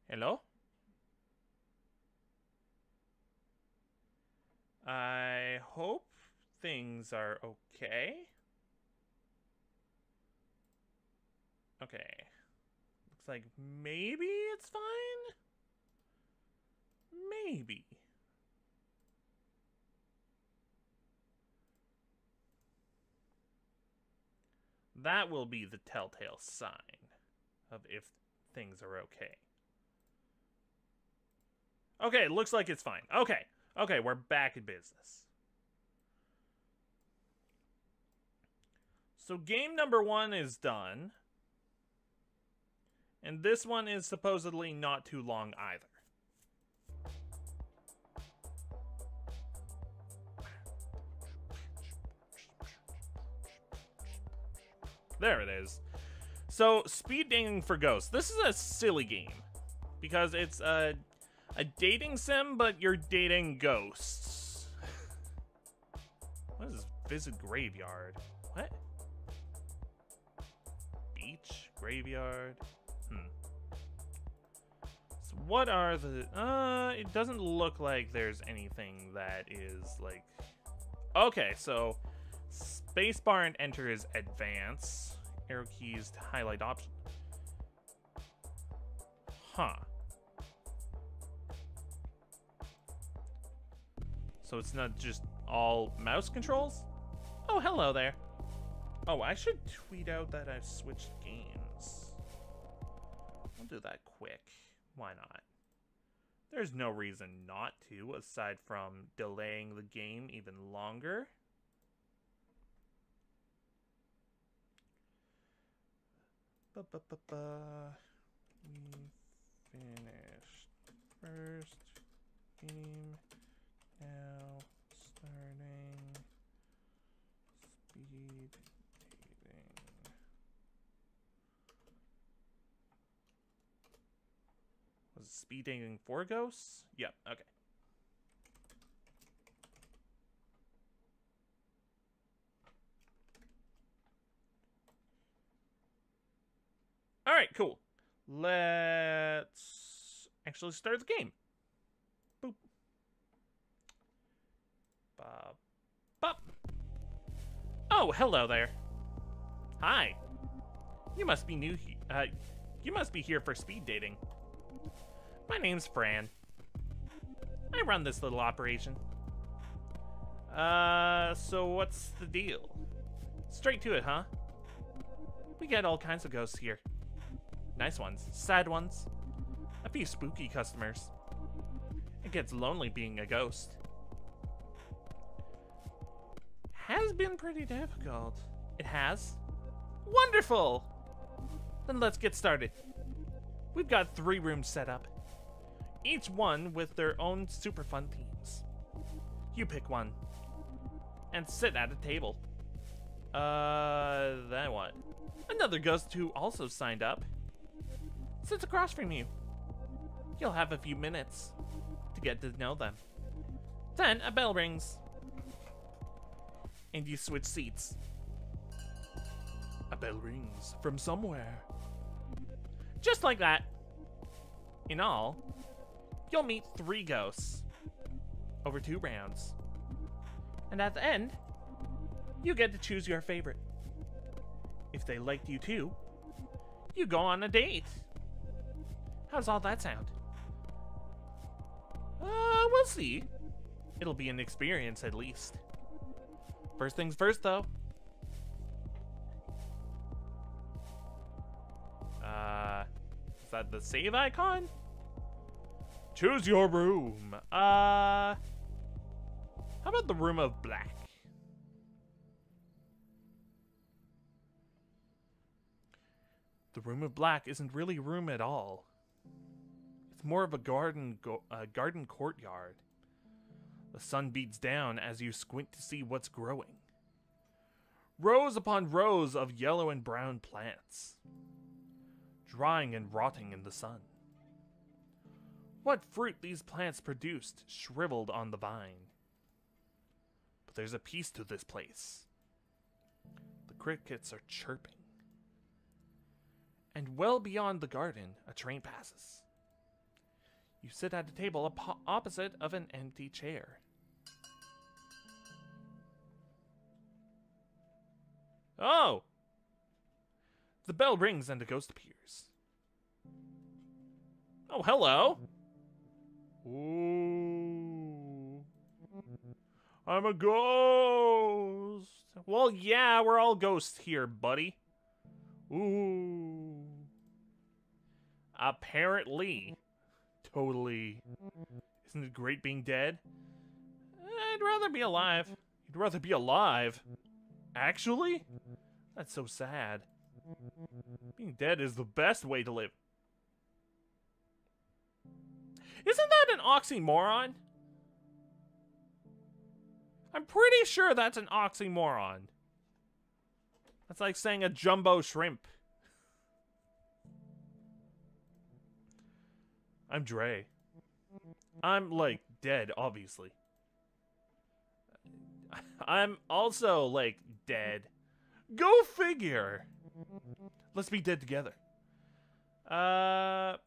Hello? I hope things are okay. Okay. Looks like maybe it's fine? Maybe. That will be the telltale sign of if things are okay. Okay, looks like it's fine. Okay. Okay, we're back in business. So game number 1 is done. And this one is supposedly not too long either. There it is. So, speed dating for ghosts. This is a silly game. Because it's a dating sim, but you're dating ghosts. What is this? Visit graveyard. What? Beach? Graveyard? So what are the... it doesn't look like there's anything that is, like... Okay, so... Spacebar and enter is advance. Arrow keys to highlight option. Huh. So it's not just all mouse controls? Oh, hello there. Oh, I should tweet out that I've switched games. I'll do that quick. Why not? There's no reason not to, aside from delaying the game even longer. We finished first game. Now starting speed dating. Was it speed dating for ghosts? Yep, okay. Alright, cool. Let's actually start the game. Boop. Bop. Bop. Oh, hello there. Hi. You must be new here. You must be here for speed dating. My name's Fran. I run this little operation. So what's the deal? Straight to it, huh? We get all kinds of ghosts here. Nice ones, sad ones, a few spooky customers. It gets lonely being a ghost. Has been pretty difficult. It has? Wonderful! Then let's get started. We've got 3 rooms set up, each one with their own super fun themes. You pick one, and sit at a table. Then what? Another ghost who also signed up sits across from you. You'll have a few minutes to get to know them. Then a bell rings, and you switch seats. A bell rings from somewhere. Just like that. In all, you'll meet 3 ghosts over 2 rounds. And at the end, you get to choose your favorite. If they liked you too, you go on a date. How's all that sound? We'll see. It'll be an experience at least. First things first, though. Is that the save icon? Choose your room. How about the room of black? The room of black isn't really a room at all. It's more of a garden courtyard. The sun beats down as you squint to see what's growing. Rows upon rows of yellow and brown plants, drying and rotting in the sun. What fruit these plants produced shriveled on the vine. But there's a peace to this place. The crickets are chirping. And well beyond the garden, a train passes. You sit at a table opposite of an empty chair. Oh! The bell rings and a ghost appears. Oh, hello! Ooh. I'm a ghost! Well, yeah, we're all ghosts here, buddy. Ooh. Apparently. Totally. Isn't it great being dead? I'd rather be alive. You'd rather be alive? Actually? That's so sad. Being dead is the best way to live. Isn't that an oxymoron? I'm pretty sure that's an oxymoron. That's like saying a jumbo shrimp. I'm Dre. I'm, like, dead, obviously. I'm also, like, dead. Go figure! Let's be dead together. What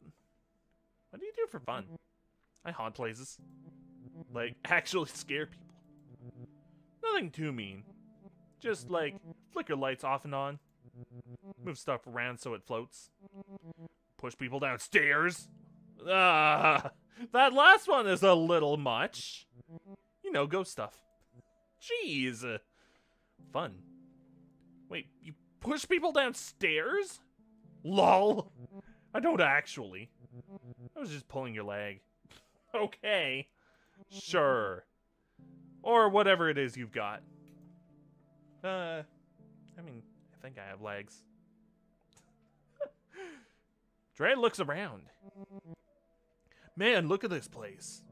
do you do for fun? I haunt places. Like, actually scare people. Nothing too mean. Just, like, flicker lights off and on. Move stuff around so it floats. Push people downstairs. That last one is a little much. You know, ghost stuff. Jeez. Fun. Wait, you push people downstairs? LOL. I don't actually. I was just pulling your leg. Okay. Sure. Or whatever it is you've got. I mean, I think I have legs. Dre looks around. Man, look at this place.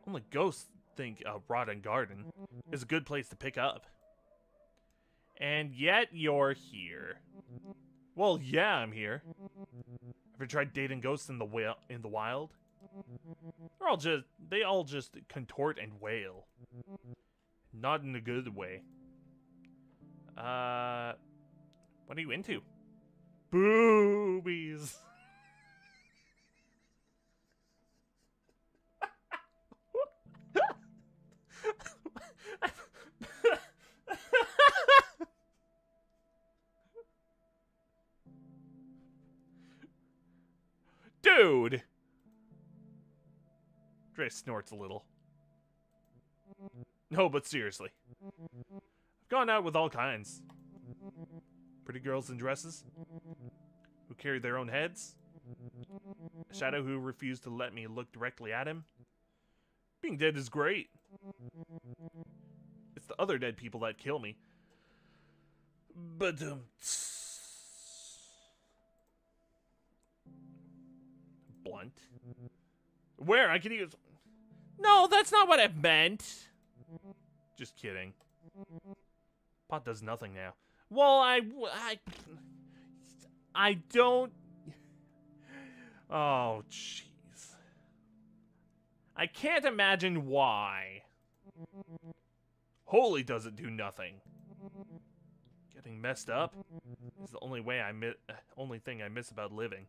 Only ghosts think a rotten garden is a good place to pick up. And yet you're here. Well, yeah, I'm here. Ever tried dating ghosts in the wild? They all just contort and wail. Not in a good way. What are you into? Boobies. Dude! Dre snorts a little. No, but seriously. I've gone out with all kinds. Pretty girls in dresses. Who carry their own heads. A shadow who refused to let me look directly at him. Being dead is great. It's the other dead people that kill me. But, blunt. Where? I could use... No, that's not what I meant. Just kidding. Pot does nothing now. Well, I don't... Oh, jeez. I can't imagine why. Holy doesn't do nothing. Getting messed up is the only thing I miss about living.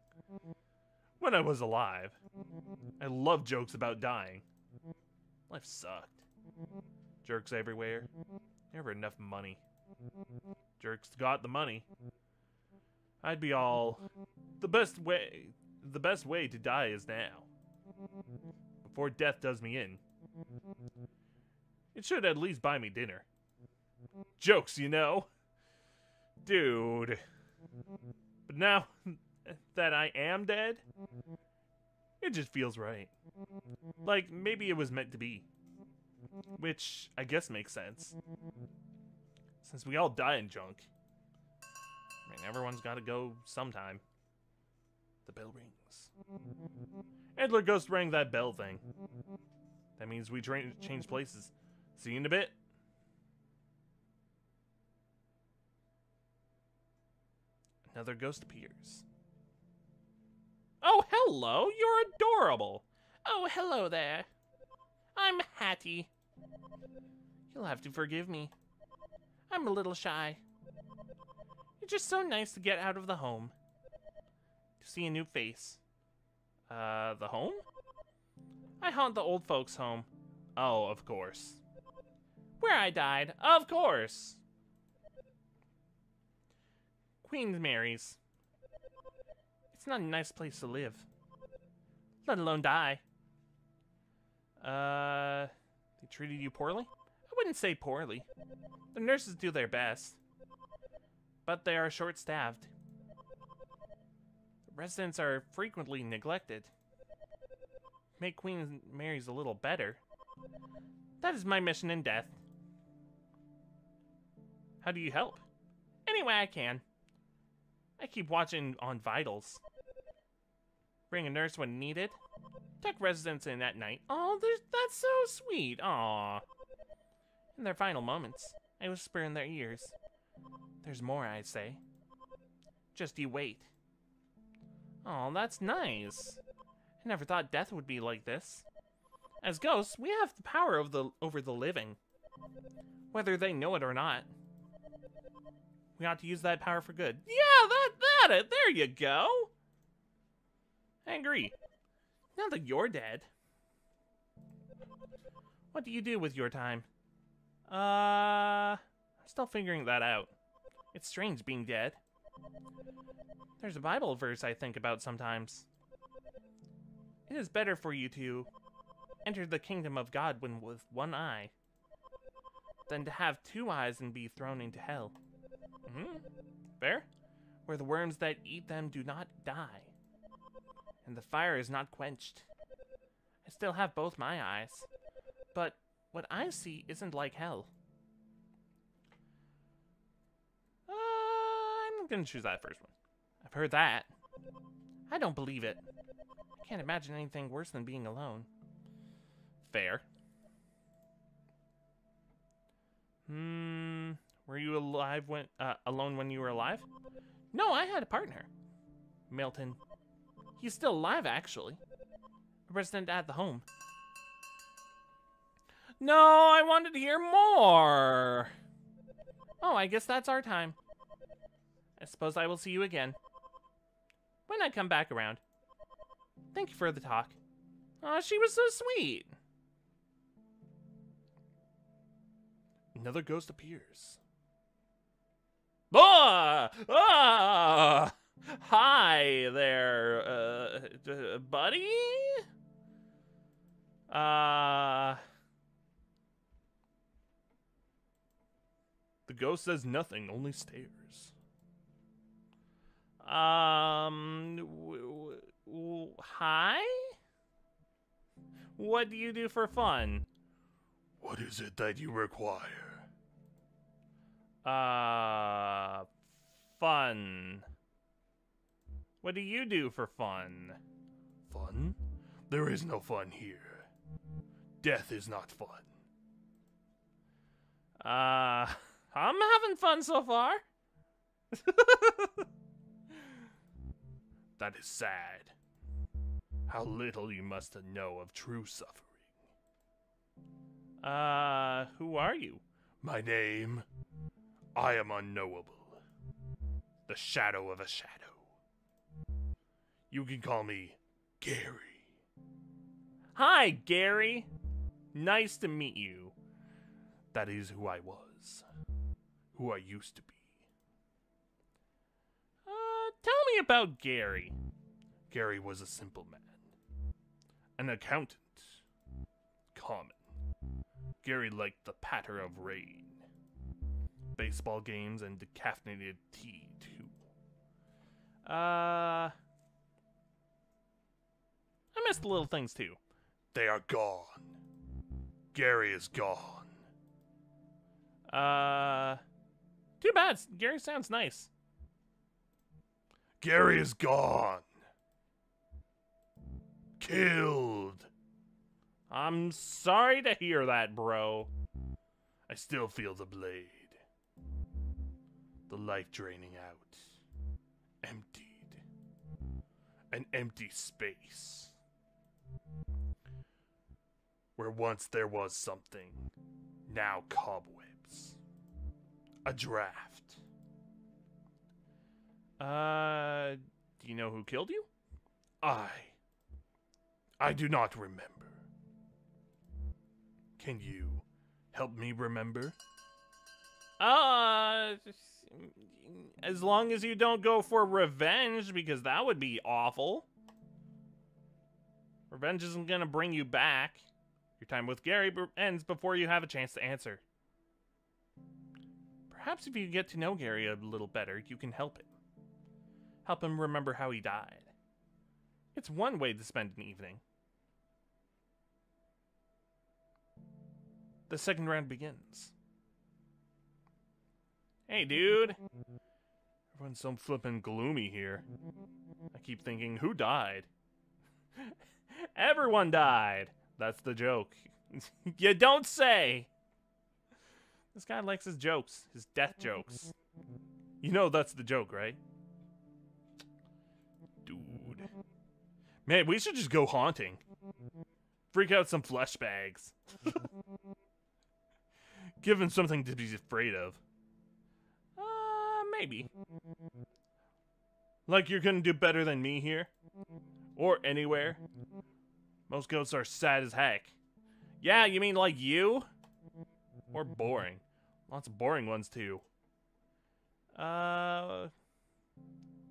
When I was alive, I loved jokes about dying. Life sucked. Jerks everywhere. Never enough money. Jerks got the money. I'd be all... The best way to die is now. Before death does me in. It should at least buy me dinner. Jokes, you know? Dude. But now that I am dead, it just feels right. Like, maybe it was meant to be. Which, I guess makes sense. Since we all die in junk. I mean, everyone's gotta go sometime. The bell rings. Edler Ghost rang that bell thing. That means we change places. See you in a bit. Another ghost appears. Oh, hello! You're adorable! Oh, hello there. I'm Hattie. You'll have to forgive me. I'm a little shy. It's just so nice to get out of the home. To see a new face. The home? I haunt the old folks' home. Oh, of course. Where I died, of course. Queen Mary's. It's not a nice place to live. Let alone die. They treated you poorly? I wouldn't say poorly. The nurses do their best. But they are short-staffed. The residents are frequently neglected. Make Queen Mary's a little better. That is my mission in death. How do you help? Any way I can. I keep watching on vitals. Bring a nurse when needed. Tuck residents in at night. Oh, that's so sweet. Aww. In their final moments, I whisper in their ears. There's more, I say. Just you wait. Oh, that's nice. I never thought death would be like this. As ghosts, we have the power over the living. Whether they know it or not. We ought to use that power for good. Yeah, it. There you go. I agree. Now that you're dead. What do you do with your time? I'm still figuring that out. It's strange being dead. There's a Bible verse I think about sometimes. It is better for you to enter the kingdom of God with one eye than to have two eyes and be thrown into hell. Fair? Where the worms that eat them do not die, and the fire is not quenched. I still have both my eyes, but what I see isn't like hell. I'm gonna choose that first one. I've heard that. I don't believe it. I can't imagine anything worse than being alone. Fair. Were you alone when you were alive? No, I had a partner. Milton. He's still alive, actually. A resident at the home. No, I wanted to hear more. Oh, I guess that's our time. I suppose I will see you again. When I come back around. Thank you for the talk. Aw, she was so sweet. Another ghost appears. Ah! Ah! Hi there, buddy? The ghost says nothing, only stares. Hi? What do you do for fun? What is it that you require? Fun. What do you do for fun? Fun? There is no fun here. Death is not fun. I'm having fun so far. That is sad. How little you must know of true suffering. Who are you? My name? I am unknowable. The shadow of a shadow. You can call me Gary. Hi, Gary. Nice to meet you. That is who I was. Who I used to be. Tell me about Gary. Gary was a simple man. An accountant. Common. Gary liked the patter of rain. Baseball games and decaffeinated tea, too. I missed little things, too. They are gone. Gary is gone. Too bad. Gary sounds nice. Gary is gone. Killed. I'm sorry to hear that, bro. I still feel the blade. The life draining out. Emptied. An empty space. Where once there was something. Now cobwebs. A draft. Do you know who killed you? I do not remember. Can you help me remember? As long as you don't go for revenge, because that would be awful. Revenge isn't gonna bring you back. Your time with Gary ends before you have a chance to answer. Perhaps if you get to know Gary a little better, you can help him. Help him remember how he died. It's one way to spend an evening. The second round begins. Hey, dude. Everyone's so flippin' gloomy here. I keep thinking, who died? Everyone died. That's the joke. You don't say. This guy likes his jokes, his death jokes. You know that's the joke, right? Dude. Man, we should just go haunting. Freak out some flesh bags. Give him something to be afraid of. Maybe. Like you're gonna do better than me here? Or anywhere? Most ghosts are sad as heck. Yeah, you mean like you? Or boring. Lots of boring ones too. Do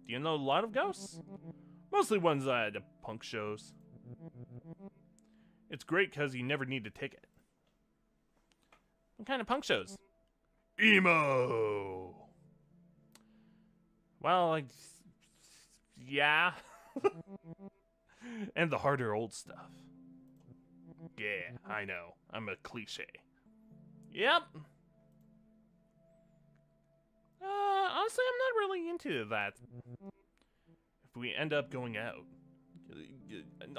you know a lot of ghosts? Mostly ones at punk shows. It's great because you never need a ticket. What kind of punk shows? Emo! Well, like, yeah. And the harder old stuff. Yeah, I know. I'm a cliche. Yep. Honestly, I'm not really into that. If we end up going out,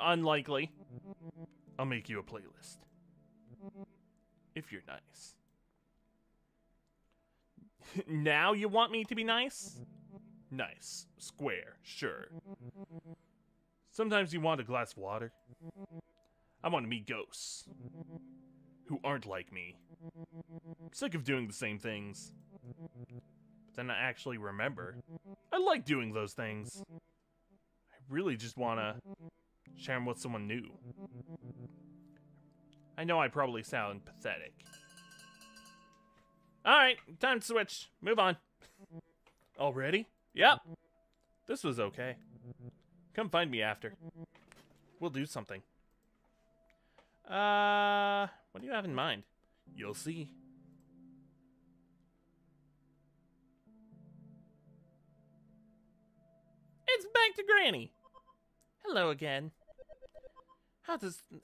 Unlikely. I'll make you a playlist. If you're nice. Now you want me to be nice? Nice. Square. Sure. Sometimes you want a glass of water. I want to meet ghosts. Who aren't like me. I'm sick of doing the same things. But then I actually remember. I like doing those things. I really just want to share them with someone new. I know I probably sound pathetic. Alright, time to switch. Move on. Already? Yep. This was okay. Come find me after. We'll do something. What do you have in mind? You'll see. It's back to Granny. Hello again.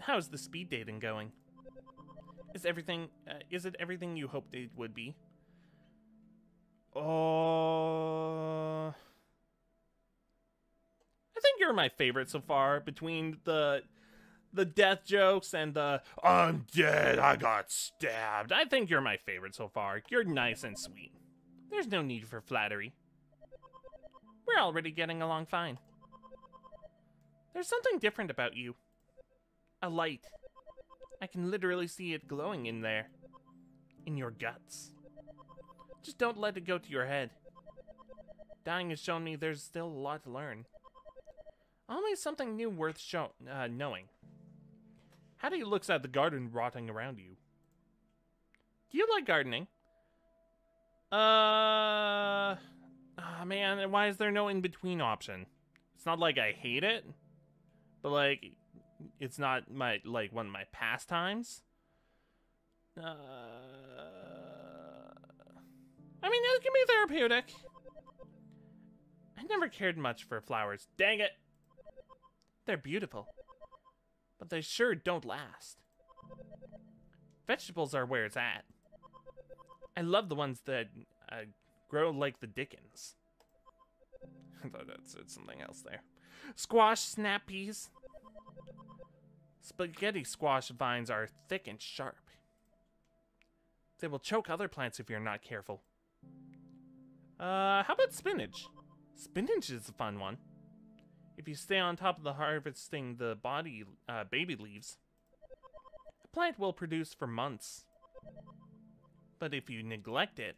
How's the speed dating going? Is it everything you hoped it would be? I think you're my favorite so far, between the death jokes and the I'm dead, I got stabbed. I think you're my favorite so far. You're nice and sweet. There's no need for flattery. We're already getting along fine. There's something different about you. A light. I can literally see it glowing in there. In your guts. Just don't let it go to your head. Dying has shown me there's still a lot to learn. Always something new worth knowing. How do you look at the garden rotting around you? Do you like gardening? Man, why is there no in-between option? It's not like I hate it, but like, it's not my, like, one of my pastimes. I mean, it can be therapeutic. I never cared much for flowers. Dang it! They're beautiful, but they sure don't last. Vegetables are where it's at. I love the ones that grow like the Dickens. I thought that said something else there. Squash, snap peas. Spaghetti squash vines are thick and sharp. They will choke other plants if you're not careful. How about spinach? Spinach is a fun one. If you stay on top of the harvesting the baby leaves, the plant will produce for months. But if you neglect it,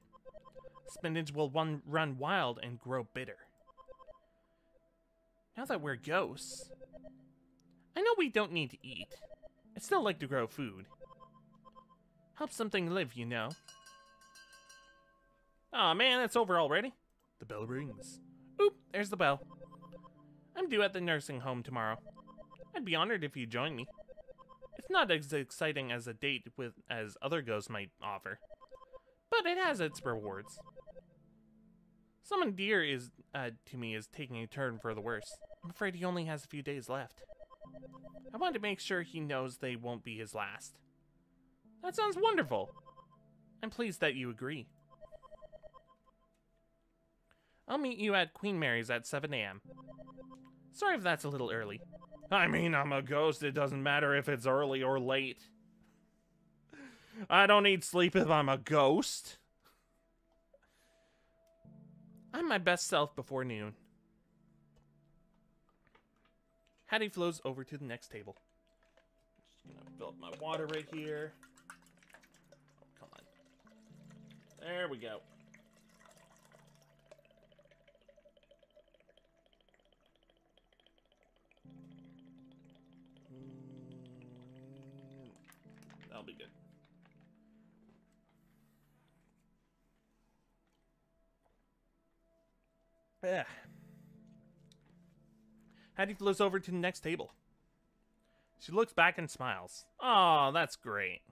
spinach will run wild and grow bitter. Now that we're ghosts, I know we don't need to eat. I still like to grow food. Help something live, you know. Aw, man, it's over already. The bell rings. Oop, there's the bell. I'm due at the nursing home tomorrow. I'd be honored if you join me. It's not as exciting as a date with as other ghosts might offer, but it has its rewards. Someone dear to me is taking a turn for the worse. I'm afraid he only has a few days left. I want to make sure he knows they won't be his last. That sounds wonderful. I'm pleased that you agree. I'll meet you at Queen Mary's at 7 a.m. Sorry if that's a little early. I mean, I'm a ghost. It doesn't matter if it's early or late. I don't need sleep if I'm a ghost. I'm my best self before noon. Hattie flows over to the next table. Just gonna fill up my water right here. Oh, come on. There we go. That'll be good. Yeah. Hattie flows over to the next table. She looks back and smiles. Oh, that's great.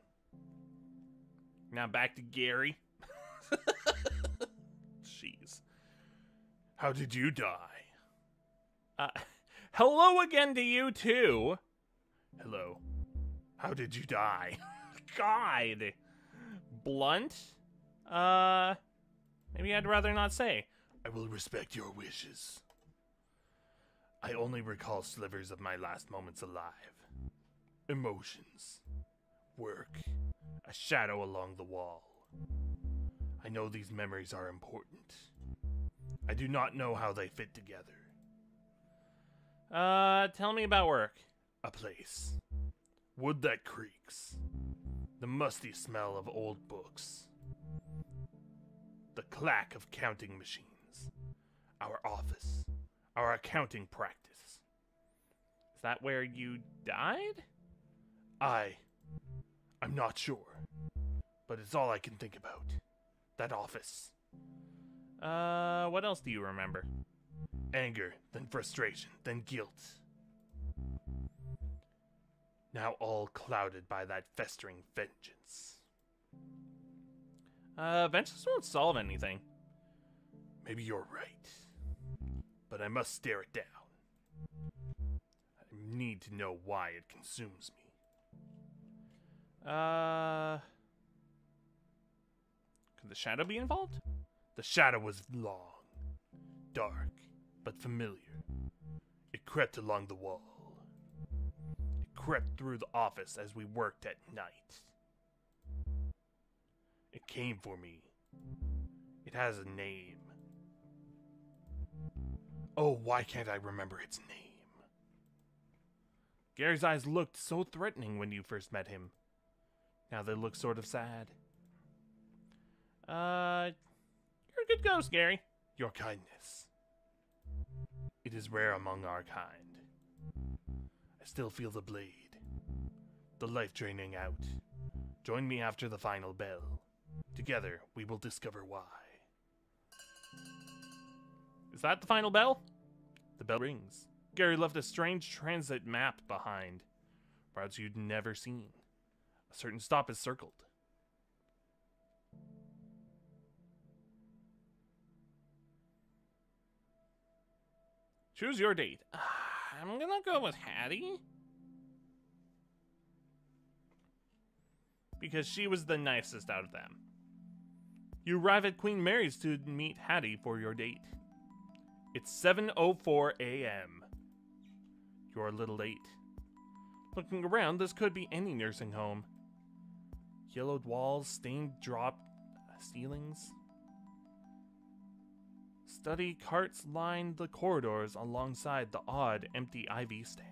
Now back to Gary. Jeez. How did you die? Hello again to you too. Hello. How did you die? God. Blunt? Maybe I'd rather not say. I will respect your wishes. I only recall slivers of my last moments alive. Emotions. Work. A shadow along the wall. I know these memories are important. I do not know how they fit together. Tell me about work. A place. Wood that creaks. The musty smell of old books. The clack of counting machines. Our office. Our accounting practice. Is that where you died? I'm not sure. But it's all I can think about. That office. What else do you remember? Anger, then frustration, then guilt. Now all clouded by that festering vengeance. Vengeance won't solve anything. Maybe you're right. But I must stare it down. I need to know why it consumes me. Could the shadow be involved? The shadow was long, dark, but familiar. It crept along the wall. It crept through the office as we worked at night. It came for me. It has a name. Oh, why can't I remember its name? Gary's eyes looked so threatening when you first met him. Now they look sort of sad. You're a good ghost, Gary. Your kindness. It is rare among our kind. I still feel the blade. The life draining out. Join me after the final bell. Together, we will discover why. Is that the final bell? The bell rings. Gary left a strange transit map behind. Routes you'd never seen. A certain stop is circled. Choose your date. I'm gonna go with Hattie. Because she was the nicest out of them. You arrive at Queen Mary's to meet Hattie for your date. It's 7:04 a.m. You're a little late. Looking around, this could be any nursing home. Yellowed walls, stained drop ceilings. Study carts line the corridors alongside the odd, empty IV stand.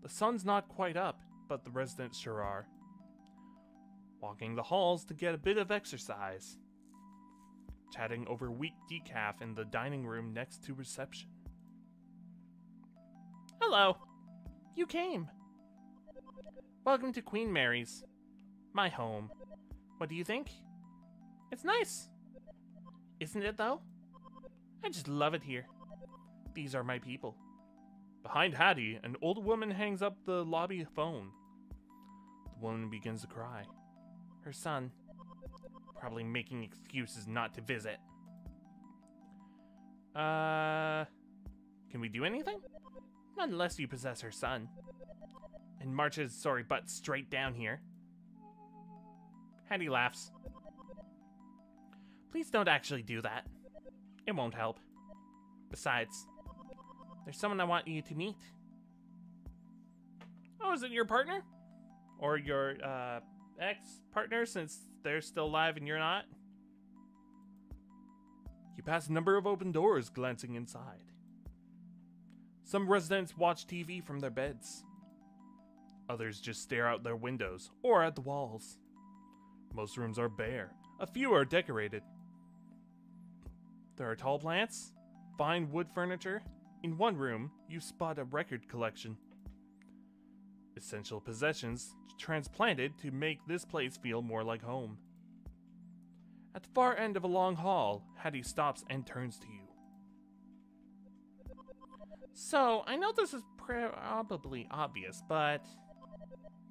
The sun's not quite up, but the residents sure are. Walking the halls to get a bit of exercise. Chatting over weak decaf in the dining room next to reception. Hello. You came. Welcome to Queen Mary's. My home. What do you think? It's nice. Isn't it, though? I just love it here. These are my people. Behind Hattie, an old woman hangs up the lobby phone. The woman begins to cry. Her son. Probably making excuses not to visit. Can we do anything? Not unless you possess her son. And march his sorry butt straight down here. Hattie laughs. Please don't actually do that. It won't help. Besides, there's someone I want you to meet. Oh, is it your partner? Or your, ex-partner, since they're still alive and you're not? You pass a number of open doors, glancing inside. Some residents watch TV from their beds. Others just stare out their windows or at the walls. Most rooms are bare. A few are decorated. There are tall plants, fine wood furniture. In one room, you spot a record collection. Essential possessions transplanted to make this place feel more like home. At the far end of a long hall, Hattie stops and turns to you. So, I know this is probably obvious, but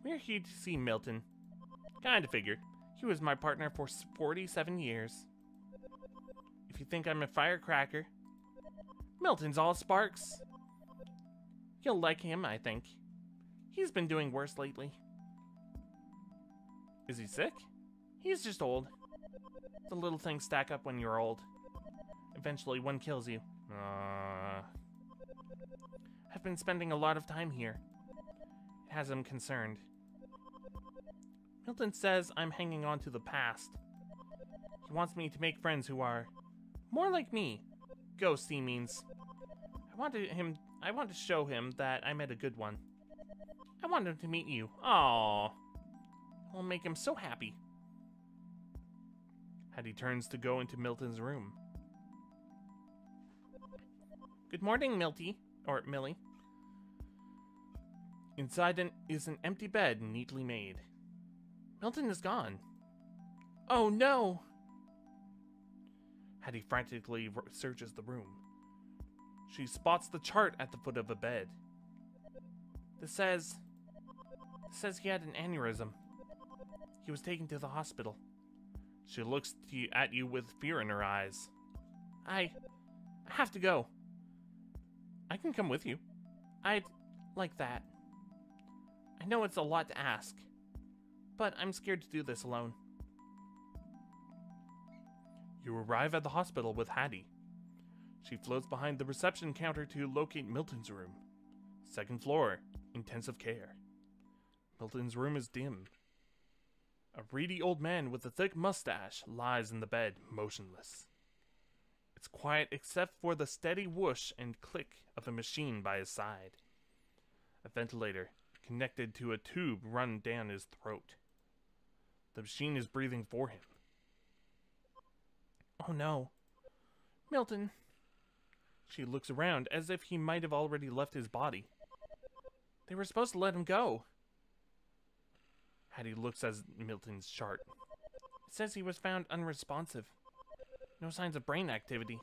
we're here to see Milton. Kinda figured. He was my partner for 47 years. If you think I'm a firecracker, Milton's all sparks. You'll like him, I think. He's been doing worse lately. Is he sick? He's just old. The little things stack up when you're old. Eventually, one kills you. I've been spending a lot of time here. It has him concerned. Milton says I'm hanging on to the past. He wants me to make friends who are more like me. Ghost, he means. I want to show him that I met a good one. I want him to meet you. Aww. I'll make him so happy. Hattie turns to go into Milton's room. Good morning, Milty. Or Millie. Inside is an empty bed, neatly made. Milton is gone. Oh no! Hattie frantically searches the room. She spots the chart at the foot of a bed. This says he had an aneurysm. He was taken to the hospital. She looks at you with fear in her eyes. I have to go. I can come with you. I'd like that. I know it's a lot to ask, but I'm scared to do this alone. You arrive at the hospital with Hattie. She floats behind the reception counter to locate Milton's room. Second floor, intensive care. Milton's room is dim. A reedy old man with a thick mustache lies in the bed, motionless. It's quiet except for the steady whoosh and click of a machine by his side. A ventilator connected to a tube run down his throat. The machine is breathing for him. Oh no. Milton. She looks around as if he might have already left his body. They were supposed to let him go. Hattie looks at Milton's chart. It says he was found unresponsive. No signs of brain activity.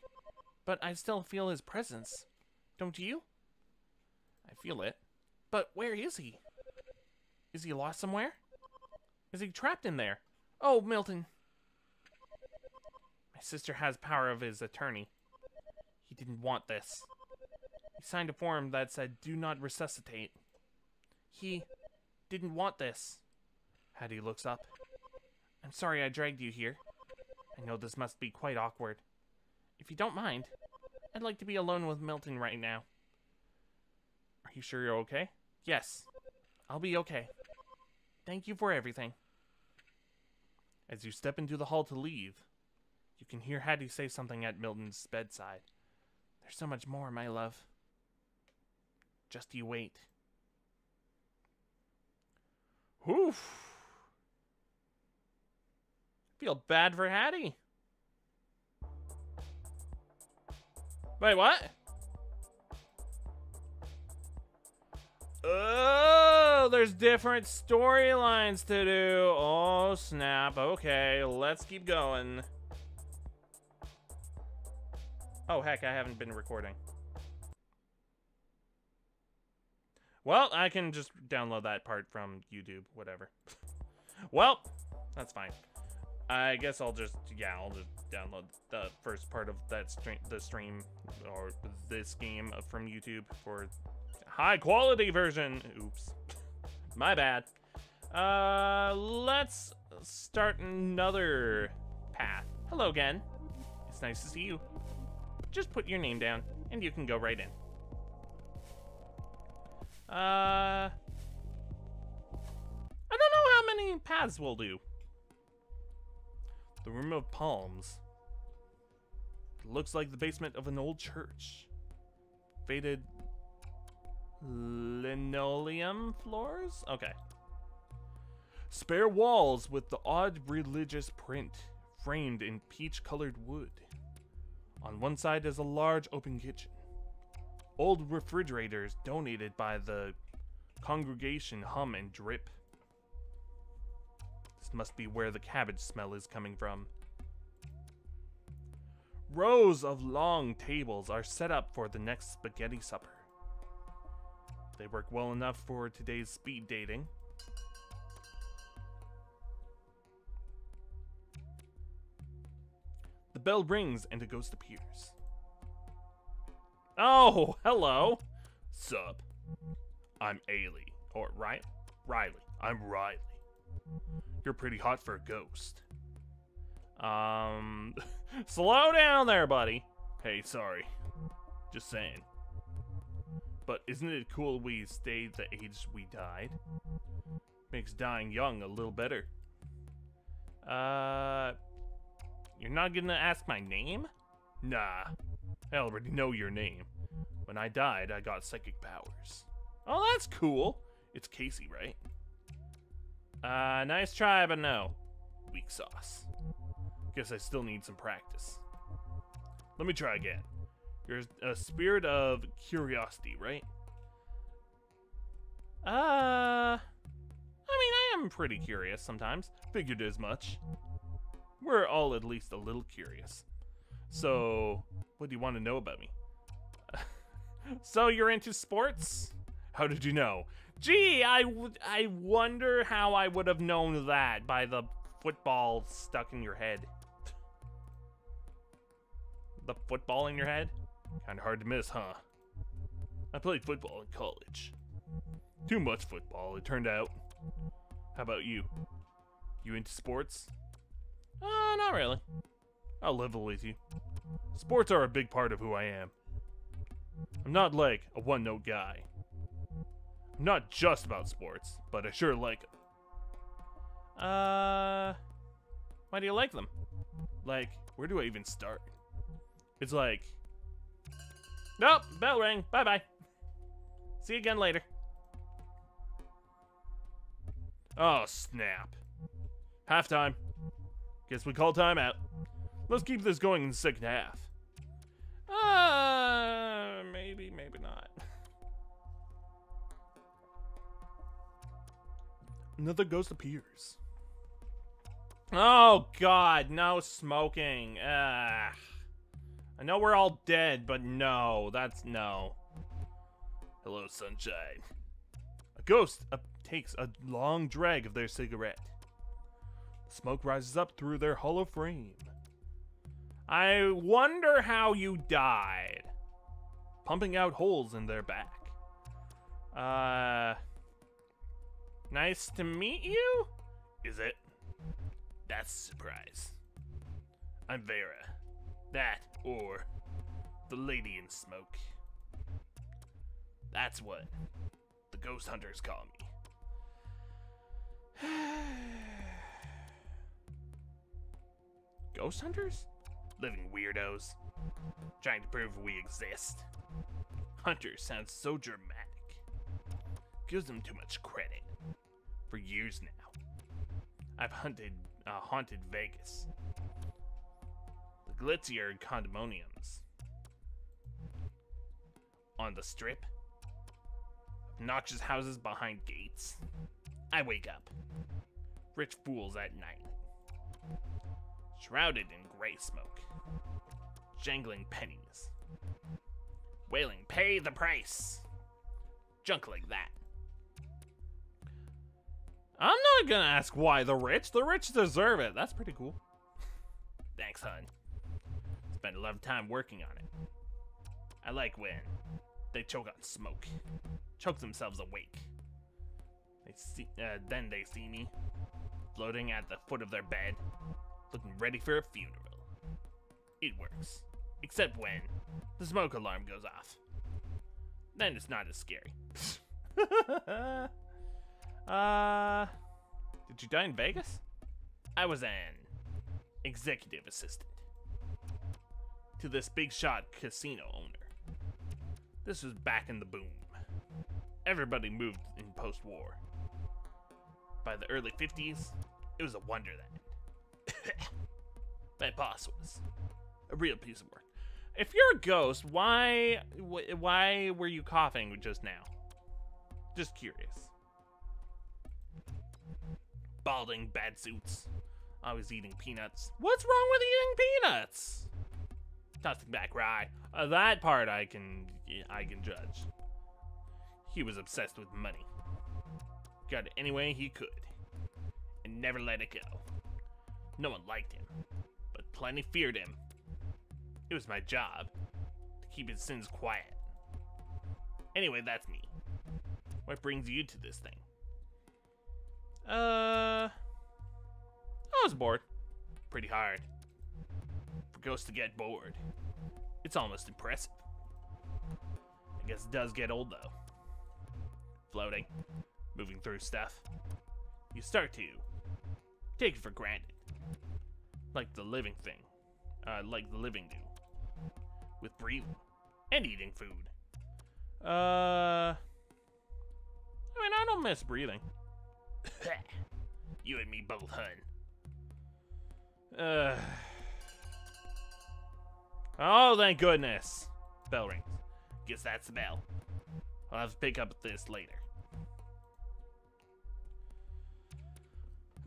But I still feel his presence. Don't you? I feel it. But where is he? Is he lost somewhere? Is he trapped in there? Oh, Milton. My sister has power of his attorney. He didn't want this. He signed a form that said, do not resuscitate. He didn't want this. Hattie looks up. I'm sorry I dragged you here. I know this must be quite awkward. If you don't mind, I'd like to be alone with Milton right now. Are you sure you're okay? Yes, I'll be okay. Thank you for everything. As you step into the hall to leave, you can hear Hattie say something at Milton's bedside. There's so much more, my love. Just you wait. Oof. Feel bad for Hattie. Wait, what? Oh, there's different storylines to do. Oh, snap. Okay, let's keep going. Oh, heck, I haven't been recording. Well, I can just download that part from YouTube, whatever. Well, that's fine. I guess I'll just download the first part of that stream or this game from YouTube for high quality version. Oops. My bad. Let's start another path. Hello again. It's nice to see you. Just put your name down and you can go right in. I don't know how many paths we'll do. The Room of Palms. It looks like the basement of an old church. Faded linoleum floors? Okay. Spare walls with the odd religious print framed in peach-colored wood. On one side is a large open kitchen. Old refrigerators donated by the congregation hum and drip. This must be where the cabbage smell is coming from. Rows of long tables are set up for the next spaghetti supper. They work well enough for today's speed dating. The bell rings and a ghost appears. Oh, hello. Sup? I'm Ailey. Or Riley. I'm Riley. You're pretty hot for a ghost. Slow down there, buddy. Hey, sorry. Just saying. But isn't it cool we stayed the age we died? Makes dying young a little better. You're not gonna ask my name? Nah. I already know your name. When I died, I got psychic powers. Oh, that's cool. It's Casey, right? Nice try, but no. Weak sauce. Guess I still need some practice. Let me try again. You're a spirit of curiosity, right? I mean, I am pretty curious sometimes. Figured as much. We're all at least a little curious. So, what do you want to know about me? So you're into sports? How did you know? Gee, I wonder how I would have known that by the football stuck in your head. The football in your head? Kinda hard to miss, huh? I played football in college. Too much football, it turned out. How about you? You into sports? Not really. I'll level with you. Sports are a big part of who I am. I'm not like a one-note guy. I'm not just about sports, but I sure like them. Why do you like them? Like, where do I even start? It's like... Nope, bell ring. Bye-bye. See you again later. Oh, snap. Halftime. Guess we call timeout. Let's keep this going in the second half. Maybe, maybe not. Another ghost appears. Oh, God, no smoking. I know we're all dead, but no, that's no. Hello, sunshine. A ghost takes a long drag of their cigarette. The smoke rises up through their hollow frame. I wonder how you died. Pumping out holes in their back. Nice to meet you? Is it? That's a surprise. I'm Vera. That, or the lady in smoke. That's what the ghost hunters call me. Ghost hunters? Living weirdos. Trying to prove we exist. Hunter sounds so dramatic. Gives them too much credit. For years now, I've haunted Vegas. The glitzier condominiums. On the Strip. I've obnoxious houses behind gates. I wake up. Rich fools at night. Shrouded in gray smoke. Jangling pennies. Wailing, pay the price. Junk like that. I'm not gonna ask why the rich. The rich deserve it. That's pretty cool. Thanks, hun. Spent a lot of time working on it. I like when they choke on smoke. Choke themselves awake. Then they see me, floating at the foot of their bed, looking ready for a funeral. It works. Except when the smoke alarm goes off. Then it's not as scary. Did you die in Vegas? I was an executive assistant to this big shot casino owner. This was back in the boom. Everybody moved in post-war. By the early 50s, it was a wonder then. My boss was a real piece of work. If you're a ghost, why were you coughing just now? Just curious. Balding, bad suits, always eating peanuts. What's wrong with eating peanuts? Tossing back rye. That part I can judge. He was obsessed with money. Got it any way he could, and never let it go. No one liked him, but plenty feared him. It was my job to keep his sins quiet. Anyway, that's me. What brings you to this thing? I was bored. Pretty hard. For ghosts to get bored. It's almost impressive. I guess it does get old though. Floating, moving through stuff. You start to take it for granted. Like the living do. With breathing and eating food. I mean, I don't miss breathing. You and me both, hun. Oh, thank goodness. Bell rings. Guess that's the bell. I'll have to pick up this later.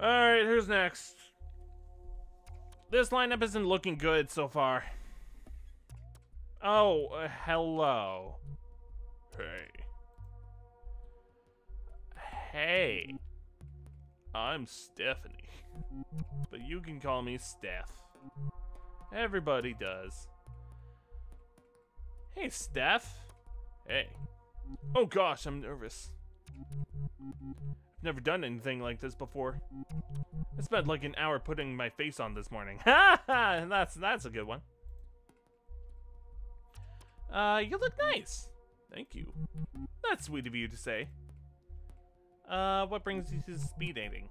Alright, who's next? This lineup isn't looking good so far. Oh, hello. Hey. I'm Stephanie. But you can call me Steph. Everybody does. Hey, Steph. Hey. Oh gosh, I'm nervous. I've never done anything like this before. I spent like an hour putting my face on this morning. Ha ha! That's a good one. You look nice. Thank you. That's sweet of you to say. What brings you to speed dating?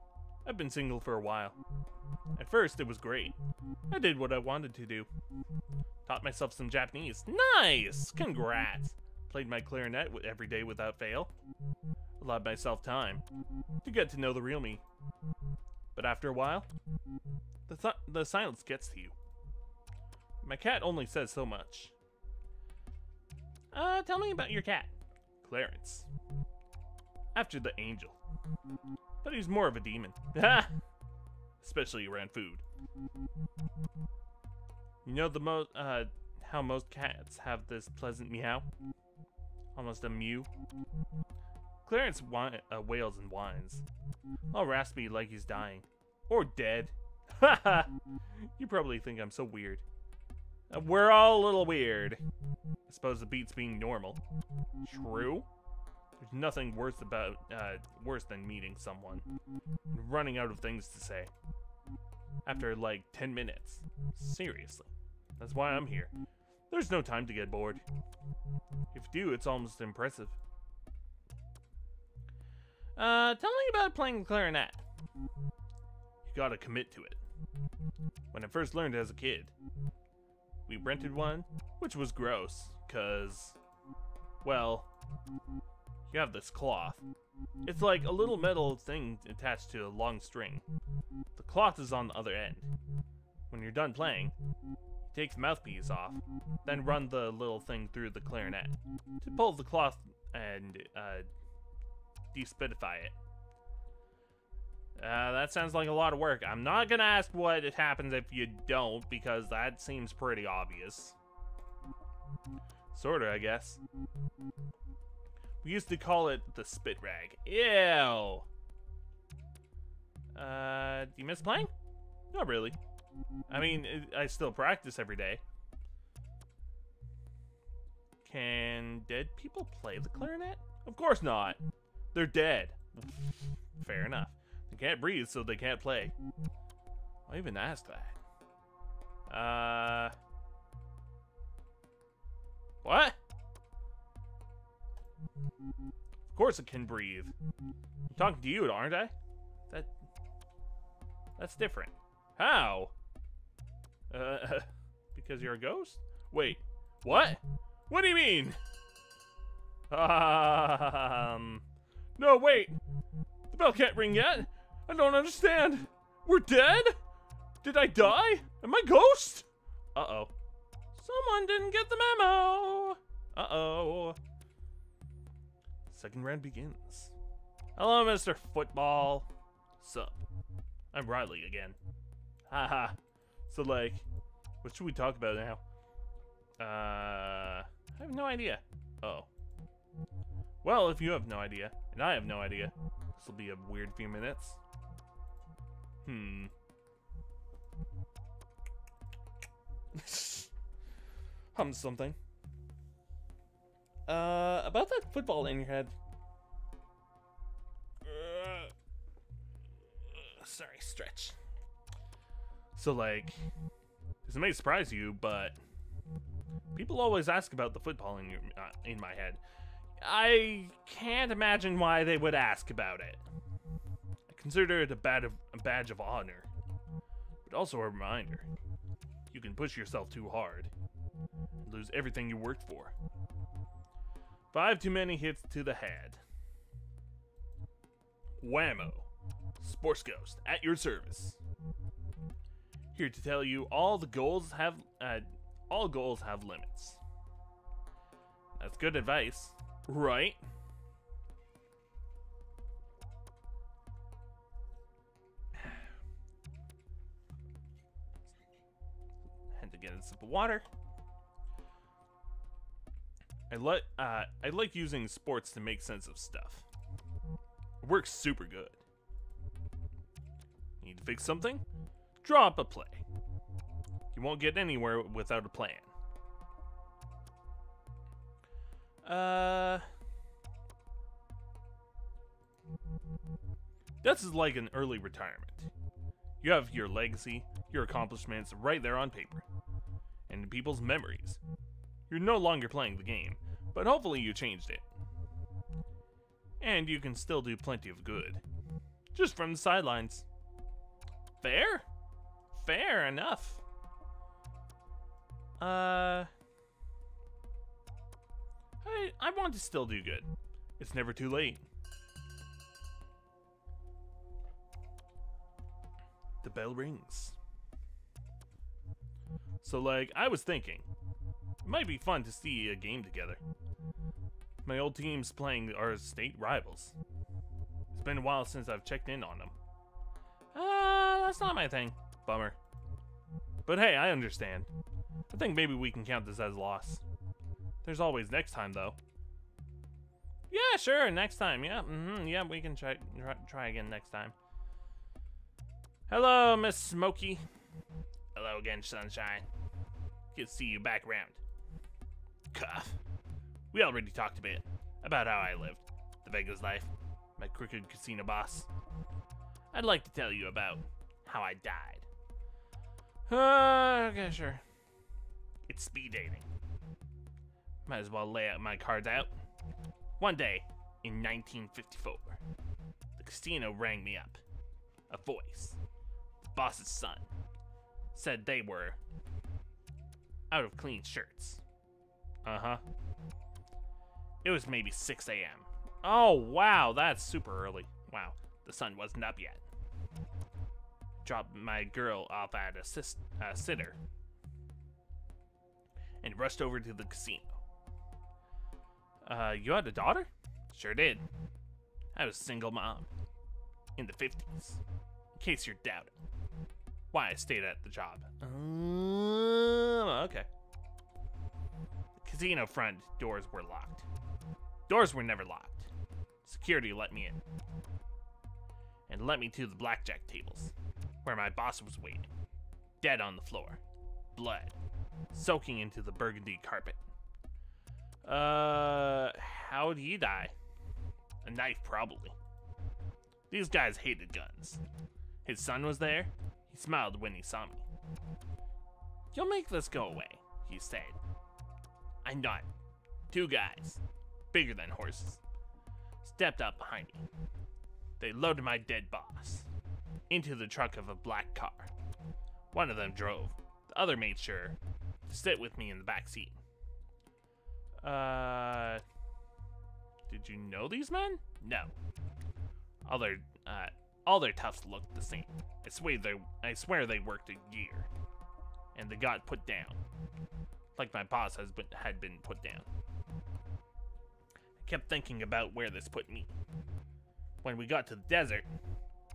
I've been single for a while. At first, it was great. I did what I wanted to do. Taught myself some Japanese. Nice! Congrats! Played my clarinet every day without fail. Allowed myself time to get to know the real me. But after a while, the silence gets to you. My cat only says so much. Tell me about your cat. Clarence. After the angel. But he's more of a demon. Especially around food. You know how most cats have this pleasant meow? Almost a mew. Clarence wails and whines. All raspy like he's dying. Or dead. Haha! You probably think I'm so weird. We're all a little weird. I suppose the beats being normal. True. There's nothing worse than meeting someone and running out of things to say. After like 10 minutes. Seriously. That's why I'm here. There's no time to get bored. If you do, it's almost impressive. Tell me about playing the clarinet. You gotta commit to it. When I first learned as a kid, we rented one, which was gross, cause, well, you have this cloth. It's like a little metal thing attached to a long string. The cloth is on the other end. When you're done playing, you take the mouthpiece off, then run the little thing through the clarinet to pull the cloth and despidify it. That sounds like a lot of work. I'm not gonna ask what happens if you don't, because that seems pretty obvious. Sorta, I guess. We used to call it the spit rag. Ew! Do you miss playing? Not really. I mean, I still practice every day. Can dead people play the clarinet? Of course not. They're dead. Fair enough. They can't breathe, so they can't play. Why even ask that? What? Of course it can breathe. I'm talking to you, aren't I? That's different. How? Because you're a ghost? Wait, what? What do you mean? No, wait. The bell can't ring yet. I don't understand. We're dead? Did I die? Am I ghost? Uh-oh. Someone didn't get the memo. Uh-oh. Second round begins. Hello, Mr. Football. Sup? I'm Riley again. Haha. So, like, what should we talk about now? I have no idea. Uh-oh. Well, if you have no idea, and I have no idea, this will be a weird few minutes. Hum something. About that football in your head. Sorry, stretch. So, like, this may surprise you, but people always ask about the football in my head. I can't imagine why they would ask about it. I consider it a badge of honor, but also a reminder. You can push yourself too hard and lose everything you worked for. 5 too many hits to the head. Whammo. Sports Ghost at your service. Here to tell you all goals have limits. That's good advice, right? Had to get a sip of water. I like using sports to make sense of stuff. It works super good. Need to fix something? Draw up a play. You won't get anywhere without a plan. This is like an early retirement. You have your legacy, your accomplishments right there on paper, and in people's memories. You're no longer playing the game, but hopefully you changed it. And you can still do plenty of good, just from the sidelines. Fair? Fair enough. I want to still do good. It's never too late. The bell rings. So, like, I was thinking, it might be fun to see a game together. My old team's playing our state rivals. It's been a while since I've checked in on them. That's not my thing. Bummer. But hey, I understand. I think maybe we can count this as a loss. There's always next time, though. Yeah, sure, next time. Yeah, yeah, we can try again next time. Hello, Miss Smokey. Hello again, Sunshine. Good to see you back around. Cough. We already talked a bit about how I lived the Vegas life, my crooked casino boss. I'd like to tell you about how I died. Okay, sure. It's speed dating. Might as well lay out my cards out. One day, in 1954, the casino rang me up. A voice, the boss's son, said they were out of clean shirts. Uh-huh. It was maybe 6 a.m. Oh, wow, that's super early. Wow, the sun wasn't up yet. Dropped my girl off at a sitter and rushed over to the casino. You had a daughter? Sure did. I was a single mom in the 50s, in case you're doubting why I stayed at the job. Okay. The casino front doors were locked. Doors were never locked. Security let me in and led me to the blackjack tables, where my boss was waiting, dead on the floor, blood soaking into the burgundy carpet. How'd he die? A knife, probably. These guys hated guns. His son was there. He smiled when he saw me. "You'll make this go away," he said. I nodded. Two guys, bigger than horses, stepped up behind me. They loaded my dead boss into the trunk of a black car. One of them drove. The other made sure to sit with me in the back seat. Did you know these men? No. All their tufts looked the same. I swear they worked a year, and they got put down, like my boss had been put down. I kept thinking about where this put me. When we got to the desert,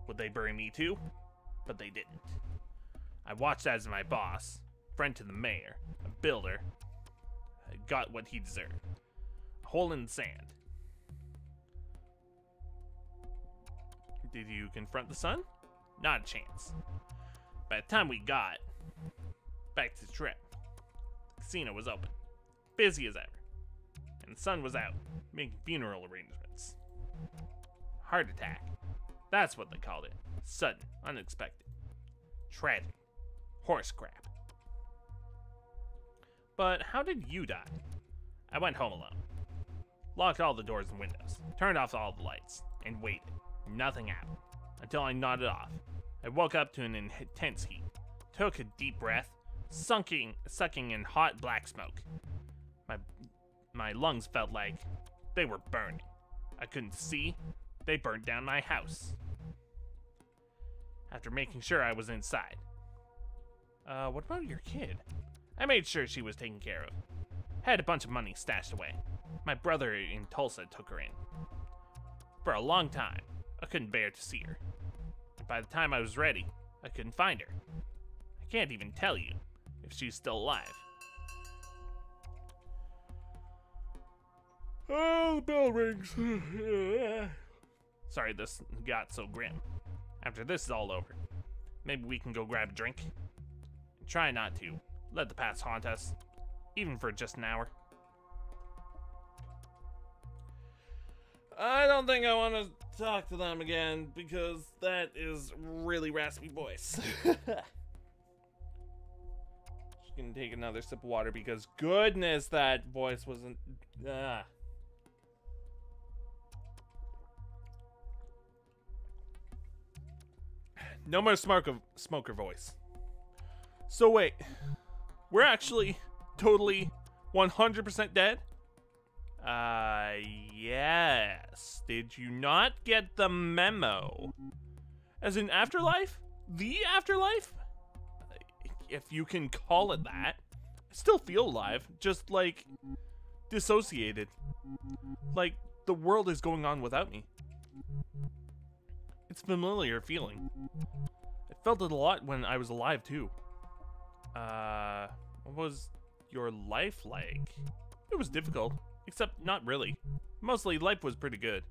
would they bury me too? But they didn't. I watched as my boss, friend to the mayor, a builder, got what he deserved. A hole in the sand. Did you confront the son? Not a chance. By the time we got back to the trip, the casino was open, busy as ever, and the son was out making funeral arrangements. Heart attack. That's what they called it. Sudden, unexpected, tragic, horse crap. But how did you die? I went home alone, locked all the doors and windows, turned off all the lights, and waited. Nothing happened until I nodded off. I woke up to an intense heat, took a deep breath, sucking in hot black smoke. My lungs felt like they were burning. I couldn't see. They burned down my house. After making sure I was inside. What about your kid? I made sure she was taken care of. Had a bunch of money stashed away. My brother in Tulsa took her in. For a long time, I couldn't bear to see her. And by the time I was ready, I couldn't find her. I can't even tell you if she's still alive. Oh, the bell rings. Sorry this got so grim. After this is all over, maybe we can go grab a drink. And try not to let the past haunt us, even for just an hour. I don't think I want to talk to them again, because that is really raspy voice. Just gonna take another sip of water, because goodness, that voice wasn't... No more smoker voice. So wait, we're actually totally 100% dead? Yes. Did you not get the memo? As in afterlife? The afterlife? If you can call it that. I still feel alive, just like dissociated. Like the world is going on without me. It's a familiar feeling. I felt it a lot when I was alive too. What was your life like? It was difficult, except not really. Mostly life was pretty good.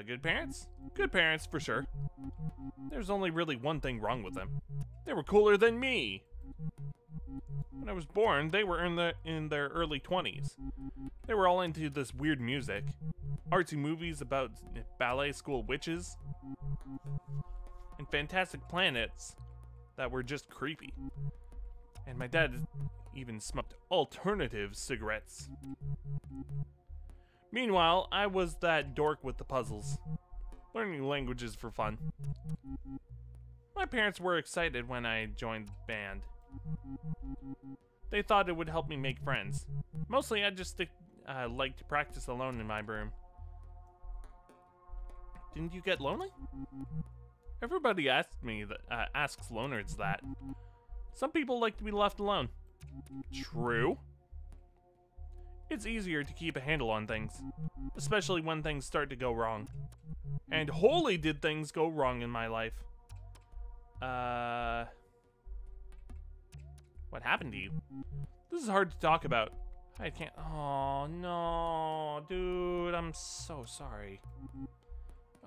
Good parents? Good parents, for sure. There's only really one thing wrong with them. They were cooler than me. When I was born, they were in their early 20s. They were all into this weird music. Artsy movies about ballet school witches. And fantastic planets that were just creepy. And my dad even smoked alternative cigarettes. Meanwhile, I was that dork with the puzzles, learning languages for fun. My parents were excited when I joined the band. They thought it would help me make friends. Mostly I just like to practice alone in my room. Didn't you get lonely? Everybody asks loners that. Some people like to be left alone. True. It's easier to keep a handle on things, especially when things start to go wrong. And holy did things go wrong in my life. What happened to you? This is hard to talk about. I can't. Oh no, dude, I'm so sorry.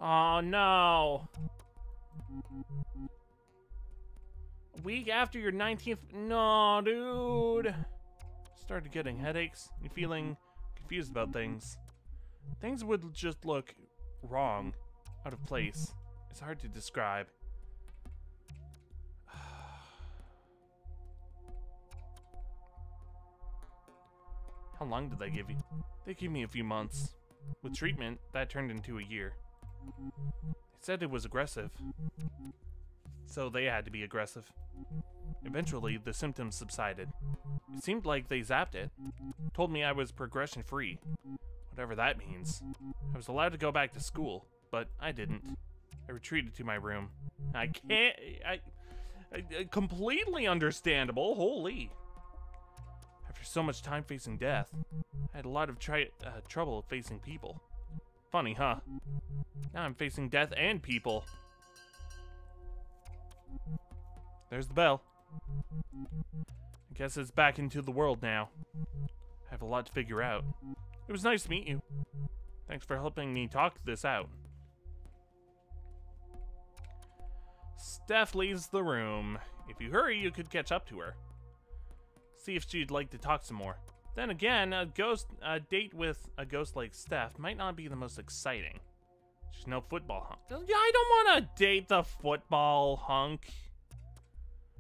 Oh no. A week after your 19th. No, dude. Started getting headaches and feeling confused about things. Things would just look wrong, out of place. It's hard to describe. How long did they give you? They gave me a few months. With treatment, that turned into a year. They said it was aggressive, so they had to be aggressive. Eventually, the symptoms subsided. It seemed like they zapped it. Told me I was progression-free. Whatever that means. I was allowed to go back to school, but I didn't. I retreated to my room. I can't... completely understandable. Holy. After so much time facing death, I had a lot of trouble facing people. Funny, huh? Now I'm facing death and people. There's the bell. I guess it's back into the world now. I have a lot to figure out. It was nice to meet you. Thanks for helping me talk this out. Steph leaves the room. If you hurry, you could catch up to her. See if she'd like to talk some more. Then again, a date with a ghost like Steph might not be the most exciting. She's no football hunk. Yeah, I don't want to date the football hunk.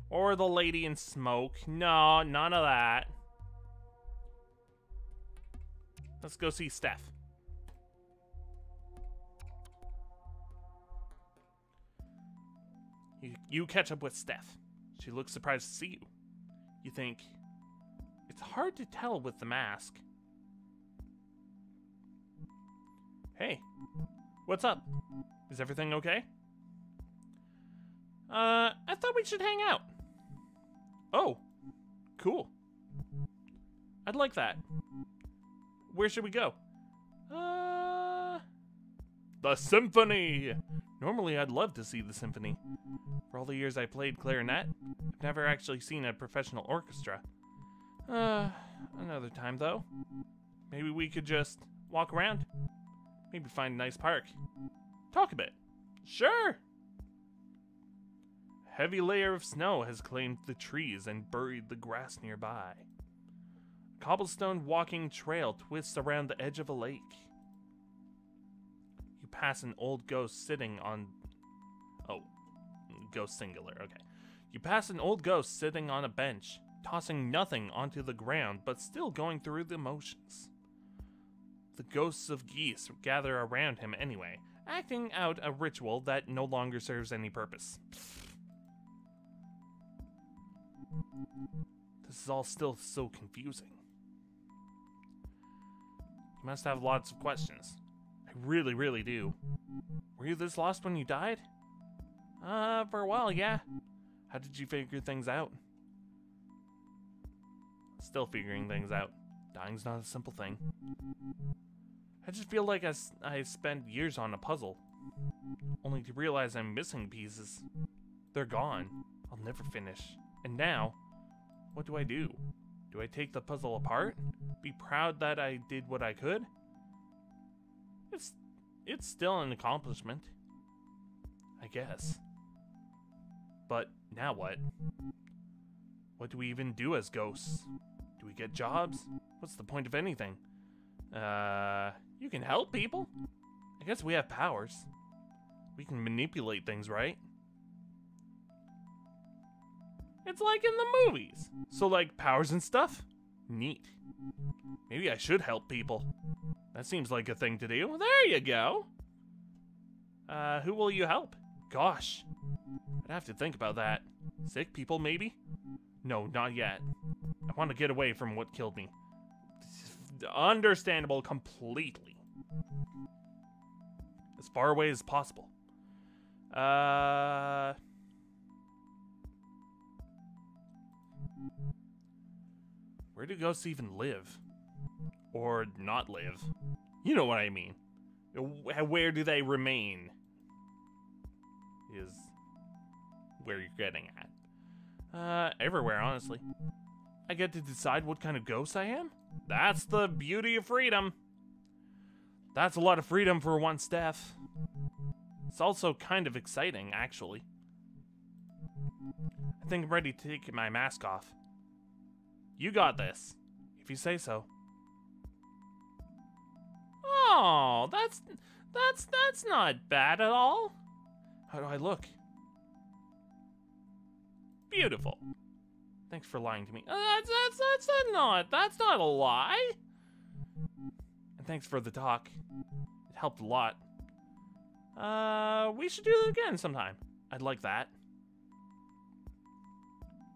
Or the lady in smoke. No, none of that. Let's go see Steph. You catch up with Steph. She looks surprised to see you. You think, it's hard to tell with the mask. Hey, what's up? Is everything okay? I thought we should hang out. Oh, cool. I'd like that. Where should we go? The symphony! Normally, I'd love to see the symphony. For all the years I played clarinet, I've never actually seen a professional orchestra. Another time, though. Maybe we could just walk around. Maybe find a nice park. Talk a bit. Sure! A heavy layer of snow has claimed the trees and buried the grass nearby. A cobblestone walking trail twists around the edge of a lake. You pass an old ghost sitting on... Oh, ghost singular, okay. You pass an old ghost sitting on a bench, tossing nothing onto the ground, but still going through the motions. The ghosts of geese gather around him anyway, acting out a ritual that no longer serves any purpose. This is all still so confusing. You must have lots of questions. I really, really do. Were you this lost when you died? For a while, yeah. How did you figure things out? Still figuring things out. Dying's not a simple thing. I just feel like I spent years on a puzzle, only to realize I'm missing pieces. They're gone. I'll never finish. And now, what do I do? Do I take the puzzle apart? Be proud that I did what I could? It's still an accomplishment, I guess. But now what? What do we even do as ghosts? Do we get jobs? What's the point of anything? You can help people. I guess we have powers. We can manipulate things, right? It's like in the movies. So like powers and stuff? Neat. Maybe I should help people. That seems like a thing to do. There you go. Who will you help? Gosh. I'd have to think about that. Sick people, maybe? No, not yet. I want to get away from what killed me. Understandable completely. As far away as possible. Where do ghosts even live? Or not live. You know what I mean. Where do they remain? Is where you're getting at. Everywhere, honestly. I get to decide what kind of ghost I am? That's the beauty of freedom. That's a lot of freedom for one Steph. It's also kind of exciting, actually. I think I'm ready to take my mask off. You got this, if you say so. Oh, that's not bad at all. How do I look? Beautiful. Thanks for lying to me. That's not a lie. And thanks for the talk. It helped a lot. We should do it again sometime. I'd like that.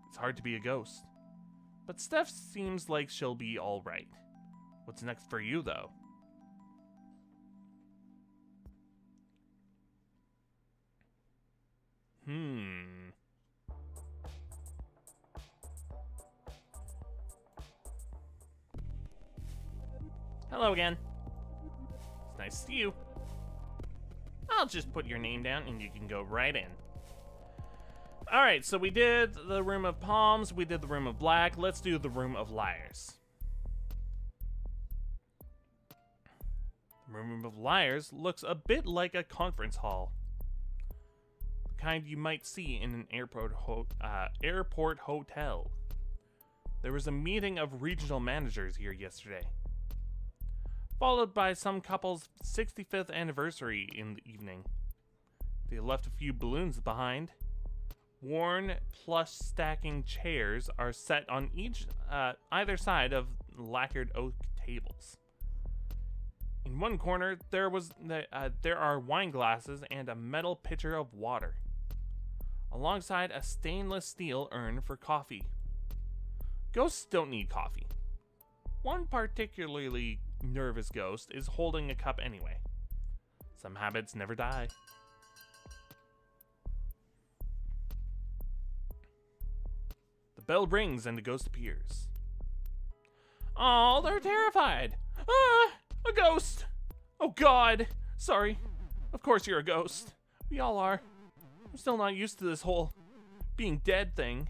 It's hard to be a ghost. But Steph seems like she'll be alright. What's next for you, though? Hello again. It's nice to see you. I'll just put your name down and you can go right in. Alright, so we did the Room of Palms, we did the Room of Black, let's do the Room of Liars. The Room of Liars looks a bit like a conference hall. The kind you might see in an airport hotel. There was a meeting of regional managers here yesterday, followed by some couple's 65th anniversary in the evening. They left a few balloons behind. Worn plush stacking chairs are set on either side of lacquered oak tables. In one corner, there are wine glasses and a metal pitcher of water, alongside a stainless steel urn for coffee. Ghosts don't need coffee. One particularly nervous ghost is holding a cup anyway. Some habits never die. The bell rings and the ghost appears. Oh, they're terrified. Ah, a ghost. Oh God. Sorry. Of course you're a ghost. We all are. I'm still not used to this whole being dead thing.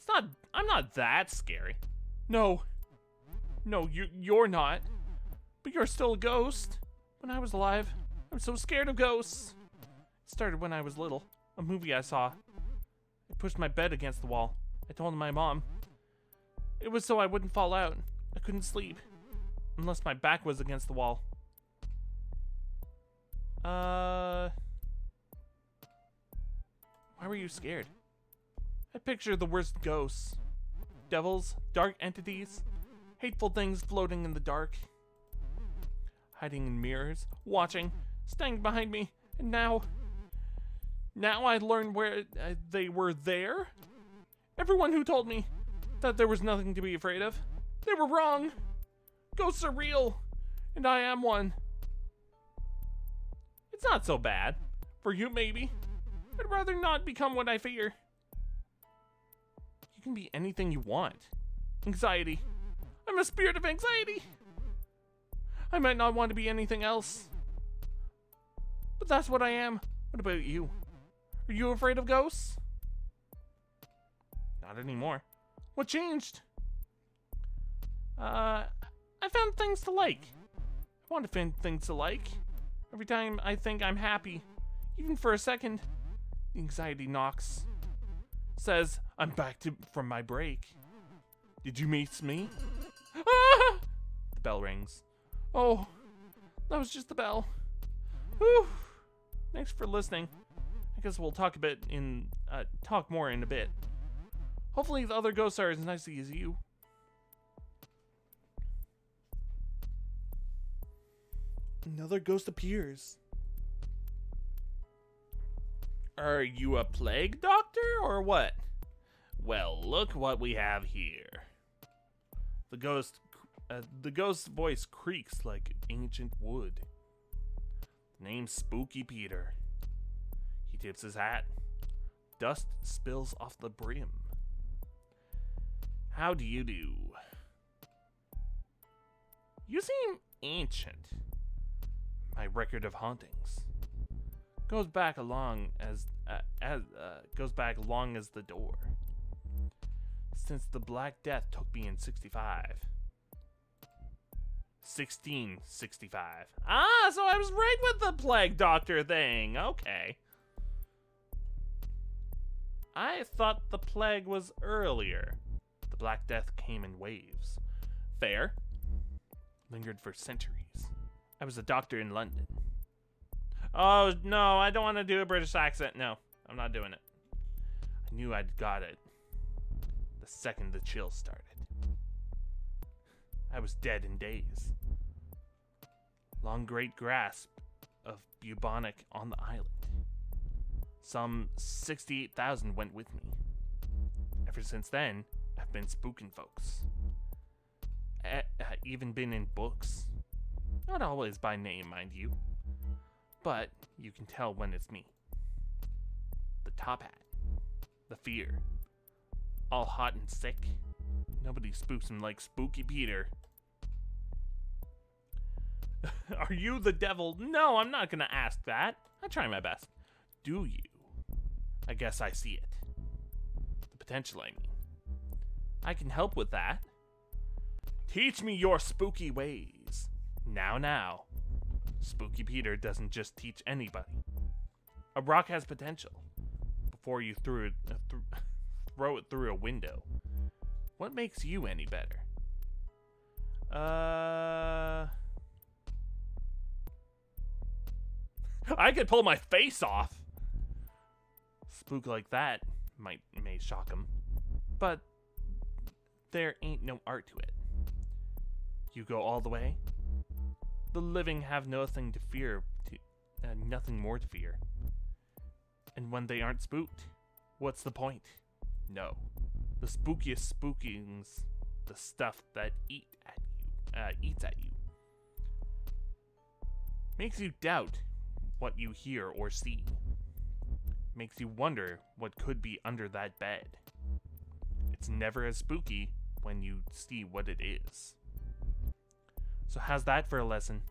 I'm not that scary. No, you're not. But you're still a ghost. When I was alive, I'm so scared of ghosts. It started when I was little. A movie I saw. I pushed my bed against the wall. I told my mom. It was so I wouldn't fall out. I couldn't sleep. Unless my back was against the wall. Why were you scared? I picture the worst ghosts. Devils, dark entities, hateful things floating in the dark. Hiding in mirrors, watching, standing behind me, and now I learned where they were there? Everyone who told me that there was nothing to be afraid of, they were wrong. Ghosts are real, and I am one. It's not so bad. For you, maybe. I'd rather not become what I fear. You can be anything you want. Anxiety. I'm a spirit of anxiety. I might not want to be anything else, but that's what I am. What about you? Are you afraid of ghosts? Not anymore. What changed? I found things to like. I want to find things to like. Every time I think I'm happy, even for a second, the anxiety knocks. Says I'm back from my break. Did you miss me? Ah! The bell rings. Oh, that was just the bell. Whew. Thanks for listening. I guess we'll talk more in a bit. Hopefully the other ghosts are as nice as you. Another ghost appears. Are you a plague doctor or what? Well, look what we have here. The ghost's voice creaks like ancient wood. The name's Spooky Peter. He tips his hat. Dust spills off the brim. How do you do? You seem ancient. My record of hauntings goes back long as the door. Since the Black Death took me in 1665. Ah, so I was right with the plague doctor thing. Okay. I thought the plague was earlier. The Black Death came in waves. Fair. Lingered for centuries. I was a doctor in London. Oh, no, I don't want to do a British accent. No, I'm not doing it. I knew I'd got it the second the chill started. I was dead in days. Long great grasp of bubonic on the island. Some 68,000 went with me. Ever since then, I've been spooking folks. Even been in books. Not always by name, mind you. But you can tell when it's me. The top hat. The fear. All hot and sick. Nobody spooks him like Spooky Peter. Are you the devil? No, I'm not gonna ask that. I try my best. Do you? I guess I see it. The potential, I mean. I can help with that. Teach me your spooky ways. Now. Spooky Peter doesn't just teach anybody. A rock has potential. Before you throw it through a window. What makes you any better? I could pull my face off. Spook like that may shock him, but there ain't no art to it. You go all the way. The living have nothing to fear, nothing more to fear. And when they aren't spooked, what's the point? No, the spookiest spookings, the stuff that eats at you, makes you doubt what you hear or see. Makes you wonder what could be under that bed. It's never as spooky when you see what it is. So how's that for a lesson?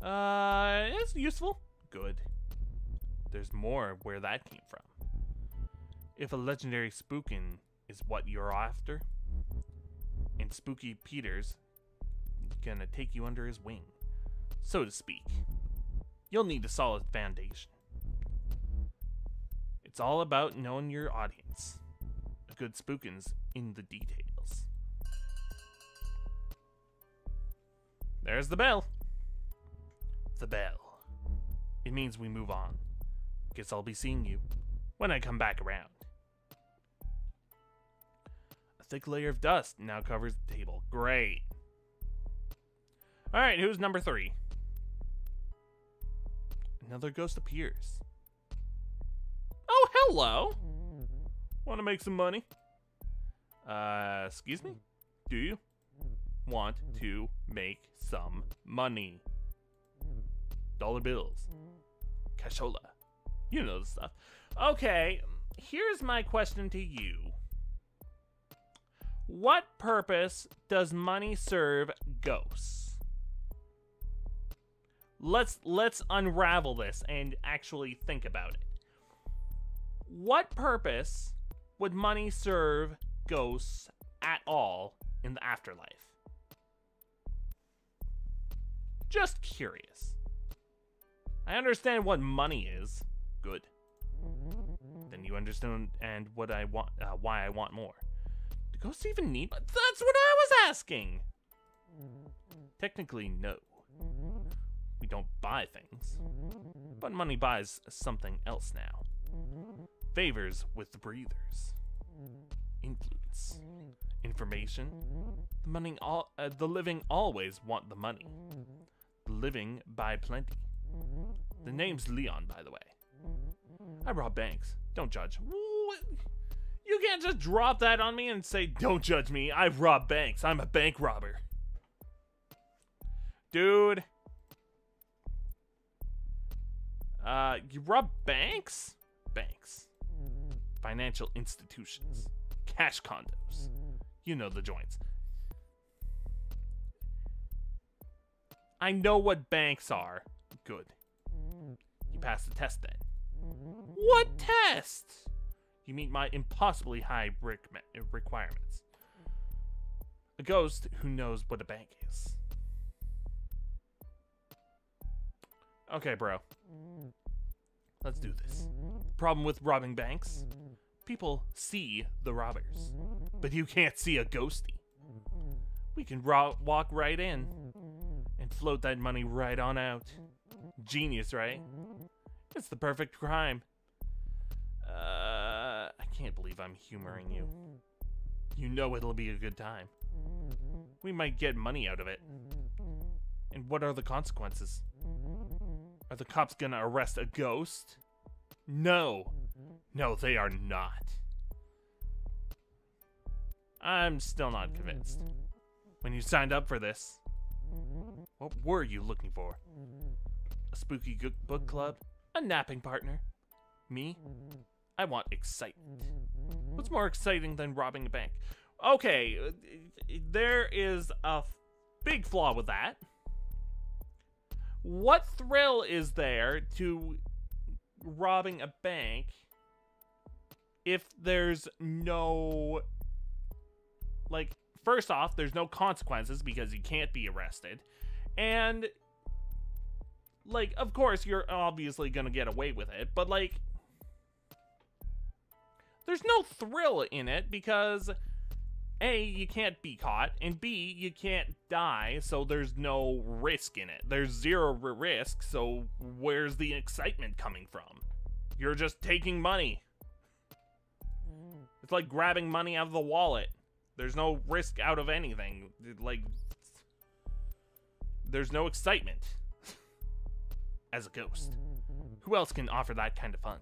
It's useful. Good. There's more where that came from. If a legendary spookin' is what you're after, and Spooky Peter's gonna take you under his wing, so to speak, you'll need a solid foundation. It's all about knowing your audience. A good spookin's in the details. There's the bell. The bell. It means we move on. Guess I'll be seeing you when I come back around. A thick layer of dust now covers the table. Great. Alright, who's number 3? Another ghost appears. Oh, hello! Want to make some money? Excuse me? Do you want to make some money? Dollar bills. Cashola. You know the stuff. Okay, here's my question to you. What purpose does money serve ghosts? Let's unravel this and actually think about it. What purpose would money serve ghosts at all in the afterlife? Just curious. I understand what money is. Good. Then you understand what I want, why I want more. Do ghosts even need? That's what I was asking. Technically, no. We don't buy things, but money buys something else now. Favors with the breathers. Influence. Information. The living always want the money. The living buy plenty. The name's Leon, by the way. I rob banks. Don't judge. What? You can't just drop that on me and say, don't judge me. I've robbed banks. I'm a bank robber. Dude. You rob banks? Banks. Financial institutions. Cash condos. You know the joints. I know what banks are. Good. You passed the test then. What test? You meet my impossibly high requirements. A ghost who knows what a bank is. Okay, bro. Let's do this. Problem with robbing banks? People see the robbers, but you can't see a ghostie. We can walk right in and float that money right on out. Genius, right? It's the perfect crime. I can't believe I'm humoring you. You know it'll be a good time. We might get money out of it. And what are the consequences? Are the cops gonna arrest a ghost? No. No, they are not. I'm still not convinced. When you signed up for this, what were you looking for? A spooky book club? A napping partner? Me? I want excitement. What's more exciting than robbing a bank? Okay, there is a big flaw with that. What thrill is there to robbing a bank if there's no, like, first off, there's no consequences because you can't be arrested, and, like, of course, you're obviously gonna get away with it, but, like, there's no thrill in it because A, you can't be caught, and B, you can't die, so there's no risk in it. There's zero risk, so where's the excitement coming from? You're just taking money. It's like grabbing money out of the wallet. There's no risk out of anything. Like, there's no excitement as a ghost. Who else can offer that kind of fun?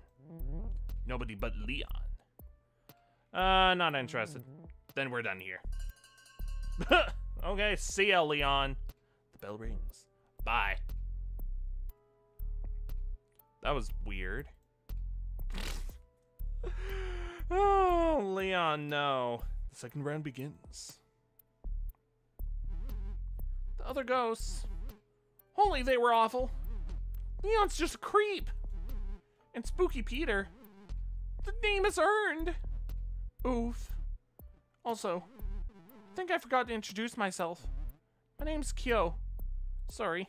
Nobody but Leon. Not interested. Then we're done here. Okay, see ya, Leon. The bell rings. Bye. That was weird. Oh, Leon, no. The second round begins. The other ghosts. Holy, they were awful. Leon's just a creep. And Spooky Peter. The name is earned. Oof. Also, I think I forgot to introduce myself. My name's Kyo. Sorry.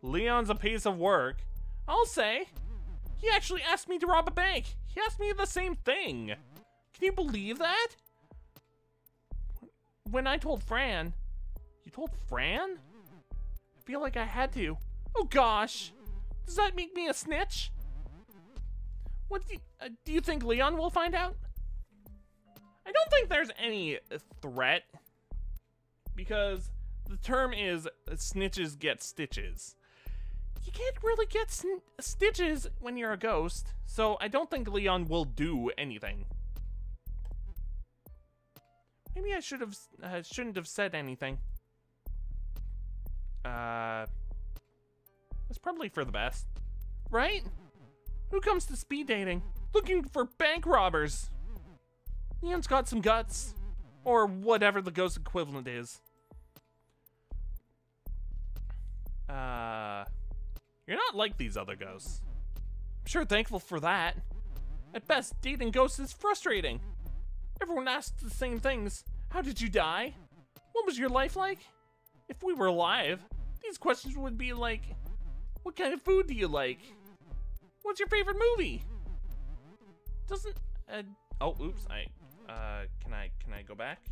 Leon's a piece of work. I'll say. He actually asked me to rob a bank. He asked me the same thing. Can you believe that? When I told Fran. You told Fran? I feel like I had to. Oh gosh. Does that make me a snitch? What do you think Leon will find out? I don't think there's any threat. Because the term is snitches get stitches. You can't really get stitches when you're a ghost, so I don't think Leon will do anything. Maybe I shouldn't have said anything. It's probably for the best, right? Who comes to speed dating looking for bank robbers? Leon's got some guts, or whatever the ghost equivalent is. You're not like these other ghosts. I'm sure thankful for that. At best, dating ghosts is frustrating. Everyone asks the same things. How did you die? What was your life like? If we were alive, these questions would be like, what kind of food do you like? What's your favorite movie? Doesn't, oh, oops, can I go back?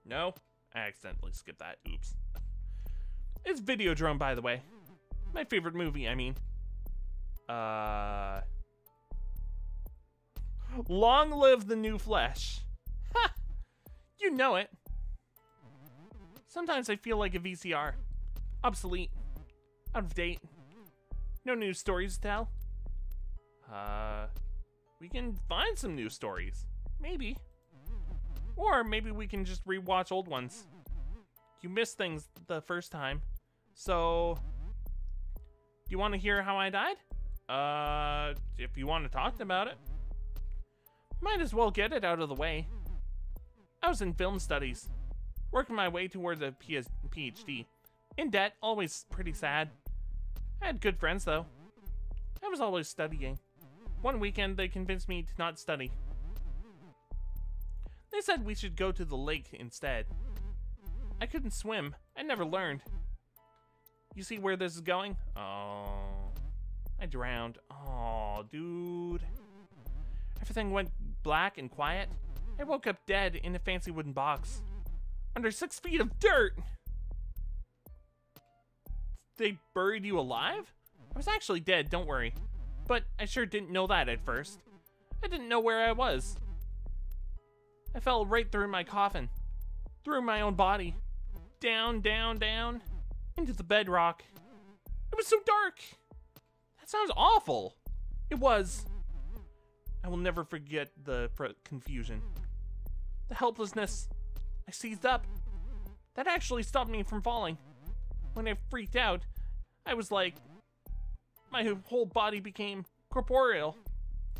No? I accidentally skipped that, oops. It's Videodrome, by the way. My favorite movie, I mean. Long live the new flesh. Ha! You know it. Sometimes I feel like a VCR. Obsolete. Out of date. No news stories to tell. We can find some new stories. Maybe. Or maybe we can just rewatch old ones. You missed things the first time. So, do you want to hear how I died? If you want to talk about it. Might as well get it out of the way. I was in film studies, working my way towards a PhD. In debt, always pretty sad. I had good friends though. I was always studying. One weekend they convinced me to not study. They said we should go to the lake instead. I couldn't swim. I never learned. You see where this is going? Oh, I drowned. Oh, dude. Everything went black and quiet. I woke up dead in a fancy wooden box. Under 6 feet of dirt! They buried you alive? I was actually dead, don't worry. But I sure didn't know that at first. I didn't know where I was. I fell right through my coffin. Through my own body. Down, down, down. Into the bedrock. It was so dark. That sounds awful. It was. I will never forget the confusion. The helplessness. I seized up. That actually stopped me from falling. When I freaked out, I was like, my whole body became corporeal.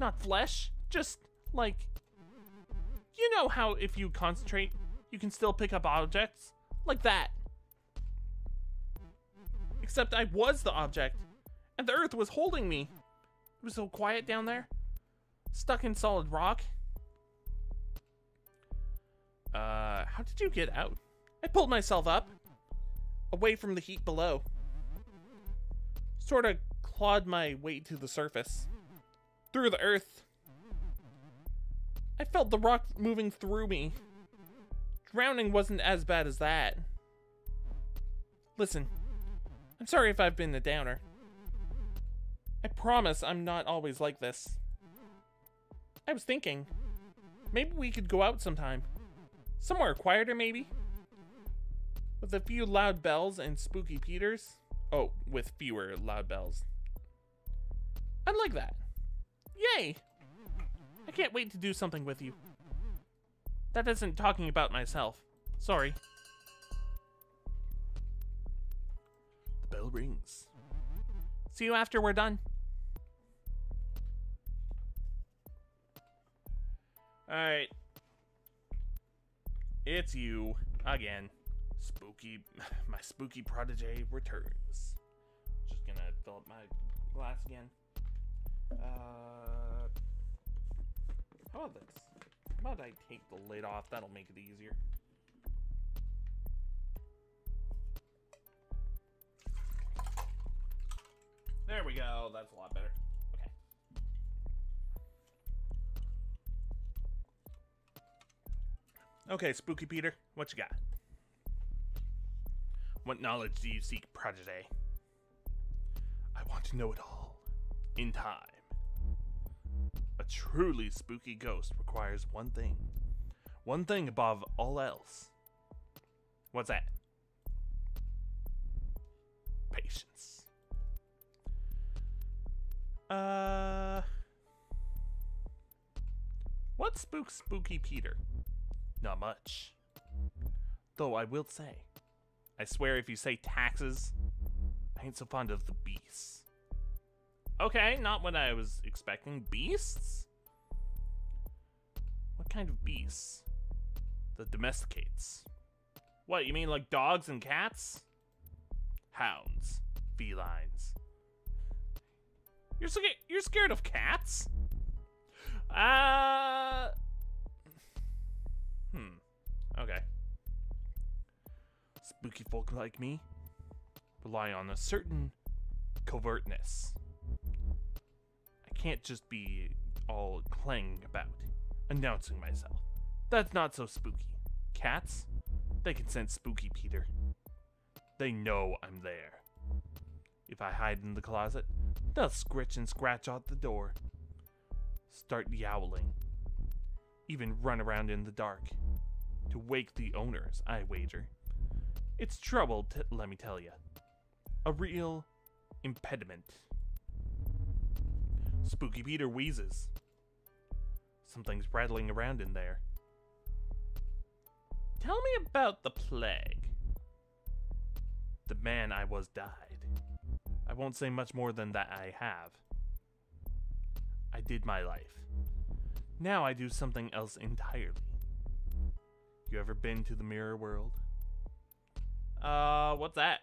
Not flesh, just like, you know how if you concentrate, you can still pick up objects? Like that. Except I was the object, and the earth was holding me. It was so quiet down there. Stuck in solid rock. How did you get out? I pulled myself up, away from the heat below. Sort of clawed my way to the surface. Through the earth. I felt the rock moving through me. Drowning wasn't as bad as that. Listen, I'm sorry if I've been a downer. I promise I'm not always like this. I was thinking, maybe we could go out sometime. Somewhere quieter, maybe? With a few loud bells and spooky Peters. Oh, with fewer loud bells. I'd like that. Yay! I can't wait to do something with you. That isn't talking about myself. Sorry. The bell rings. See you after we're done. Alright. It's you. Again. My spooky protege returns. Just gonna fill up my glass again. How about this? How about I take the lid off? That'll make it easier. There we go. That's a lot better. Okay. Okay, Spooky Peter, what you got? What knowledge do you seek, protege? I want to know it all. In time. A truly spooky ghost requires one thing. One thing above all else. What's that? Patience. What spooks Spooky Peter? Not much. Though I will say, I swear if you say taxes, I ain't so fond of the beasts. Okay, not what I was expecting. Beasts? What kind of beasts? The domesticates. What, you mean like dogs and cats? Hounds. Felines. You're scared of cats? Okay. Spooky folk like me rely on a certain covertness. I can't just be all clanging about, announcing myself. That's not so spooky. Cats, they can sense Spooky Peter. They know I'm there. If I hide in the closet, they'll scritch and scratch out the door. Start yowling. Even run around in the dark. To wake the owners, I wager. It's trouble, let me tell you. A real impediment. Spooky Peter wheezes. Something's rattling around in there. Tell me about the plague. The man I was died. I won't say much more than that I have. I did my life. Now I do something else entirely. You ever been to the mirror world? What's that?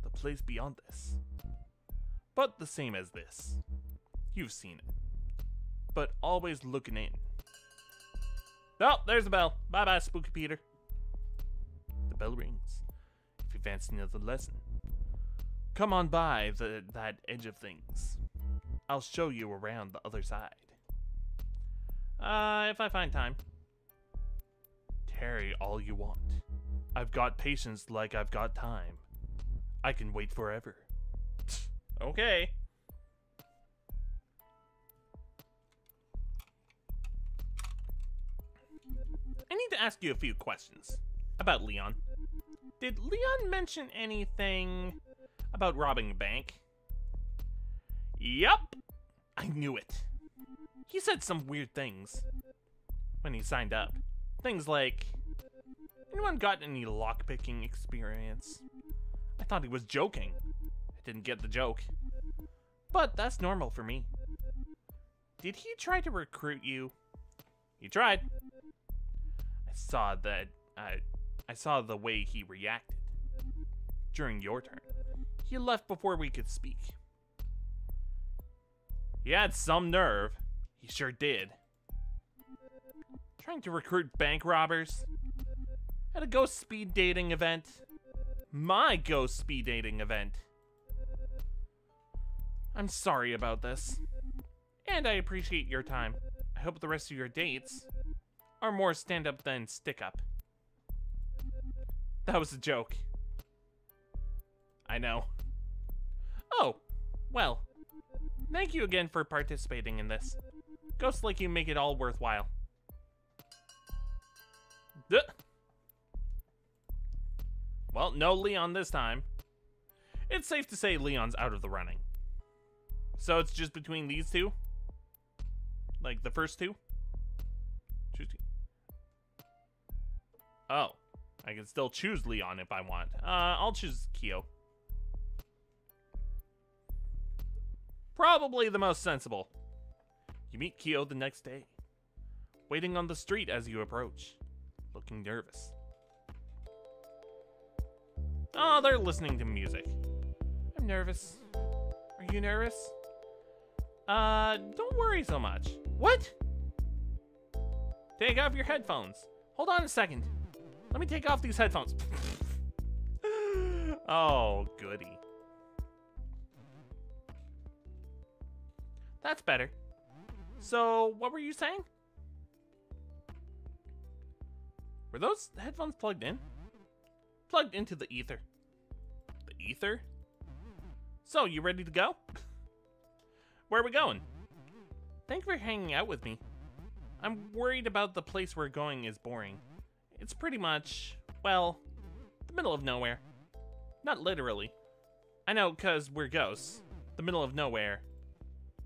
The place beyond this. But the same as this. You've seen it. But always looking in. Oh, there's a bell. Bye-bye, Spooky Peter. The bell rings. If you fancy another lesson, come on by that edge of things. I'll show you around the other side. If I find time. Tarry all you want. I've got patience like I've got time. I can wait forever. Okay. I need to ask you a few questions about Leon. Did Leon mention anything about robbing a bank? Yup! I knew it. He said some weird things when he signed up. Things like, anyone got any lockpicking experience? I thought he was joking. I didn't get the joke. But that's normal for me. Did he try to recruit you? He tried. I saw the way he reacted. During your turn. He left before we could speak. He had some nerve. He sure did. Trying to recruit bank robbers. At a ghost speed dating event. My ghost speed dating event. I'm sorry about this. And I appreciate your time. I hope the rest of your dates are more stand-up than stick-up. That was a joke. I know. Oh, well. Thank you again for participating in this. Ghosts like you make it all worthwhile. Duh. Well, no Leon this time. It's safe to say Leon's out of the running. So it's just between these two? Like the first two? Oh, I can still choose Leon if I want. I'll choose Kyo. Probably the most sensible. You meet Kyo the next day, waiting on the street as you approach, looking nervous. Oh, they're listening to music. I'm nervous. Are you nervous? Don't worry so much. What? Take off your headphones. Hold on a second. Let me take off these headphones. Oh, goody. That's better. So, what were you saying? Were those headphones plugged in? Plugged into the ether. The ether? So, you ready to go? Where are we going? Thank you for hanging out with me. I'm worried about the place we're going is boring. It's pretty much, well, the middle of nowhere. Not literally. I know, 'cause we're ghosts. The middle of nowhere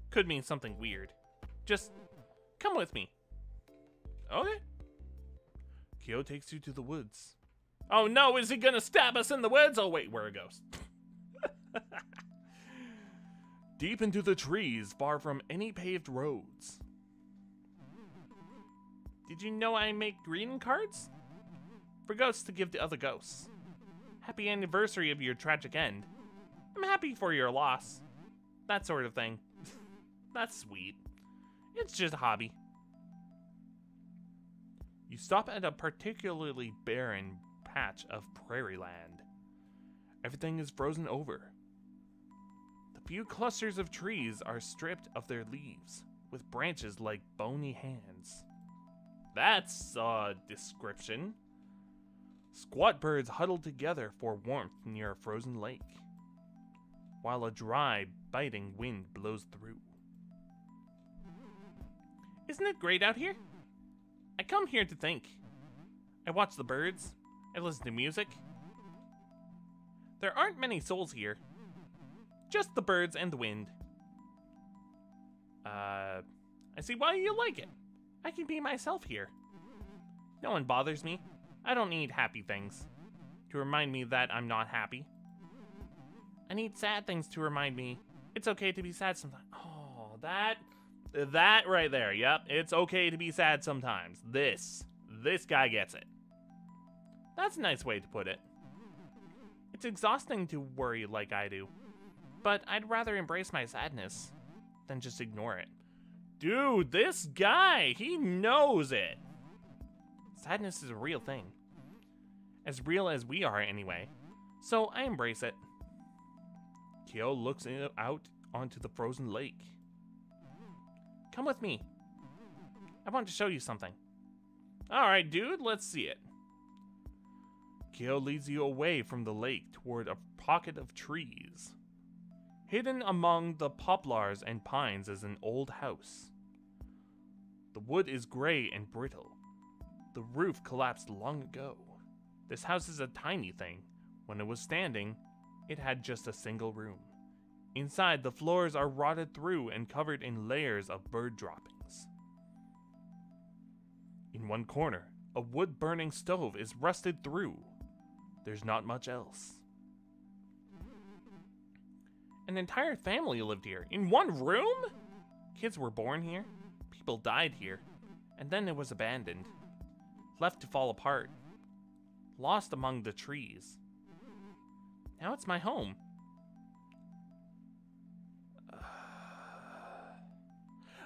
could mean something weird. Just come with me. Okay. Kyo takes you to the woods. Oh no, is he gonna stab us in the woods? Oh wait, we're a ghost. Deep into the trees, far from any paved roads. Did you know I make greeting cards? For ghosts to give to other ghosts. Happy anniversary of your tragic end. I'm happy for your loss. That sort of thing. That's sweet. It's just a hobby. You stop at a particularly barren patch of prairie land. Everything is frozen over. The few clusters of trees are stripped of their leaves, with branches like bony hands. That's a description. Squat birds huddle together for warmth near a frozen lake, while a dry, biting wind blows through. Isn't it great out here? I come here to think. I watch the birds. I listen to music. There aren't many souls here. Just the birds and the wind. I see why you like it. I can be myself here. No one bothers me. I don't need happy things to remind me that I'm not happy. I need sad things to remind me it's okay to be sad sometimes. Oh, That right there, yep. It's okay to be sad sometimes. This guy gets it. That's a nice way to put it. It's exhausting to worry like I do, but I'd rather embrace my sadness than just ignore it. Dude, this guy, he knows it. Sadness is a real thing. As real as we are anyway. So I embrace it. Kyo looks out onto the frozen lake. Come with me. I want to show you something. Alright, dude, let's see it. Kyo leads you away from the lake toward a pocket of trees. Hidden among the poplars and pines is an old house. The wood is gray and brittle. The roof collapsed long ago. This house is a tiny thing. When it was standing, it had just a single room. Inside, the floors are rotted through and covered in layers of bird droppings. In one corner, a wood-burning stove is rusted through. There's not much else. An entire family lived here, in one room? Kids were born here, people died here, and then it was abandoned. Left to fall apart. Lost among the trees. Now it's my home.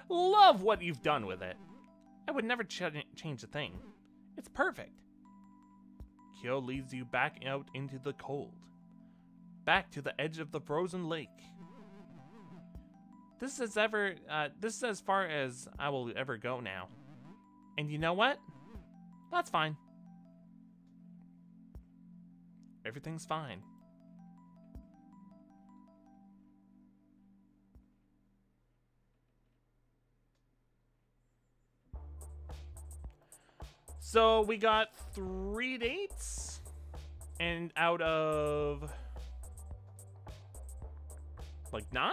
Love what you've done with it. I would never change a thing. It's perfect. Kyo leads you back out into the cold. Back to the edge of the frozen lake. This is as far as I will ever go now. And you know what? That's fine. Everything's fine. So we got 3 dates, and out of like 9?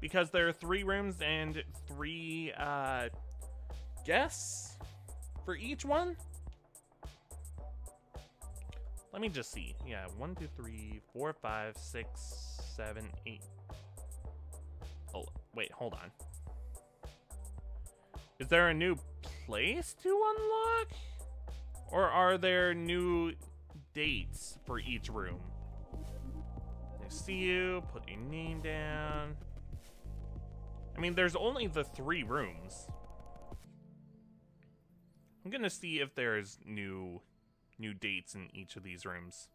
Because there are 3 rooms and 3 guests for each one. Let me just see. Yeah, 1, 2, 3, 4, 5, 6, 7, 8. Oh, wait, hold on. Is there a new place to unlock? Or are there new dates for each room? I see you. Put your name down. I mean, there's only the 3 rooms. I'm gonna see if there's new dates in each of these rooms.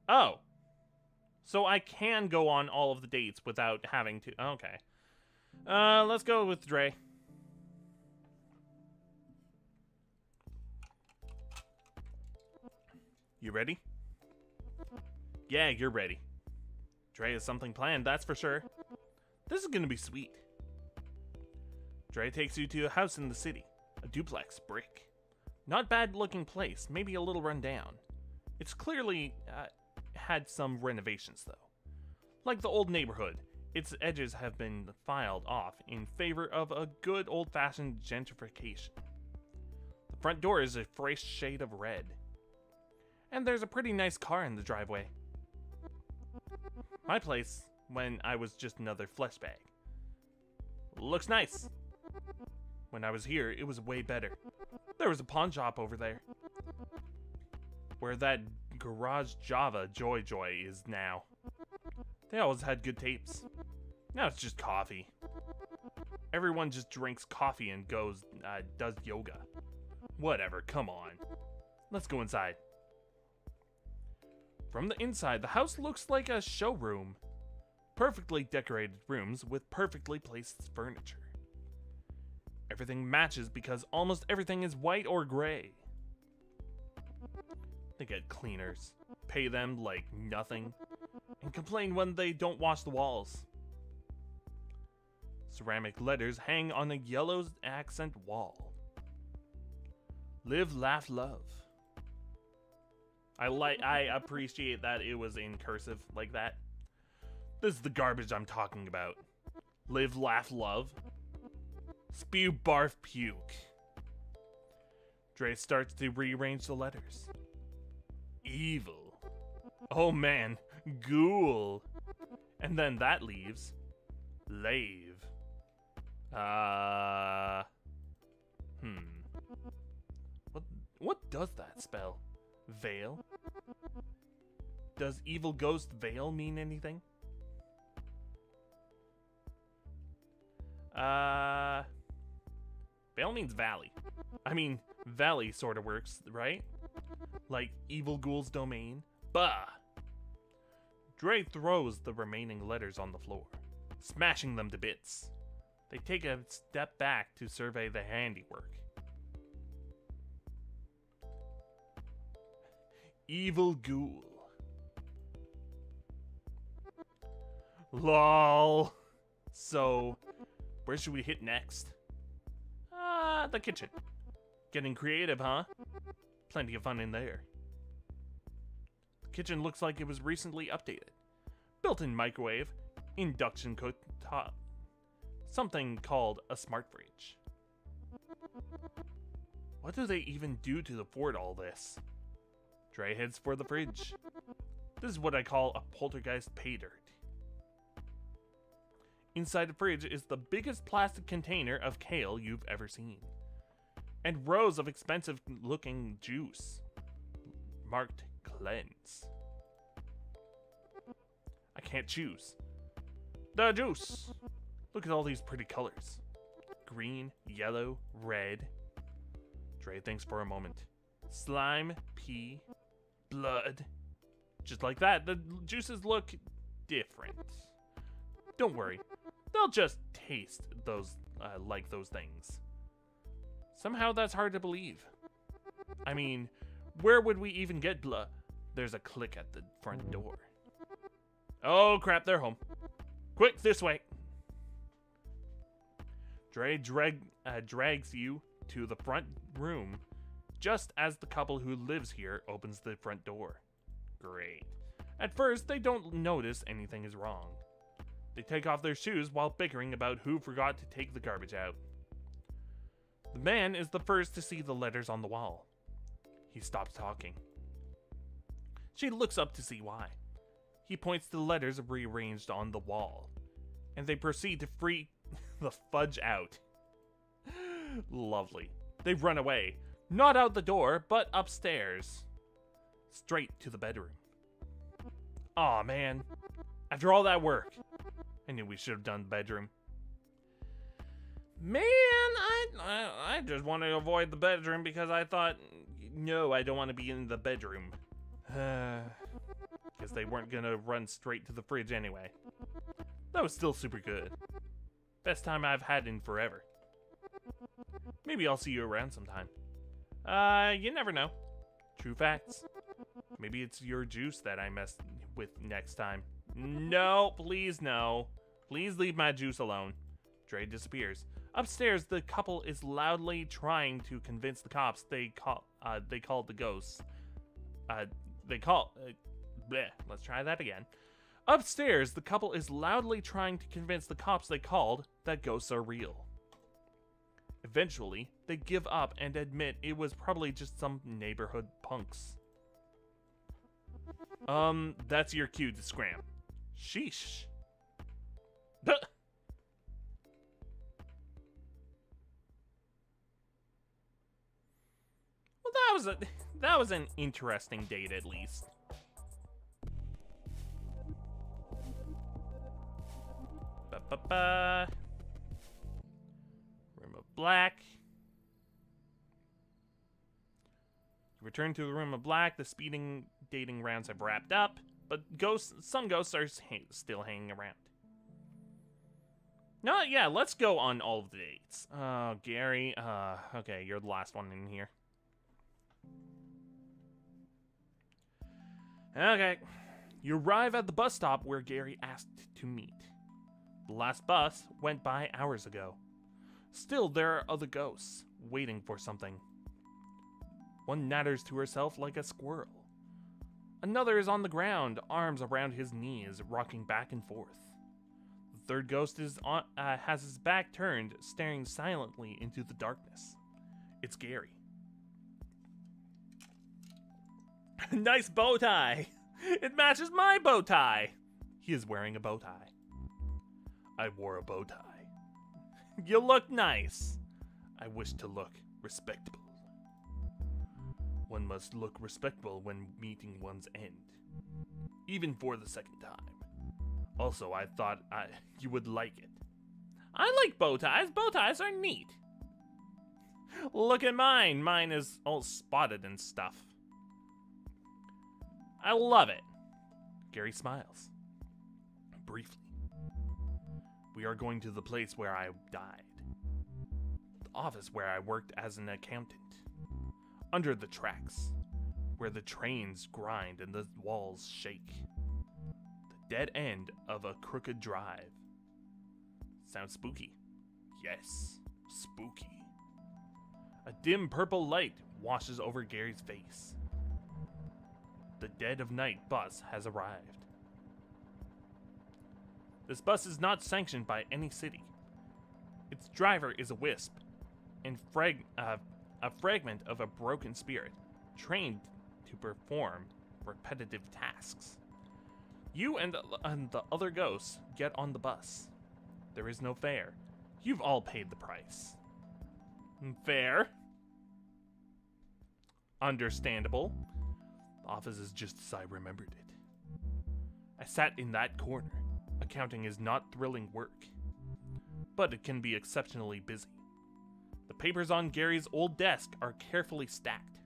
Oh. So I can go on all of the dates without having to... Okay. Let's go with Dre. You ready? Yeah, you're ready. Dre has something planned, that's for sure. This is gonna be sweet. Dre takes you to a house in the city. A duplex, brick. Not bad looking place, maybe a little run down. It's clearly had some renovations though. Like the old neighborhood, its edges have been filed off in favor of a good old-fashioned gentrification. The front door is a fresh shade of red. And there's a pretty nice car in the driveway. My place, when I was just another flesh bag. Looks nice. When I was here, it was way better. There was a pawn shop over there. Where that Garage Java Joy is now. They always had good tapes. Now it's just coffee. Everyone just drinks coffee and does yoga. Whatever, come on. Let's go inside. From the inside, the house looks like a showroom. Perfectly decorated rooms with perfectly placed furniture. Everything matches because almost everything is white or gray. They get cleaners, pay them like nothing, and complain when they don't wash the walls. Ceramic letters hang on a yellow accent wall. Live, laugh, love. I appreciate that it was in cursive like that. This is the garbage I'm talking about. Live, laugh, love. Spew, barf, puke. Dre starts to rearrange the letters. evil. Oh man, ghoul. And then that leaves lave. What does that spell? Veil? Does evil ghost veil mean anything? Veil means valley. I mean, valley sort of works, right? Like evil ghoul's domain. Bah! Dre throws the remaining letters on the floor, smashing them to bits. They take a step back to survey the handiwork. Evil ghoul. LOL. So, where should we hit next? The kitchen. Getting creative, huh? Plenty of fun in there. The kitchen looks like it was recently updated. Built-in microwave, induction cooktop, something called a smart fridge. What do they even do to afford all this? Dre heads for the fridge. This is what I call a poltergeist pay dirt. Inside the fridge is the biggest plastic container of kale you've ever seen. And rows of expensive looking juice. Marked cleanse. I can't choose. The juice! Look at all these pretty colors. Green, yellow, red. Dre thinks for a moment. Slime, pee, blood. Just like that, the juices look different. Don't worry, they'll just taste those like those things. Somehow that's hard to believe. I mean, where would we even get blood? There's a click at the front door. Oh crap, they're home. Quick, this way. Dre drags you to the front room just as the couple who lives here opens the front door. Great. At first, they don't notice anything is wrong. They take off their shoes while bickering about who forgot to take the garbage out. The man is the first to see the letters on the wall. He stops talking. She looks up to see why. He points to the letters rearranged on the wall, and they proceed to freak the fudge out. Lovely. They run away, not out the door, but upstairs. Straight to the bedroom. Aw, man. After all that work, I knew we should have done the bedroom. Man, I just wanted to avoid the bedroom because I thought, no, I don't want to be in the bedroom. Because they weren't gonna run straight to the fridge anyway. That was still super good. Best time I've had in forever. Maybe I'll see you around sometime. You never know. True facts. Maybe it's your juice that I messed with next time. No, please no. Please leave my juice alone. Dre disappears. Upstairs, the couple is loudly trying to convince the cops they called the ghosts. Let's try that again. Upstairs, the couple is loudly trying to convince the cops they called that ghosts are real. Eventually, they give up and admit it was probably just some neighborhood punks. That's your cue to scram. Sheesh. Duh. Well, that was an interesting date at least. Room of Black. Return to the Room of Black. The speeding dating rounds have wrapped up, but some ghosts are still hanging around. No, yeah, let's go on all of the dates. Oh, Gary. Okay, you're the last one in here. Okay. You arrive at the bus stop where Gary asked to meet. The last bus went by hours ago. Still, there are other ghosts waiting for something. One natters to herself like a squirrel. Another is on the ground, arms around his knees, rocking back and forth. The third ghost has his back turned, staring silently into the darkness. It's Gary. Nice bow tie. It matches my bow tie. He is wearing a bow tie. I wore a bow tie. You look nice. I wish to look respectable. One must look respectable when meeting one's end, even for the second time. Also, I thought you would like it. I like bow ties. Bow ties are neat. Look at mine. Mine is all spotted and stuff. I love it. Gary smiles. Briefly. We are going to the place where I died. The office where I worked as an accountant. Under the tracks, where the trains grind and the walls shake. The dead end of a crooked drive. Sounds spooky. Yes, spooky. A dim purple light washes over Gary's face. The dead of night bus has arrived. This bus is not sanctioned by any city. Its driver is a wisp, and a fragment of a broken spirit, trained to perform repetitive tasks. You and the other ghosts get on the bus. There is no fare. You've all paid the price. Fair. Understandable. The office is just as I remembered it. I sat in that corner. Accounting is not thrilling work, but it can be exceptionally busy. The papers on Gary's old desk are carefully stacked.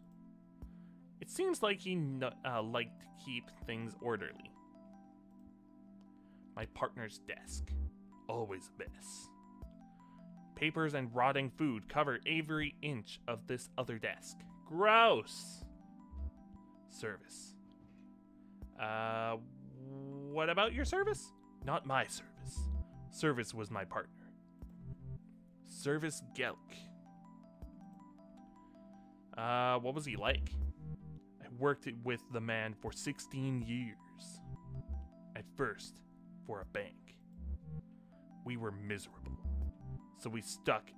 It seems like he liked to keep things orderly. My partner's desk, always a mess. Papers and rotting food cover every inch of this other desk. Gross! Service. What about your service? Not my service. Service was my partner. Service Gelk. What was he like? I worked with the man for 16 years. At first, for a bank. We were miserable, so we struck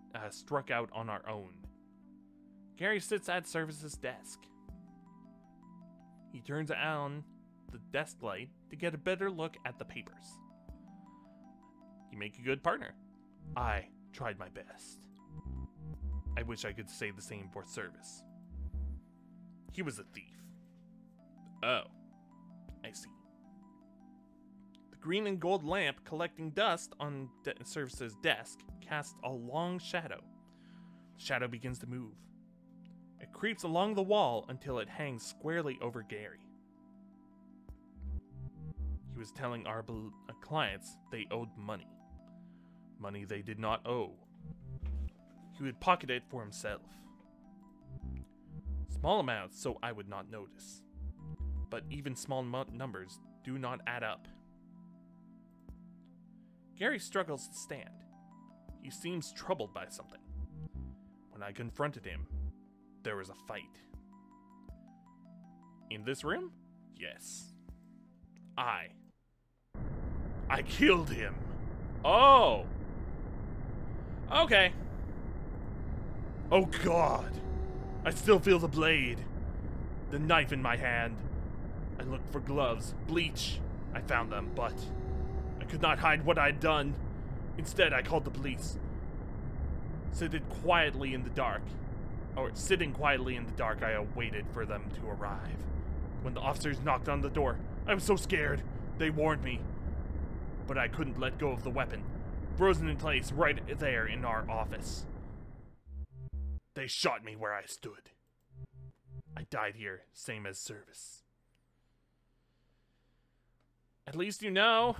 out on our own. Gary sits at Service's desk. He turns on the desk light to get a better look at the papers. You make a good partner. I tried my best. I wish I could say the same for Service. He was a thief. Oh, I see. The green and gold lamp collecting dust on Service's desk casts a long shadow. The shadow begins to move. It creeps along the wall until it hangs squarely over Gary. He was telling our clients they owed money. Money they did not owe. He would pocket it for himself. Small amounts so I would not notice. But even small numbers do not add up. Gary struggles to stand. He seems troubled by something. When I confronted him, there was a fight. In this room? Yes. I killed him. Oh! Okay. Oh God! I still feel the blade. The knife in my hand. I looked for gloves, bleach. I found them, but I could not hide what I'd done. Instead, I called the police. Sitting quietly in the dark, I awaited for them to arrive. When the officers knocked on the door, I was so scared. They warned me. But I couldn't let go of the weapon, frozen in place right there in our office. They shot me where I stood. I died here, same as Service. At least you know.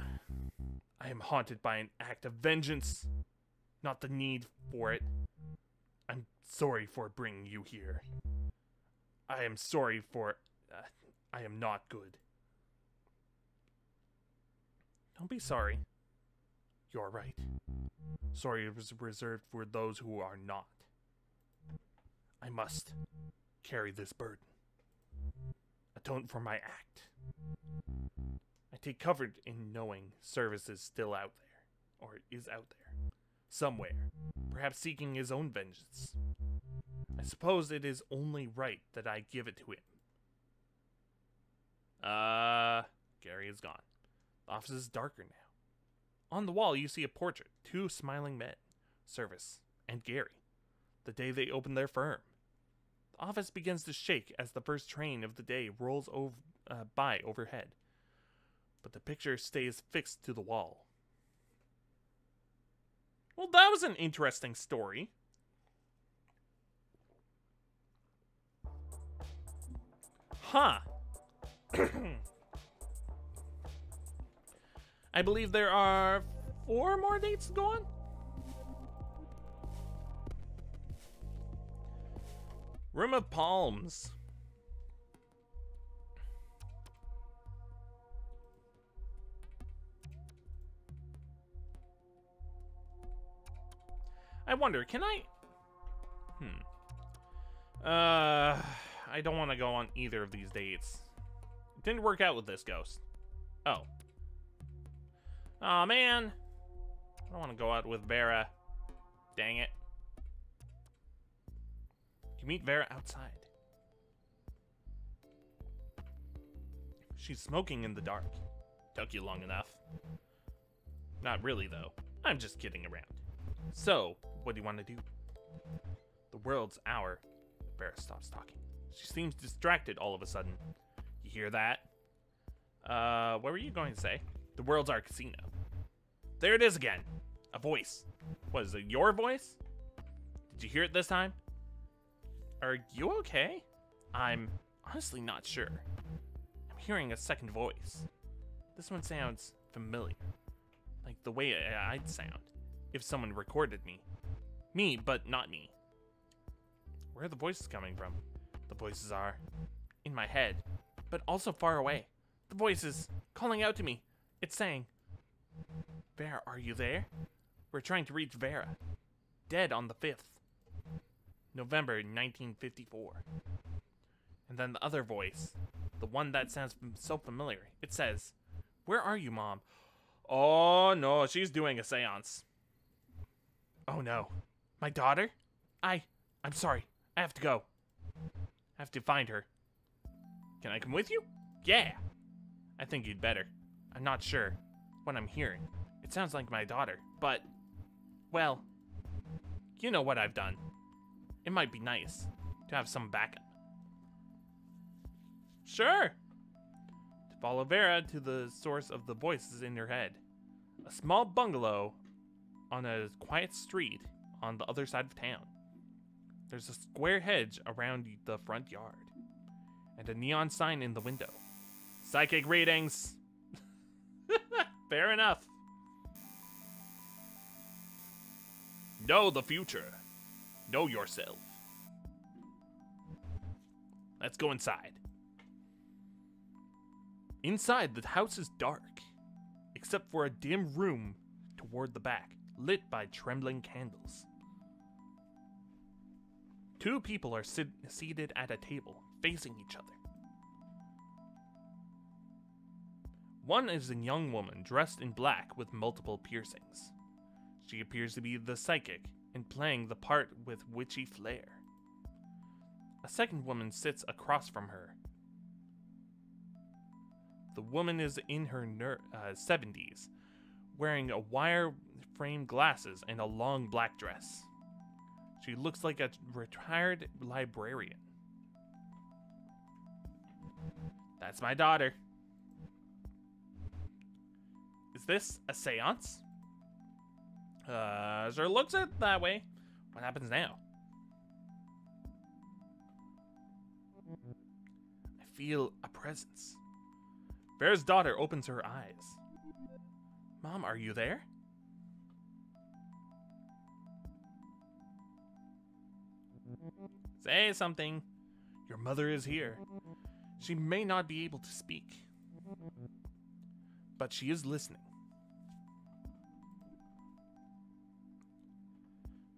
I am haunted by an act of vengeance, not the need for it. I'm sorry for bringing you here. I am sorry for... I am not good. Don't be sorry. You're right. Sorry is reserved for those who are not. I must carry this burden. Atone for my act. I take comfort in knowing Service is still out there, or is out there, somewhere, perhaps seeking his own vengeance. I suppose it is only right that I give it to him. Gary is gone. The office is darker now. On the wall, you see a portrait. 2 smiling men. Service and Gary. The day they opened their firm. The office begins to shake as the first train of the day rolls by overhead. But the picture stays fixed to the wall. Well, that was an interesting story. Huh. I believe there are 4 more dates to go on. Room of Palms. I wonder, can I... I don't want to go on either of these dates. It didn't work out with this ghost. Oh. Aw, man. I don't want to go out with Vera. Dang it. You meet Vera outside. She's smoking in the dark. Took you long enough. Not really, though. I'm just kidding around. So, what do you want to do? The world's hour. Vera stops talking. She seems distracted all of a sudden. You hear that? What were you going to say? The world's our casino. There it is again. A voice. What, is it your voice? Did you hear it this time? Are you okay? I'm honestly not sure. I'm hearing a second voice. This one sounds familiar. Like the way I'd sound if someone recorded me. Me, but not me. Where are the voices coming from? The voices are in my head, but also far away. The voice is calling out to me. It's saying, Vera, are you there? We're trying to reach Vera. Dead on the 5th. November 1954. And then the other voice, the one that sounds so familiar, it says, where are you, Mom? Oh no, she's doing a seance. Oh no. My daughter? I'm sorry. I have to go. I have to find her. Can I come with you? Yeah. I think you'd better. I'm not sure what I'm hearing. It sounds like my daughter, but, well, you know what I've done. It might be nice to have some backup. Sure. To follow Vera to the source of the voices in your head. A small bungalow on a quiet street on the other side of town. There's a square hedge around the front yard. And a neon sign in the window. Psychic readings. Fair enough. Know the future. Know yourself. Let's go inside. Inside, the house is dark, except for a dim room toward the back, lit by trembling candles. 2 people are seated at a table, facing each other. One is a young woman dressed in black with multiple piercings. She appears to be the psychic and playing the part with witchy flair. A second woman sits across from her. The woman is in her 70s, wearing a wire-framed glasses and a long black dress. She looks like a retired librarian. That's my daughter. Is this a seance? Sure looks it that way. What happens now? I feel a presence. Vera's daughter opens her eyes. Mom, are you there? Say something. Your mother is here. She may not be able to speak, but she is listening.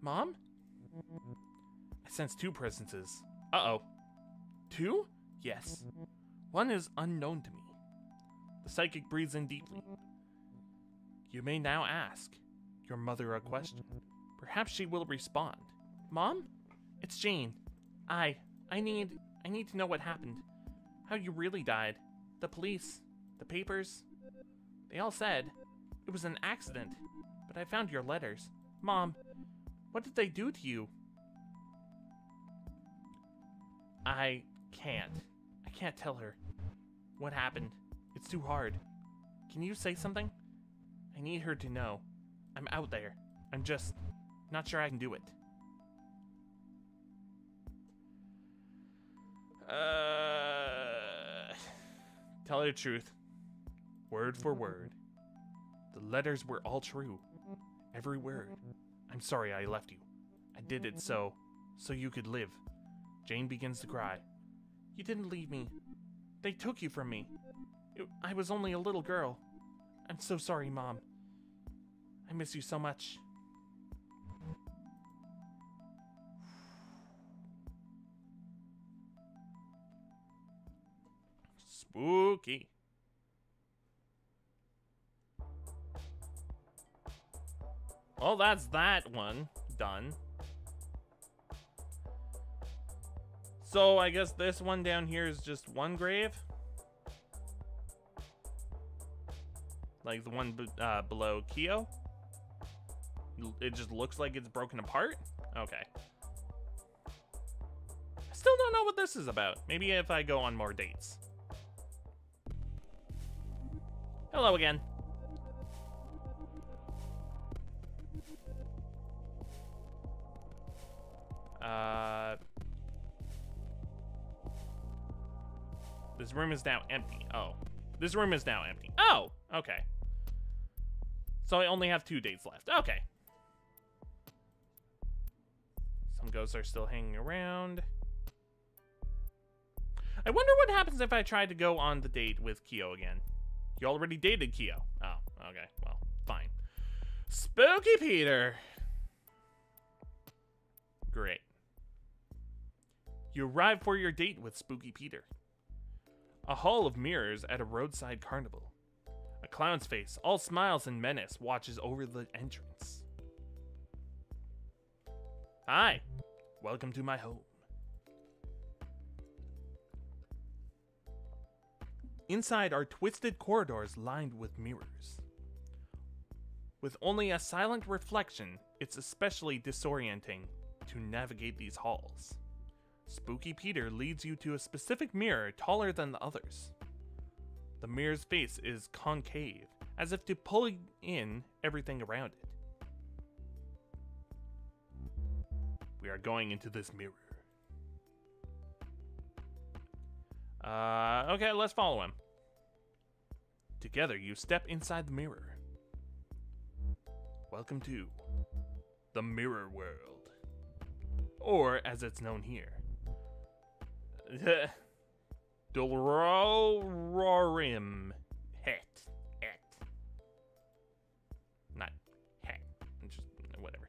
Mom? I sense 2 presences. Uh-oh. 2? Yes. One is unknown to me. The psychic breathes in deeply. You may now ask your mother a question. Perhaps she will respond. Mom? It's Jane. I need to know what happened. How you really died. the police, the papers, they all said it was an accident, but I found your letters. Mom, what did they do to you? I can't tell her what happened. It's too hard. Can you say something? I need her to know. I'm out there. I'm just not sure I can do it. Tell her the truth. Word for word. The letters were all true. Every word. I'm sorry I left you. I did it so you could live. Jane begins to cry. You didn't leave me. They took you from me. I was only a little girl. I'm so sorry, Mom. I miss you so much. Spooky. Well, that's that one done. So I guess this one down here is just one grave? Like the one below Kyo? It just looks like it's broken apart? Okay. I still don't know what this is about. Maybe if I go on more dates. Hello again. This room is now empty. Oh. This room is now empty. Oh! Okay. So I only have 2 dates left. Okay. Some ghosts are still hanging around. I wonder what happens if I try to go on the date with Kyo again. You already dated Kyo. Oh, okay. Well, fine. Spooky Peter. Great. You arrive for your date with Spooky Peter. A hall of mirrors at a roadside carnival. A clown's face, all smiles and menace, watches over the entrance. Hi. Welcome to my home. Inside are twisted corridors lined with mirrors. With only a silent reflection, it's especially disorienting to navigate these halls. Spooky Peter leads you to a specific mirror taller than the others. The mirror's face is concave, as if to pull in everything around it. We are going into this mirror. Okay, let's follow him. Together, you step inside the mirror. Welcome to the Mirror World. Or, as it's known here, Dolororim Het. Not Het. Just whatever.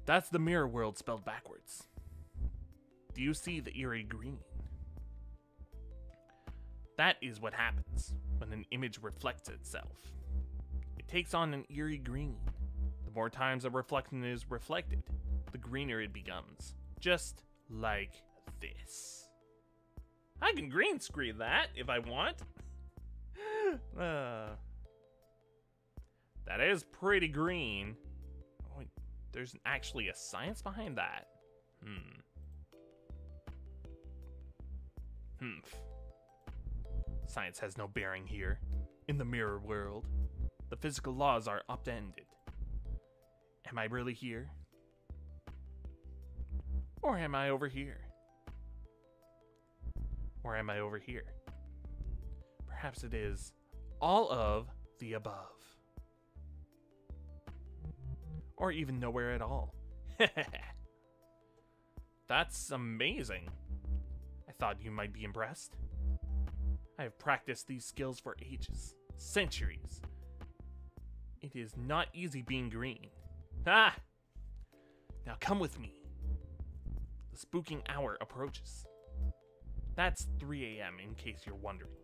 That's the Mirror World spelled backwards. Do you see the eerie green? That is what happens when an image reflects itself. It takes on an eerie green. The more times a reflection is reflected, the greener it becomes. Just like this. I can green screen that if I want. That is pretty green. Oh, wait, there's actually a science behind that. Science has no bearing here. In the mirror world, the physical laws are upended. Am I really here? Or am I over here? Or am I over here? Perhaps it is all of the above. Or even nowhere at all. That's amazing. I thought you might be impressed. I have practiced these skills for ages, centuries. It is not easy being green. Ah! Now come with me. The spooking hour approaches. That's 3 a.m. in case you're wondering.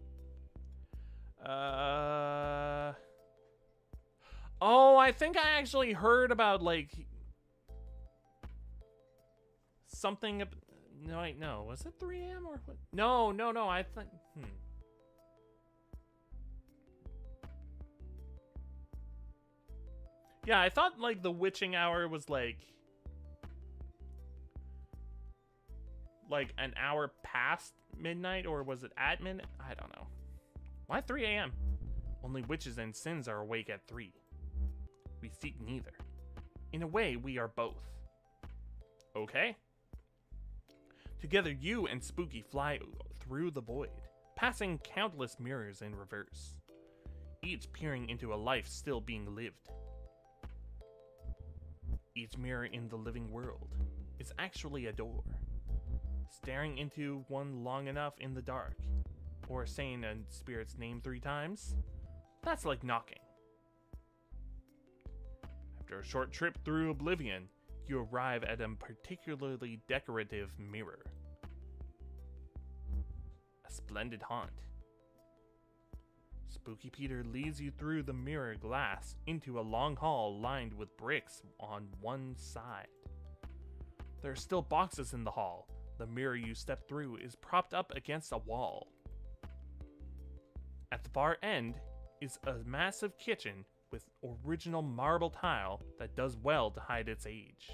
Oh, I think I actually heard about, like, something. No, wait, no. Was it 3 a.m. or what? No. I think. Yeah, I thought like the witching hour was like an hour past midnight, or was it at midnight? I don't know. Why 3 a.m.? Only witches and sins are awake at 3. We seek neither. In a way, we are both. Okay? Together, you and Spooky fly through the void, passing countless mirrors in reverse, each peering into a life still being lived. Each mirror in the living world is actually a door. Staring into one long enough in the dark, or saying a spirit's name 3 times, that's like knocking. After a short trip through oblivion, you arrive at a particularly decorative mirror. A splendid haunt. Spooky Peter leads you through the mirror glass into a long hall lined with bricks on one side. There are still boxes in the hall. The mirror you step through is propped up against a wall. At the far end is a massive kitchen with original marble tile that does well to hide its age.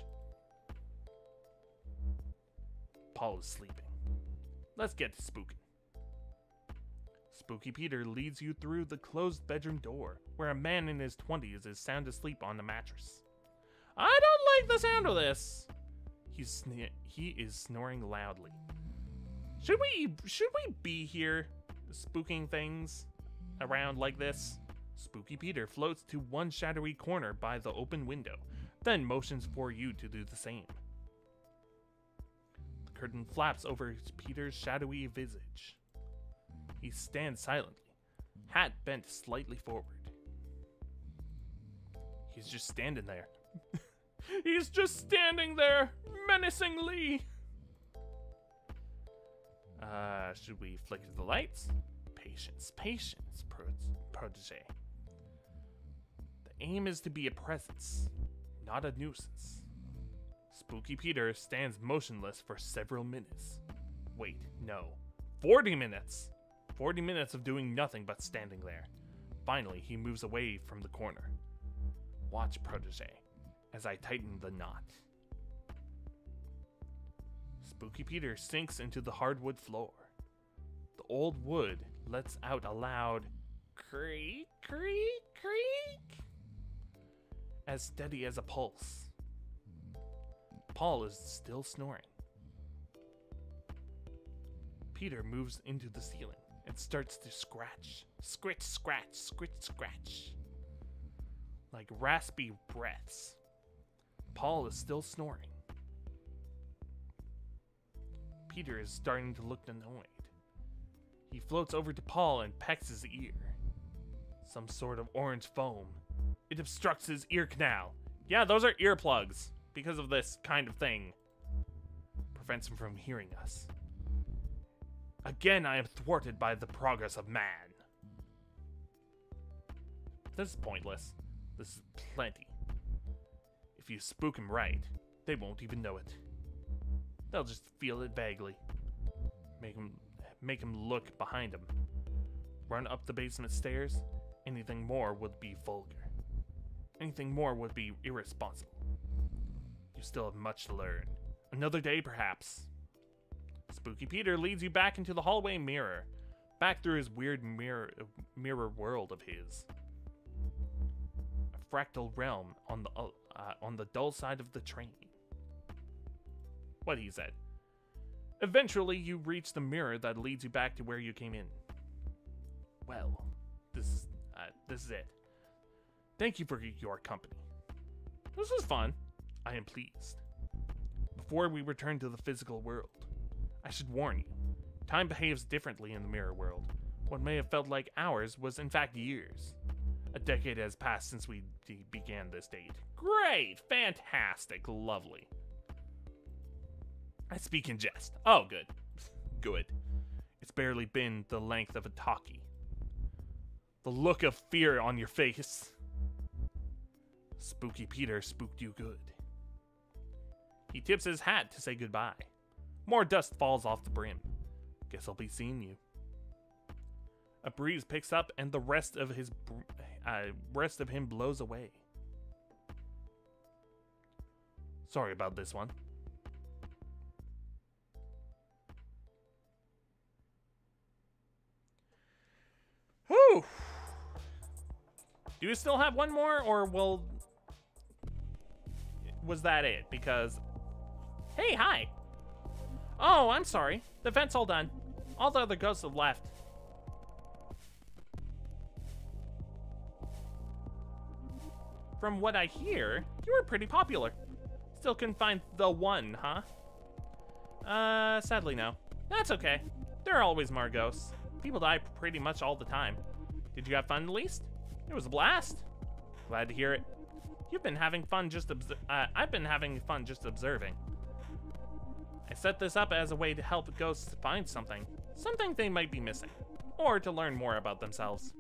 Paul is sleeping. Let's get to spooking. Spooky Peter leads you through the closed bedroom door, where a man in his 20s is sound asleep on the mattress. I don't like the sound of this. He is snoring loudly. Should we be here spooking things around like this? Spooky Peter floats to one shadowy corner by the open window, then motions for you to do the same. The curtain flaps over Peter's shadowy visage. He stands silently, hat bent slightly forward. He's just standing there. He's just standing there, menacingly. Should we flicker the lights? Patience, patience, protege. The aim is to be a presence, not a nuisance. Spooky Peter stands motionless for several minutes. Wait, no. 40 minutes! 40 minutes of doing nothing but standing there. Finally, he moves away from the corner. Watch, protege, as I tighten the knot. Spooky Peter sinks into the hardwood floor. The old wood lets out a loud creak, creak, creak, as steady as a pulse. Paul is still snoring. Peter moves into the ceiling and starts to scratch. Scritch, scratch, scritch, scratch. Like raspy breaths. Paul is still snoring. Peter is starting to look annoyed. He floats over to Paul and pecks his ear. Some sort of orange foam. It obstructs his ear canal. Yeah, those are earplugs. Because of this kind of thing. Prevents him from hearing us. Again, I am thwarted by the progress of man. This is pointless. This is plenty. If you spook him right, they won't even know it. They'll just feel it vaguely. Make him look behind him. Run up the basement stairs. Anything more would be vulgar. Anything more would be irresponsible. You still have much to learn. Another day, perhaps. Spooky Peter leads you back into the hallway mirror. Back through his weird mirror world of his. A fractal realm on the dull side of the train. What he said. Eventually, you reach the mirror that leads you back to where you came in. Well, this is it. Thank you for your company. This was fun. I am pleased. Before we return to the physical world, I should warn you, time behaves differently in the mirror world. What may have felt like hours was in fact years. A decade has passed since we began this date. Great! Fantastic! Lovely. I speak in jest. Oh, good. Good. It's barely been the length of a talkie. The look of fear on your face. Spooky Peter spooked you good. He tips his hat to say goodbye. More dust falls off the brim. Guess I'll be seeing you. A breeze picks up and the rest of him blows away. Sorry about this one. Whew! Do you still have one more, or was that it? Because... Hey, hi! Oh, I'm sorry. The event's all done. All the other ghosts have left. From what I hear, you were pretty popular. Still couldn't find the one, huh? Sadly no. That's okay. There are always more ghosts. People die pretty much all the time. Did you have fun at least? It was a blast. Glad to hear it. You've been having fun just I've been having fun just observing. I set this up as a way to help ghosts find something they might be missing, or to learn more about themselves.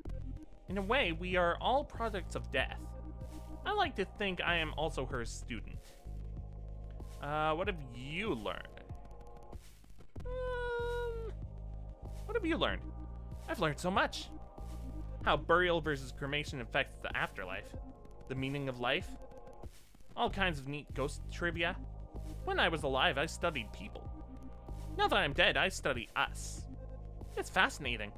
In a way, we are all products of death. I like to think I am also her student. What have you learned? What have you learned? I've learned so much. How burial versus cremation affects the afterlife. The meaning of life. All kinds of neat ghost trivia. When I was alive, I studied people. Now that I'm dead, I study us. It's fascinating.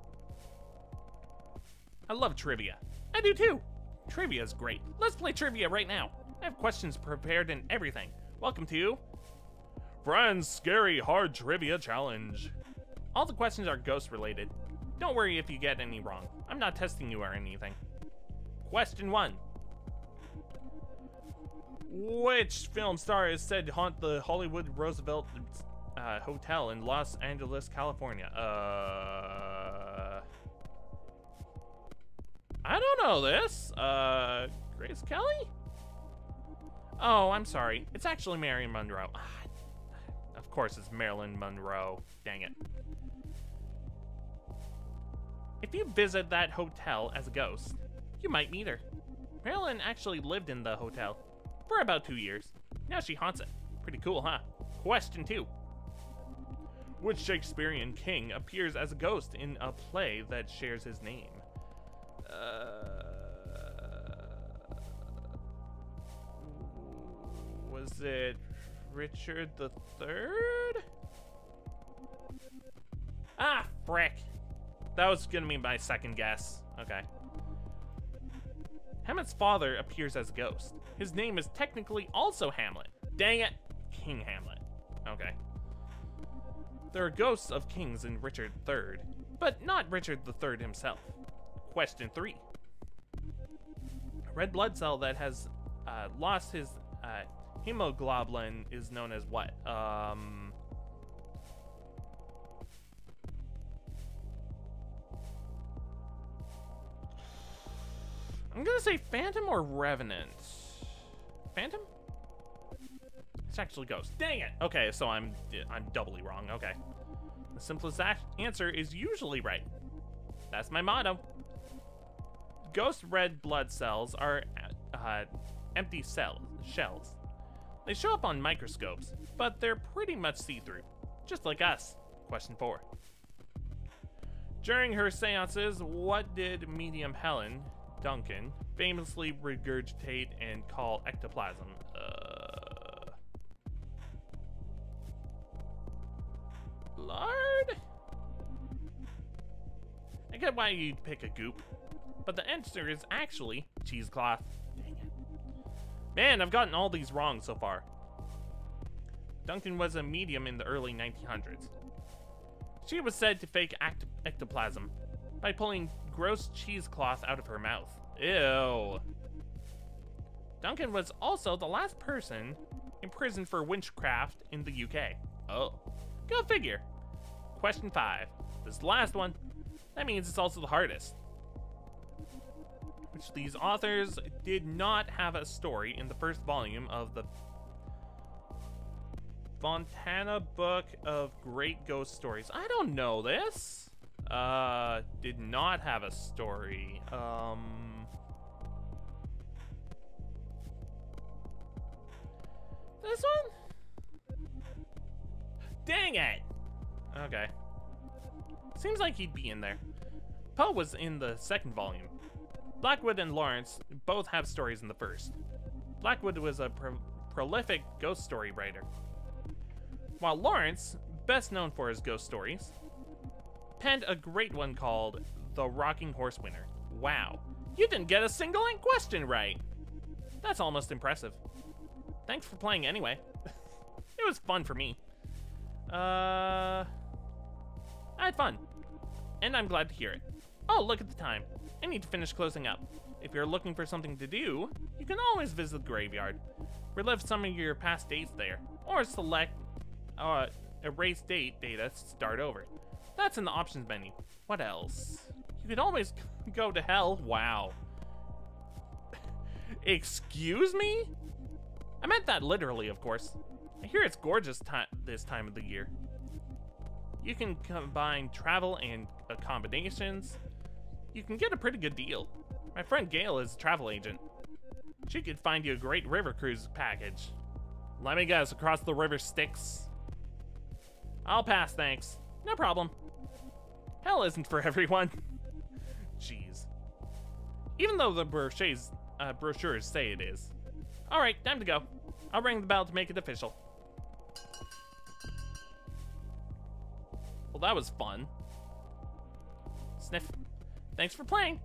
I love trivia. I do too. Trivia is great. Let's play trivia right now. I have questions prepared and everything. Welcome to... Friends, Scary Hard Trivia Challenge. All the questions are ghost related. Don't worry if you get any wrong. I'm not testing you or anything. Question 1. Which film star is said to haunt the Hollywood Roosevelt Hotel in Los Angeles, California? I don't know this. Grace Kelly? Oh, I'm sorry. It's actually Marilyn Monroe. Of course it's Marilyn Monroe. Dang it. If you visit that hotel as a ghost, you might meet her. Marilyn actually lived in the hotel for about 2 years. Now she haunts it. Pretty cool, huh? Question 2. Which Shakespearean king appears as a ghost in a play that shares his name? Was it Richard III? Ah, frick. That was gonna be my second guess. Okay. Hamlet's father appears as a ghost. His name is technically also Hamlet. Dang it. King Hamlet. Okay. There are ghosts of kings in Richard III, but not Richard III himself. Question 3. A red blood cell that has lost his hemoglobin is known as what? I'm gonna say Phantom or Revenant. Phantom? It's actually Ghost. Dang it! Okay, so I'm doubly wrong. Okay. The simplest answer is usually right. That's my motto. Ghost red blood cells are empty shells. They show up on microscopes, but they're pretty much see-through, just like us. Question 4. During her seances, what did medium Helen Duncan famously regurgitate and call ectoplasm? Lard? I get why you'd pick a goop, but the answer is actually cheesecloth. Dang it. Man, I've gotten all these wrong so far. Duncan was a medium in the early 1900s. She was said to fake ectoplasm by pulling gross cheesecloth out of her mouth. Ew. Duncan was also the last person imprisoned for witchcraft in the UK. Oh, go figure. Question 5. This last one. That means it's also the hardest. Which these authors did not have a story in the first volume of the Fontana Book of Great Ghost Stories. I don't know this. Did not have a story. This one? Dang it! Okay. Seems like he'd be in there. Poe was in the second volume. Blackwood and Lawrence both have stories in the first. Blackwood was a prolific ghost story writer. While Lawrence, best known for his ghost stories, penned a great one called The Rocking Horse Winner. Wow, you didn't get a single question right. That's almost impressive. Thanks for playing anyway. It was fun for me. I had fun, and I'm glad to hear it. Oh, look at the time. I need to finish closing up. If you're looking for something to do, you can always visit the graveyard. Relive some of your past dates there, or select erase date data to start over. That's in the options menu. What else? You could always go to hell. Wow. Excuse me? I meant that literally, of course. I hear it's gorgeous this time of the year. You can combine travel and accommodations. You can get a pretty good deal. My friend Gail is a travel agent. She could find you a great river cruise package. Let me guess, across the river Styx? I'll pass, thanks. No problem. Hell isn't for everyone. Jeez. Even though the brochures say it is. Alright, time to go. I'll ring the bell to make it official. Well, that was fun. Sniff. Thanks for playing.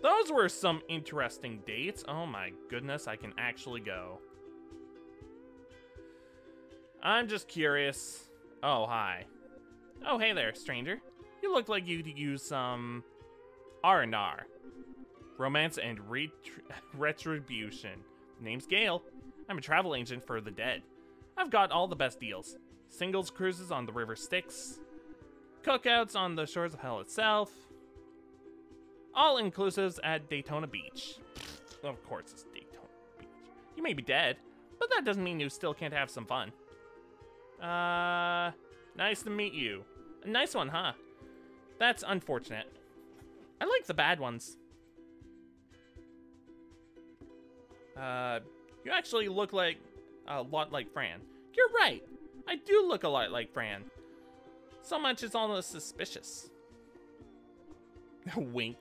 Those were some interesting dates. Oh my goodness, I can actually go. I'm just curious. Oh, hi. Oh, hey there, stranger. You look like you could use some R&R. Romance and retribution. Name's Gail. I'm a travel agent for the dead. I've got all the best deals. Singles cruises on the River Styx. Cookouts on the shores of hell itself. All-inclusives at Daytona Beach. Of course it's Daytona Beach. You may be dead, but that doesn't mean you still can't have some fun. Nice to meet you. A nice one, huh? That's unfortunate. I like the bad ones. You actually look like a lot like Fran. You're right. I do look a lot like Fran. So much it's almost suspicious. Wink.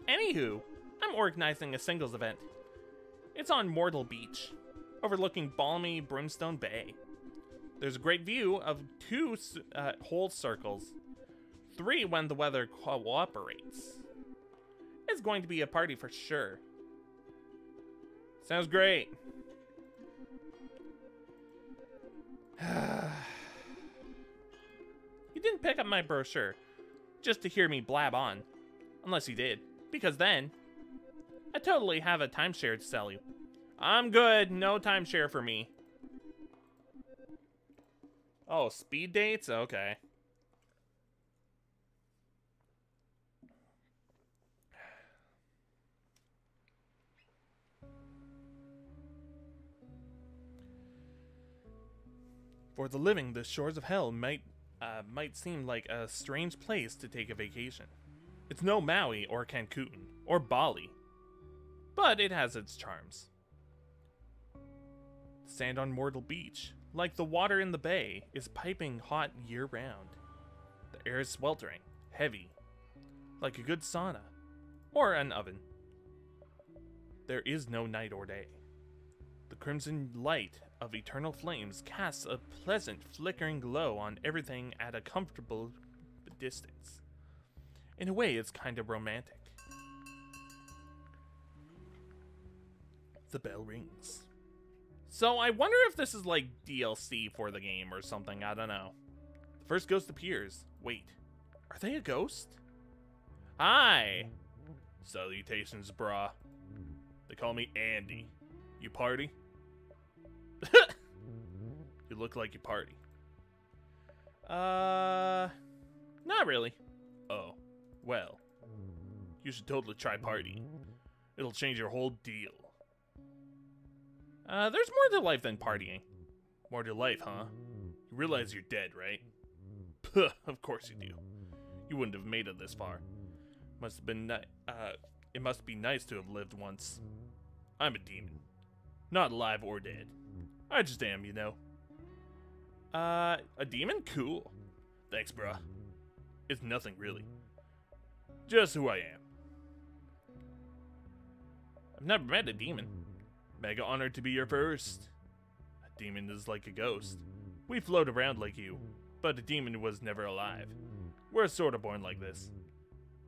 Anywho, I'm organizing a singles event. It's on Mortal Beach, overlooking balmy Brimstone Bay. There's a great view of 2 whole circles, 3 when the weather cooperates. It's going to be a party for sure. Sounds great. You didn't pick up my brochure just to hear me blab on. Unless you did. Because then, I totally have a timeshare to sell you. I'm good. No timeshare for me. Oh, speed dates? Okay. For the living, the shores of hell might seem like a strange place to take a vacation. It's no Maui or Cancun or Bali, but it has its charms. The sand on Mortal Beach, like the water in the bay, is piping hot year-round. The air is sweltering, heavy, like a good sauna or an oven. There is no night or day. The crimson light of eternal flames casts a pleasant flickering glow on everything at a comfortable distance. In a way, it's kind of romantic. The bell rings. So I wonder if this is like DLC for the game or something, I don't know. The first ghost appears. Wait, are they a ghost? Hi! Salutations, brah. They call me Andy. You party? You look like you party. Not really. Oh, well. You should totally try partying. It'll change your whole deal. There's more to life than partying. More to life, huh? You realize you're dead, right? Puh, of course you do. You wouldn't have made it this far. It must be nice to have lived once. I'm a demon. Not alive or dead. I just am, you know. A demon? Cool. Thanks, bruh. It's nothing really. Just who I am. I've never met a demon. Mega honored to be your first. A demon is like a ghost. We float around like you, but a demon was never alive. We're sort of born like this,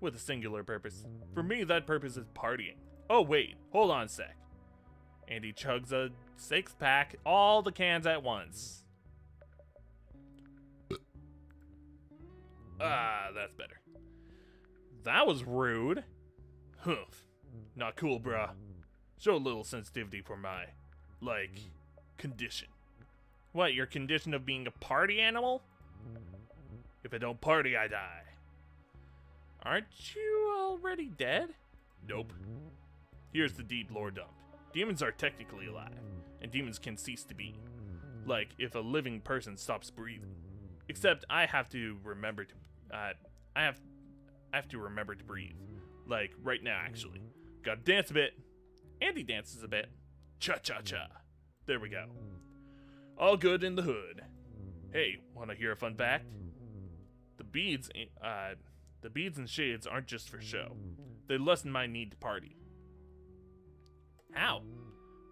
with a singular purpose. For me, that purpose is partying. Oh wait, hold on a sec. Andy chugs a 6-pack, all the cans at once. Ah, that's better. That was rude. Humph. Not cool, bruh. Show a little sensitivity for my, condition. What, your condition of being a party animal? If I don't party, I die. Aren't you already dead? Nope. Here's the deep lore dump. Demons are technically alive, and demons can cease to be. Like, if a living person stops breathing. Except I have to remember to, I have to remember to breathe. Like, right now, actually. Gotta dance a bit. Andy dances a bit. Cha-cha-cha. There we go. All good in the hood. Hey, wanna hear a fun fact? The beads and shades aren't just for show. They lessen my need to party. How?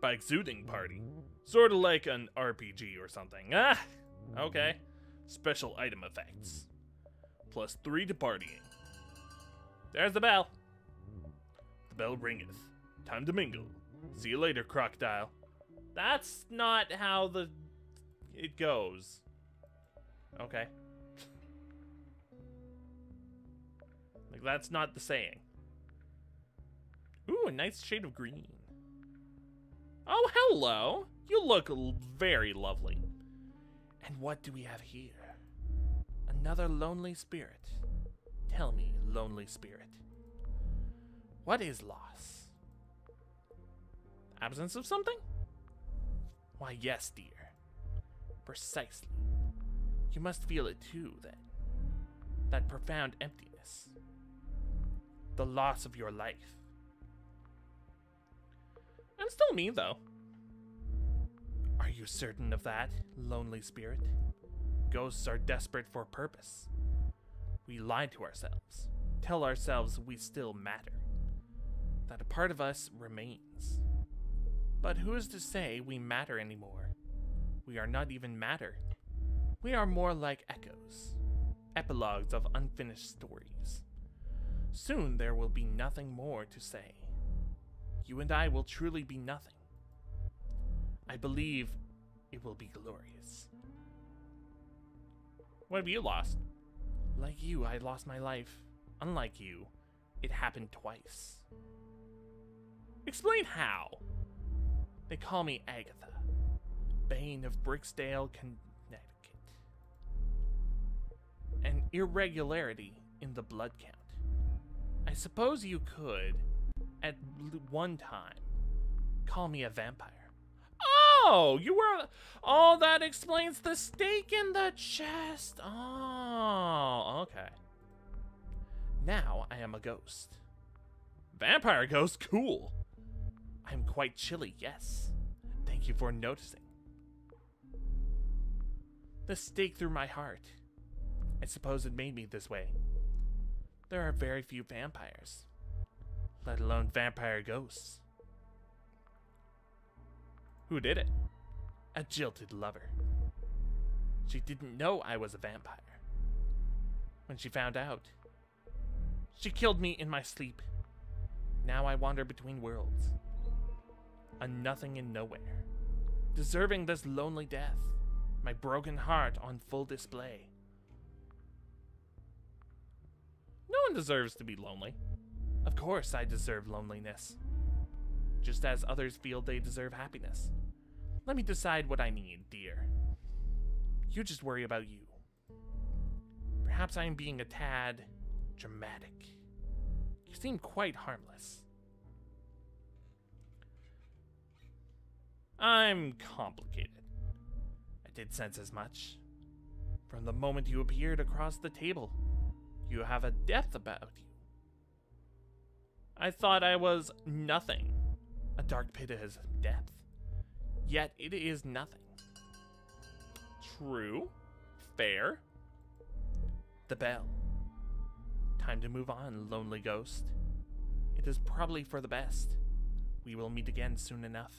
By exuding party. Sorta like an RPG or something. Ah! Okay. Special item effects. +3 to partying. There's the bell. The bell ringeth. Time to mingle. See you later, crocodile. That's not how it goes. Okay. Like, that's not the saying. Ooh, a nice shade of green. Oh, hello. You look very lovely. And what do we have here? Another lonely spirit. Tell me, lonely spirit, what is loss? Absence of something? Why, yes, dear. Precisely. You must feel it too, then. That profound emptiness. The loss of your life. I'm still me, though. Are you certain of that, lonely spirit? Ghosts are desperate for purpose. We lie to ourselves, tell ourselves we still matter, that a part of us remains. But who is to say we matter anymore? We are not even matter. We are more like echoes, epilogues of unfinished stories. Soon there will be nothing more to say. You and I will truly be nothing. I believe it will be glorious. What have you lost? Like you, I lost my life. Unlike you, it happened twice. Explain how. They call me Agatha, Bane of Bricksdale, Connecticut. An irregularity in the blood count. I suppose you could, at one time, call me a vampire. Oh, you were... Oh, that explains the stake in the chest. Oh, okay. Now I am a ghost. Vampire ghost? Cool. I'm quite chilly, yes. Thank you for noticing. The stake through my heart. I suppose it made me this way. There are very few vampires, let alone vampire ghosts. Who did it? A jilted lover. She didn't know I was a vampire. When she found out, she killed me in my sleep. Now I wander between worlds. A nothing in nowhere. Deserving this lonely death. My broken heart on full display. No one deserves to be lonely. Of course I deserve loneliness. Just as others feel they deserve happiness. Let me decide what I need, dear. You just worry about you. Perhaps I am being a tad dramatic. You seem quite harmless. I'm complicated. I did sense as much. From the moment you appeared across the table, you have a depth about you. I thought I was nothing. A dark pit has depth. Yet it is nothing. True. Fair. The bell. Time to move on, lonely ghost. It is probably for the best. We will meet again soon enough.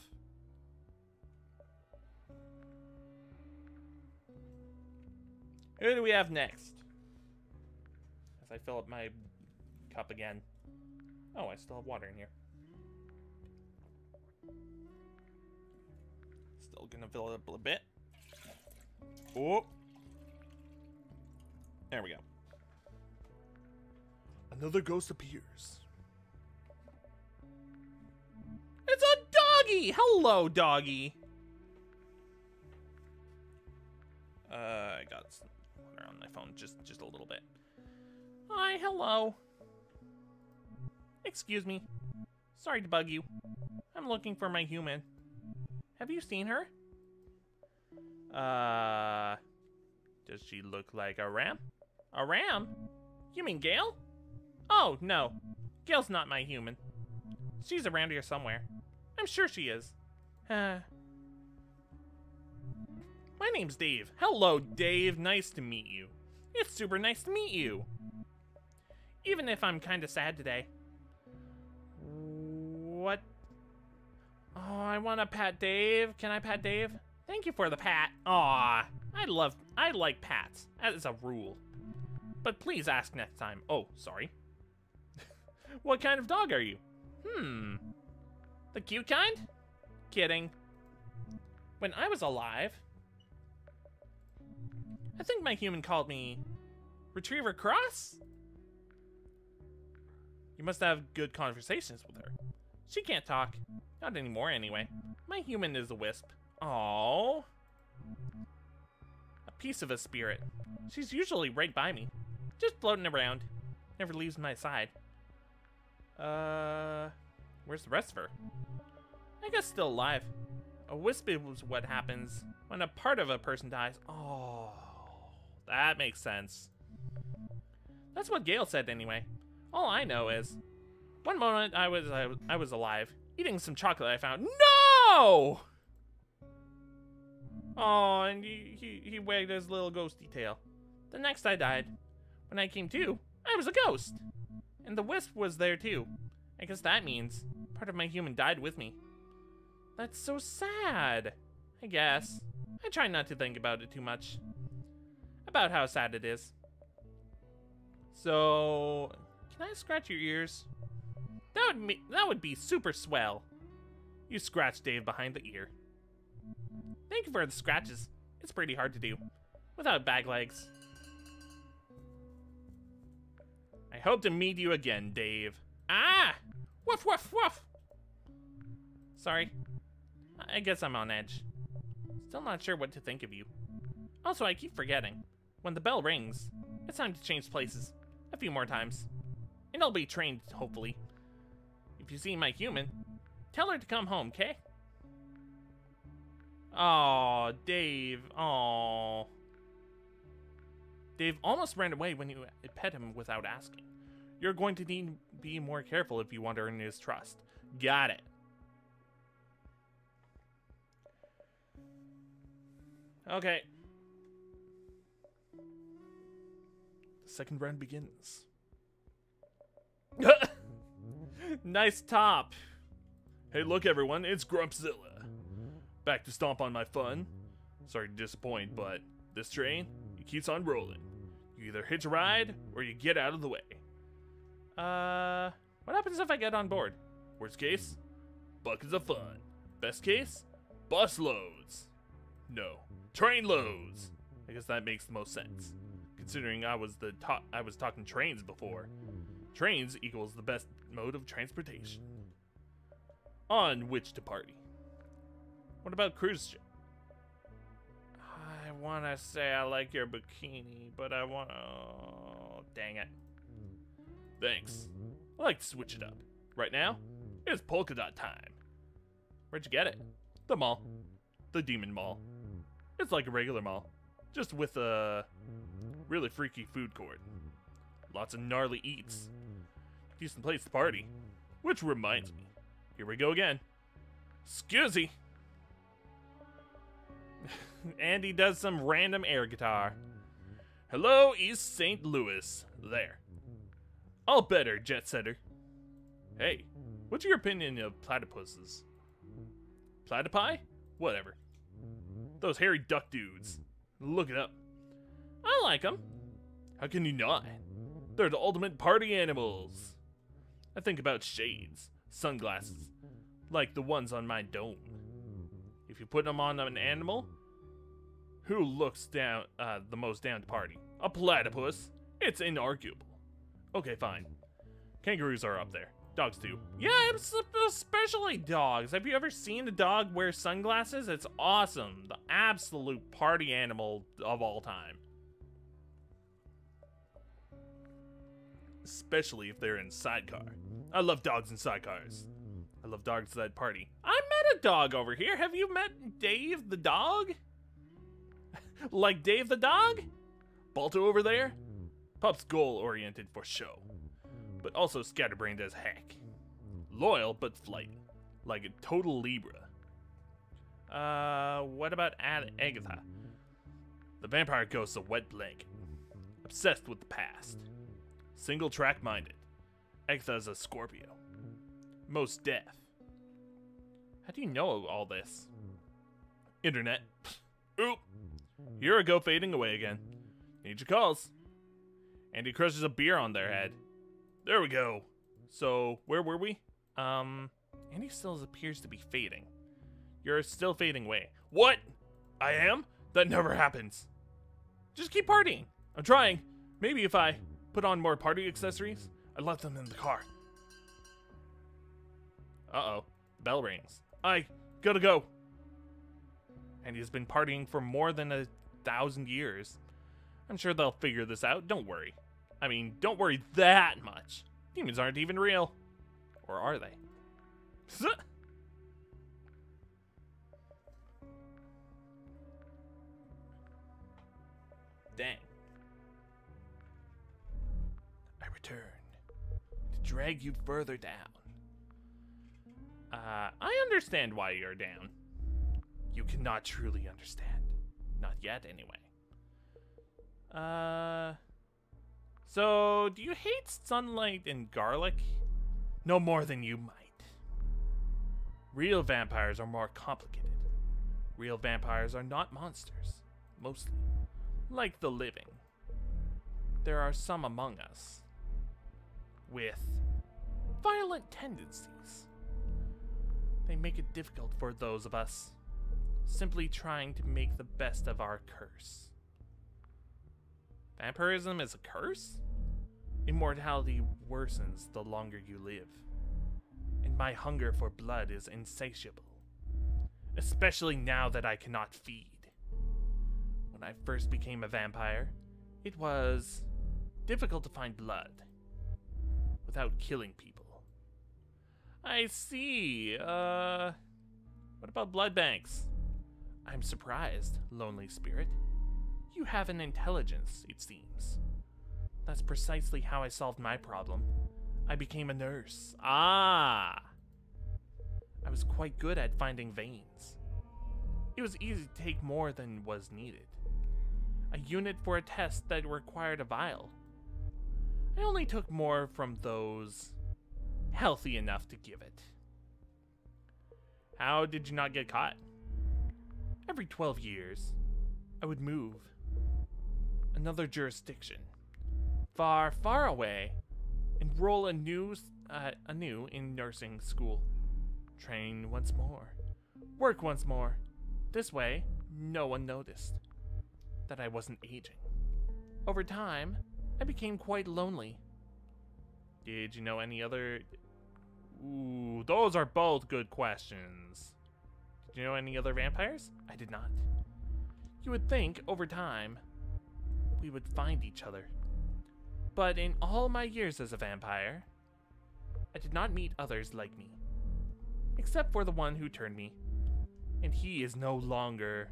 Who do we have next? As I fill up my cup again. Oh, I still have water in here. Still gonna fill it up a bit. Oh. There we go. Another ghost appears. It's a doggy! Hello, doggy! I got some water on my phone, just a little bit. Hi, hello. Excuse me. Sorry to bug you. I'm looking for my human. Have you seen her? Does she look like a ram? A ram? You mean Gail? Oh, no. Gail's not my human. She's around here somewhere. I'm sure she is. My name's Dave. Hello, Dave. Nice to meet you. It's super nice to meet you. Even if I'm kinda sad today. What? Oh, I want to pat Dave. Can I pat Dave? Thank you for the pat. Aw, I like pats, as a rule. But please ask next time. Oh, sorry. What kind of dog are you? The cute kind? Kidding. When I was alive, I think my human called me Retriever Cross? You must have good conversations with her. She can't talk. Not anymore, anyway. My human is a wisp. Aww. A piece of a spirit. She's usually right by me. Just floating around. Never leaves my side. Where's the rest of her? I guess still alive. A wisp is what happens when a part of a person dies. Oh, that makes sense. That's what Gail said anyway. All I know is, one moment I was alive, eating some chocolate I found. No! Oh, and he wagged his little ghosty tail. The next I died. When I came to, I was a ghost. And the wisp was there too. I guess that means part of my human died with me. That's so sad. I guess. I try not to think about it too much. About how sad it is. So, can I scratch your ears? That would be super swell. You scratch Dave behind the ear. Thank you for the scratches. It's pretty hard to do without bag legs. I hope to meet you again, Dave. Ah! Woof, woof, woof! Sorry. I guess I'm on edge. Still not sure what to think of you. Also, I keep forgetting. When the bell rings, it's time to change places. A few more times. And I'll be trained, hopefully. If you see my human, tell her to come home, okay? Aw, Dave. Aw. Dave almost ran away when you pet him without asking. You're going to need to be more careful if you want to earn his trust. Got it. Okay. The second round begins. Nice top. Hey, look everyone, it's Grumpzilla. Back to stomp on my fun. Sorry to disappoint, but this train, it keeps on rolling. You either hitch a ride, or you get out of the way. What happens if I get on board? Worst case, buckets of fun. Best case, bus loads. No, train loads. I guess that makes the most sense, considering I was talking trains before. Trains equals the best mode of transportation. On which to party. What about cruise ship? I want to say I like your bikini, but I want to... Oh, dang it. Thanks. I like to switch it up. Right now, it's polka dot time. Where'd you get it? The mall. The Demon Mall. It's like a regular mall, just with a really freaky food court. Lots of gnarly eats. Decent place to party. Which reminds me. Here we go again. Excusey. Andy does some random air guitar. Hello, East St. Louis. There. All better, jet setter. Hey, what's your opinion of platypuses? Platypi? Whatever. Those hairy duck dudes. Look it up. I like them. How can you not? They're the ultimate party animals. I think about shades, sunglasses, like the ones on my dome. If you put them on an animal, who looks down the most down to party? A platypus? It's inarguable. Okay, fine. Kangaroos are up there. Dogs too. Yeah, especially dogs. Have you ever seen a dog wear sunglasses? It's awesome. The absolute party animal of all time. Especially if they're in sidecar. I love dogs in sidecars. I love dogs that party. I met a dog over here. Have you met Dave the dog? Like Dave the dog? Balto over there? Pup's goal-oriented for show, but also scatterbrained as heck. Loyal but flighty, like a total Libra. What about Agatha? The vampire ghost's a wet blanket, obsessed with the past. Single-track minded. Agatha's a Scorpio. Most deaf. How do you know all this? Internet. Oop. Here I go fading away again. Need your calls. Andy crushes a beer on their head. There we go. So, where were we? Andy still appears to be fading. You're still fading away. What? I am? That never happens. Just keep partying. I'm trying. Maybe if I put on more party accessories. I left them in the car. Uh-oh. Bell rings. I gotta go. And he's been partying for more than 1,000 years. I'm sure they'll figure this out. Don't worry. I mean, don't worry that much. Demons aren't even real. Or are they? Dang. I return to drag you further down. I understand why you're down. You cannot truly understand. Not yet, anyway. So, do you hate sunlight and garlic? No more than you might. Real vampires are more complicated. Real vampires are not monsters, mostly. Like the living. There are some among us with violent tendencies. They make it difficult for those of us simply trying to make the best of our curse. Vampirism is a curse? Immortality worsens the longer you live, and my hunger for blood is insatiable, especially now that I cannot feed. When I first became a vampire, it was difficult to find blood without killing people. I see. What about blood banks? I'm surprised, lonely spirit. You have an intelligence, it seems. That's precisely how I solved my problem. I became a nurse. Ah! I was quite good at finding veins. It was easy to take more than was needed. A unit for a test that required a vial. I only took more from those healthy enough to give it. How did you not get caught? Every 12 years, I would move. Another jurisdiction. Far, far away. Enroll anew in nursing school. Train once more. Work once more. This way, no one noticed that I wasn't aging. Over time, I became quite lonely. Did you know any other... Ooh, those are both good questions. Did you know any other vampires? I did not. You would think, over time, we would find each other. But in all my years as a vampire, I did not meet others like me. Except for the one who turned me. And he is no longer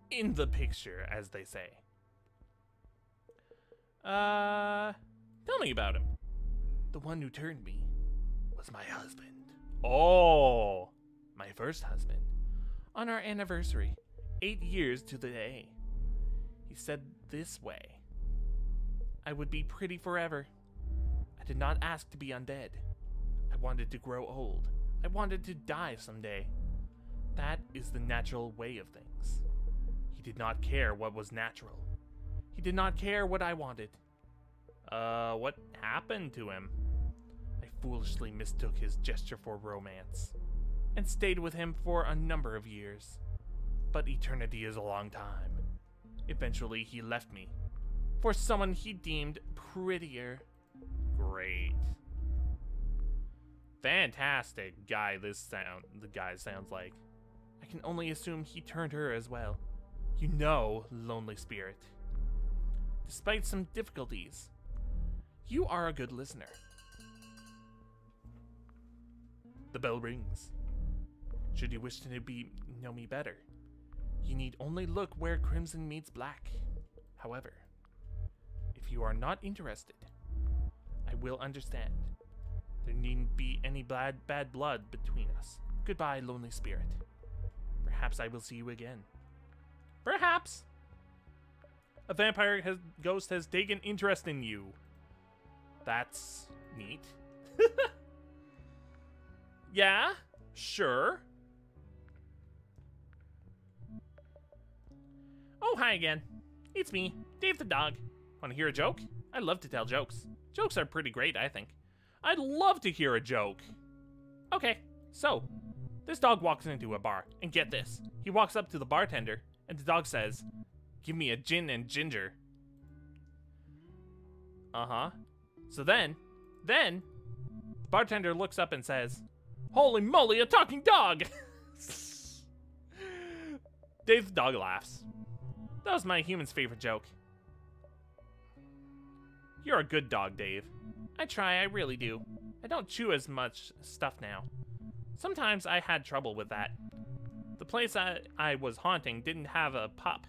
in the picture, as they say. Tell me about him. The one who turned me was my husband. Oh! My first husband. On our anniversary, 8 years to the day. He said this way: I would be pretty forever. I did not ask to be undead. I wanted to grow old. I wanted to die someday. That is the natural way of things. He did not care what was natural. He did not care what I wanted. What happened to him? I foolishly mistook his gesture for romance, and stayed with him for a number of years. But eternity is a long time. Eventually he left me, for someone he deemed prettier. Great. Fantastic guy the guy sounds like. I can only assume he turned her as well. You know, lonely spirit. Despite some difficulties, you are a good listener. The bell rings. Should you wish to know me better, you need only look where crimson meets black. However, if you are not interested, I will understand. There needn't be any bad blood between us. Goodbye, lonely spirit. Perhaps I will see you again. Perhaps. A vampire ghost has taken interest in you. That's neat. Yeah, sure. Oh, hi again. It's me, Dave the dog. Want to hear a joke? I love to tell jokes. Jokes are pretty great, I think. I'd love to hear a joke. Okay, so this dog walks into a bar, and get this. He walks up to the bartender, and the dog says, "Give me a gin and ginger." Uh-huh. So then, the bartender looks up and says, "Holy moly, a talking dog!" Dave the dog laughs. That was my human's favorite joke. You're a good dog, Dave. I try, I really do. I don't chew as much stuff now. Sometimes I had trouble with that. The place I was haunting didn't have a pup.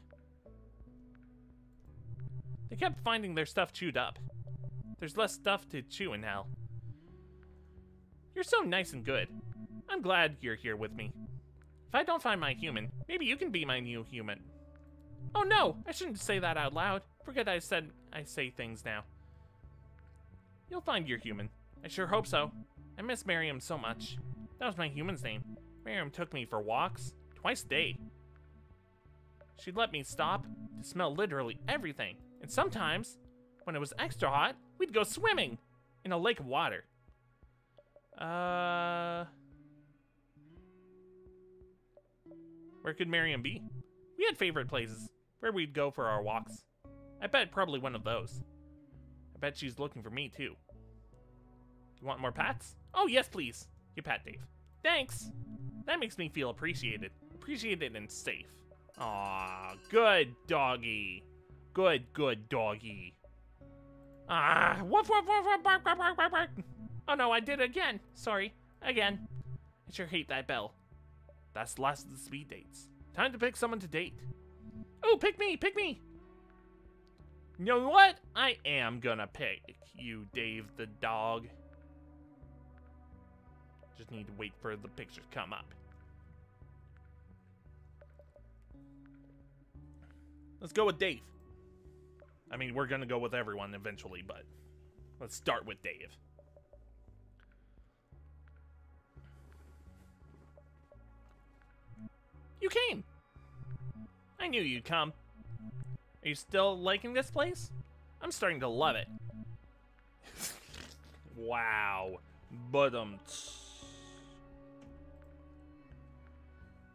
They kept finding their stuff chewed up. There's less stuff to chew in hell. You're so nice and good. I'm glad you're here with me. If I don't find my human, maybe you can be my new human. Oh no, I shouldn't say that out loud. Forget I say things now. You'll find your human. I sure hope so. I miss Miriam so much. That was my human's name. Miriam took me for walks twice a day. She'd let me stop to smell literally everything. And sometimes, when it was extra hot, we'd go swimming in a lake of water. Where could Miriam be? We had favorite places where we'd go for our walks. I bet probably one of those. I bet she's looking for me too. You want more pats? Oh yes, please. You pat Dave. Thanks. That makes me feel appreciated. Appreciated and safe. Aw, good doggy. Good doggy. Ah, woof woof woof woof bark bark bark bark bark. Oh no, I did it again. Sorry. Again. I sure hate that bell. That's the last of the speed dates. Time to pick someone to date. Oh, pick me, pick me. You know what? I am gonna pick you, Dave the dog. Just need to wait for the pictures to come up. Let's go with Dave. I mean, we're gonna go with everyone eventually, but let's start with Dave. You came! I knew you'd come. Are you still liking this place? I'm starting to love it. Wow. I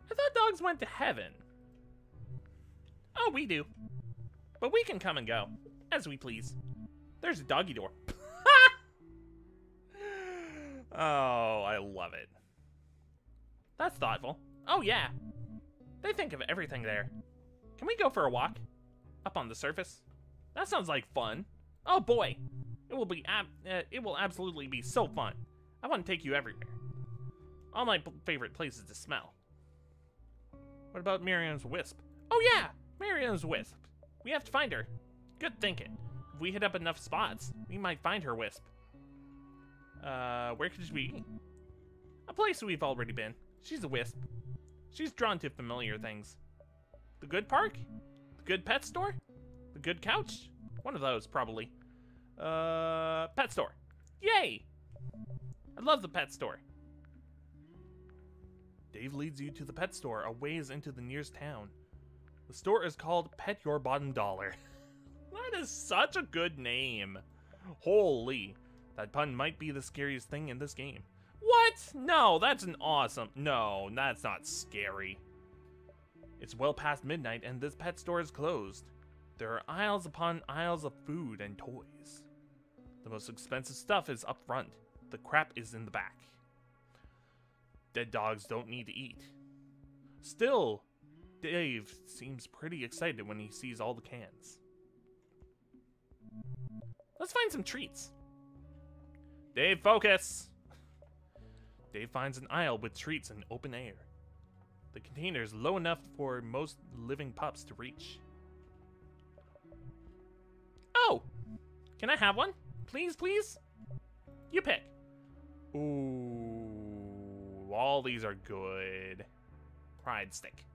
thought dogs went to heaven. Oh, we do. But we can come and go, as we please. There's a doggy door. Oh, I love it. That's thoughtful. Oh, yeah. They think of everything there. Can we go for a walk? Up on the surface? That sounds like fun. Oh boy. It will absolutely be so fun. I want to take you everywhere. All my favorite places to smell. What about Miriam's wisp? Oh yeah, Miriam's wisp. We have to find her. Good thinking. If we hit up enough spots, we might find her wisp. Where could she be? A place we've already been. She's a wisp. She's drawn to familiar things. The good park? The good pet store? The good couch? One of those, probably. Pet store. Yay! I love the pet store. Dave leads you to the pet store a ways into the nearest town. The store is called Pet Your Bottom Dollar. That is such a good name. Holy, that pun might be the scariest thing in this game. What? No, that's an awesome... No, that's not scary. It's well past midnight and this pet store is closed. There are aisles upon aisles of food and toys. The most expensive stuff is up front. The crap is in the back. Dead dogs don't need to eat. Still, Dave seems pretty excited when he sees all the cans. Let's find some treats. Dave, focus! Dave finds an aisle with treats in open air. The container is low enough for most living pups to reach. Oh! Can I have one? Please, please? You pick. Ooh, all these are good. Pride stick.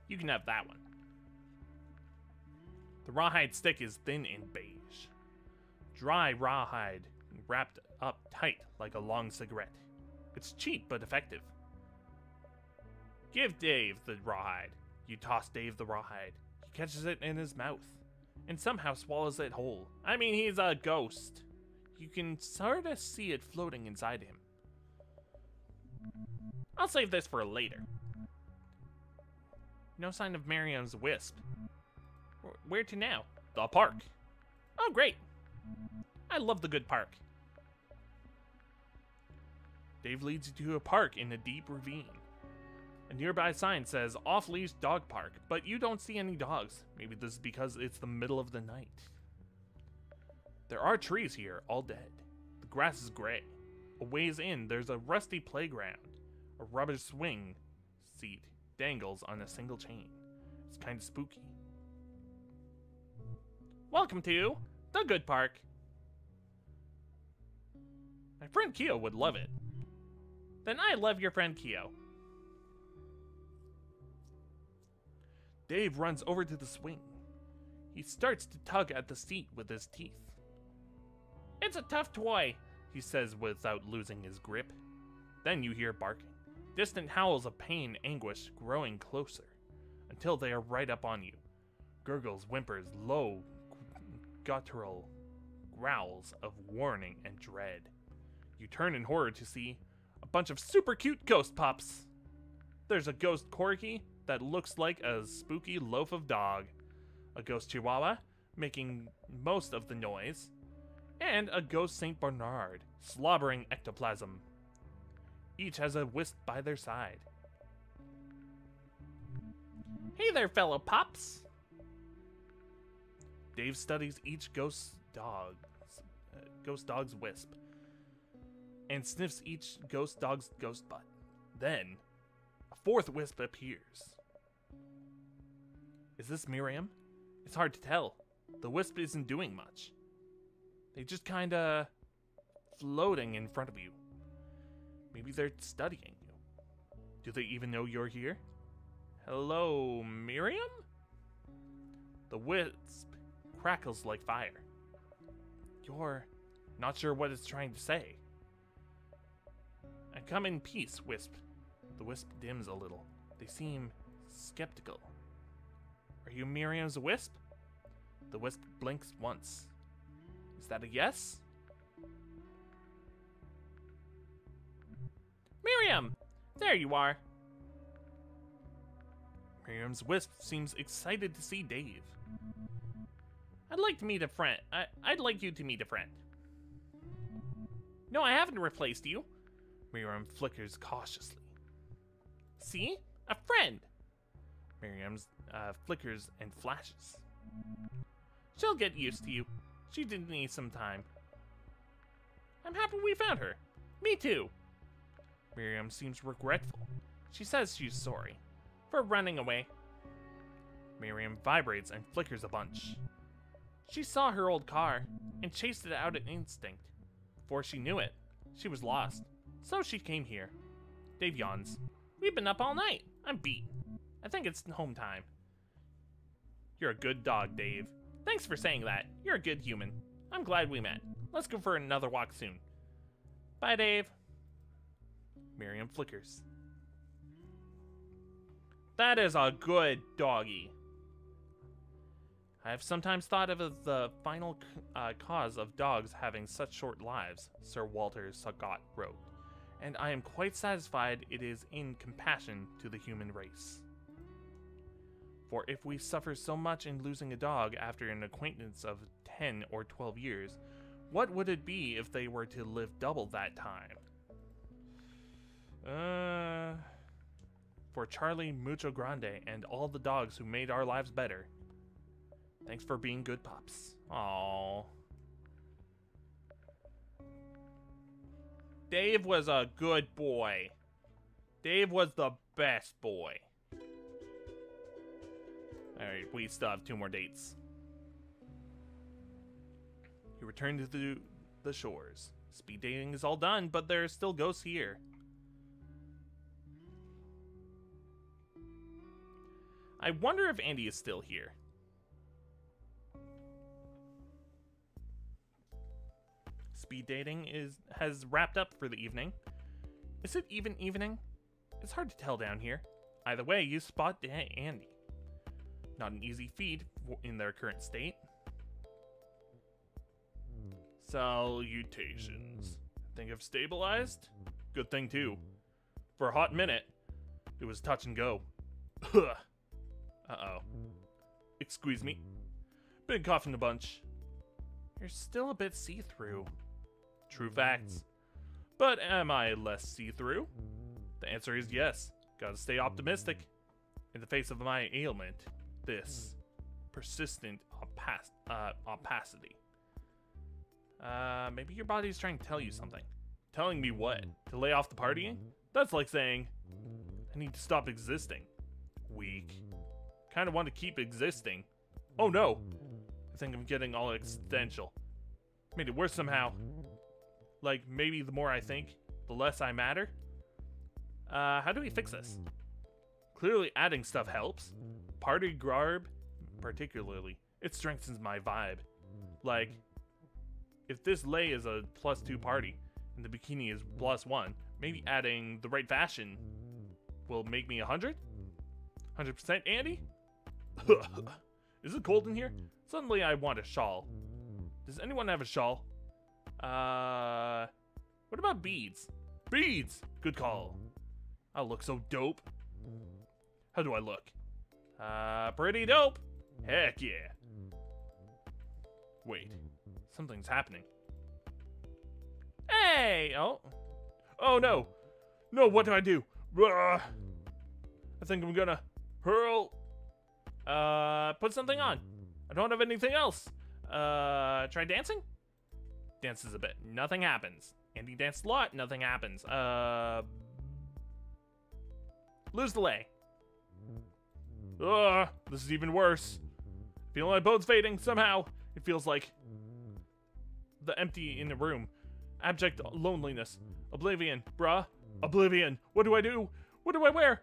You can have that one. The rawhide stick is thin and beige. Dry rawhide wrapped up tight like a long cigarette. It's cheap but effective. Give Dave the rawhide. You toss Dave the rawhide. He catches it in his mouth and somehow swallows it whole. I mean, he's a ghost. You can sort of see it floating inside him. I'll save this for later. No sign of Miriam's wisp. Where to now? The park. Oh, great. I love the good park. Dave leads you to a park in a deep ravine. A nearby sign says off-leash dog park, but you don't see any dogs. Maybe this is because it's the middle of the night. There are trees here, all dead. The grass is gray. A ways in, there's a rusty playground. A rubber swing seat dangles on a single chain. It's kind of spooky. Welcome to the good park. My friend Keo would love it. Then I love your friend Keo. Dave runs over to the swing. He starts to tug at the seat with his teeth. It's a tough toy, he says without losing his grip. Then you hear barking. Distant howls of pain, anguish growing closer until they are right up on you. Gurgles, whimpers, low, guttural growls of warning and dread. You turn in horror to see a bunch of super cute ghost pups. There's a ghost corgi that looks like a spooky loaf of dog, a ghost chihuahua making most of the noise, and a ghost Saint Bernard slobbering ectoplasm. Each has a wisp by their side. Hey there, fellow pups. Dave studies each ghost dog's wisp and sniffs each ghost dog's ghost butt. Then, a fourth wisp appears. Is this Miriam? It's hard to tell. The wisp isn't doing much. They just kinda floating in front of you. Maybe they're studying you. Do they even know you're here? Hello, Miriam? The wisp crackles like fire. You're not sure what it's trying to say. I come in peace, Wisp. The wisp dims a little. They seem skeptical. Are you Miriam's wisp? The wisp blinks once. Is that a yes? Miriam! There you are. Miriam's wisp seems excited to see Dave. I'd like to meet a friend. I'd like you to meet a friend. No, I haven't replaced you. Miriam flickers cautiously. See? A friend. Miriam's flickers and flashes. She'll get used to you. She did need some time. I'm happy we found her. Me too. Miriam seems regretful. She says she's sorry for running away. Miriam vibrates and flickers a bunch. She saw her old car and chased it out in instinct. Before she knew it, she was lost. So she came here. Dave yawns. We've been up all night. I'm beat. I think it's home time. You're a good dog, Dave. Thanks for saying that. You're a good human. I'm glad we met. Let's go for another walk soon. Bye, Dave. Miriam flickers. That is a good doggy. I have sometimes thought of as the final cause of dogs having such short lives, Sir Walter Scott wrote, and I am quite satisfied it is in compassion to the human race. For if we suffer so much in losing a dog after an acquaintance of 10 or 12 years, what would it be if they were to live double that time? For Charlie Mucho Grande and all the dogs who made our lives better. Thanks for being good pups. Aww. Dave was a good boy. Dave was the best boy. Alright, we still have 2 more dates. You return to the shores. Speed dating is all done, but there are still ghosts here. I wonder if Andy is still here. Speed dating has wrapped up for the evening. Is it even evening? It's hard to tell down here. Either way, you spot Andy. Not an easy feat in their current state. Salutations. Think I've stabilized? Good thing too. For a hot minute, it was touch and go. Uh-oh. Excuse me. Big cough in the bunch. You're still a bit see-through. True facts. But am I less see-through? The answer is yes. Gotta stay optimistic. In the face of my ailment, this persistent opacity. Maybe your body's trying to tell you something. Telling me what? To lay off the partying? That's like saying, I need to stop existing. Weak. Kind of want to keep existing. Oh no! I think I'm getting all existential. Made it worse somehow. Like, maybe the more I think, the less I matter? How do we fix this? Clearly adding stuff helps. Party garb, particularly. It strengthens my vibe. Like, if this lay is a +2 party, and the bikini is +1, maybe adding the right fashion will make me 100? 100% Andy? Is it cold in here? Suddenly I want a shawl. Does anyone have a shawl? What about beads? Beads! Good call. I'll look so dope. How do I look? Pretty dope. Heck yeah. Wait, something's happening. Hey! Oh. Oh no. No, what do I do? I think I'm gonna hurl. Put something on. I don't have anything else. Try dancing? Dances a bit. Nothing happens. Andy danced a lot. Nothing happens. Lose the lay. This is even worse. Feel my bones fading somehow. It feels like the empty in the room. Abject loneliness. Oblivion, bruh. Oblivion. What do I do? What do I wear?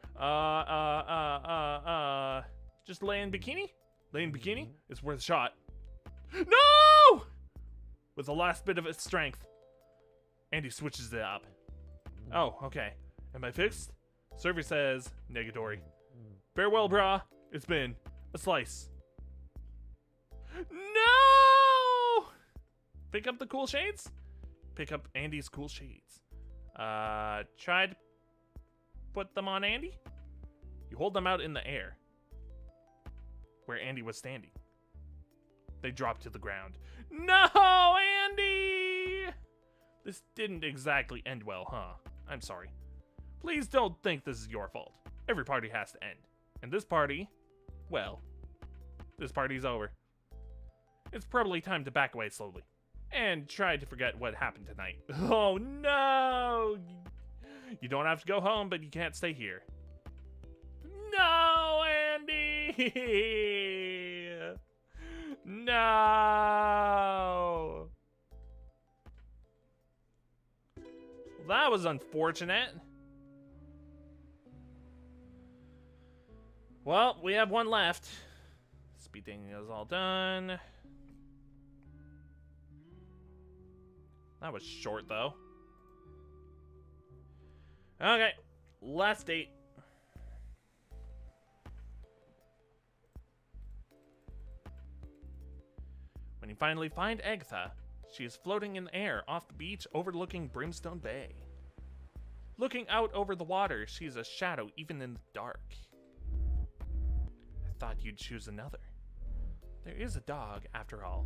Just lay in bikini? Lay in bikini? It's worth a shot. No! With the last bit of its strength, Andy switches it up. Oh, okay. Am I fixed? Server says negatory. Farewell, brah. It's been a slice. No! Pick up the cool shades? Pick up Andy's cool shades. Try to put them on Andy? You hold them out in the air, where Andy was standing. They drop to the ground. No, Andy! This didn't exactly end well, huh? I'm sorry. Please don't think this is your fault. Every party has to end. And this party, well, this party's over. It's probably time to back away slowly. And try to forget what happened tonight. Oh no! You don't have to go home, but you can't stay here. No, Andy! No! Well, that was unfortunate. Well, we have one left. Speed dating is all done. That was short, though. Okay, last date. When you finally find Agatha, she is floating in the air off the beach overlooking Brimstone Bay. Looking out over the water, she is a shadow even in the dark. I thought you'd choose another. There is a dog, after all.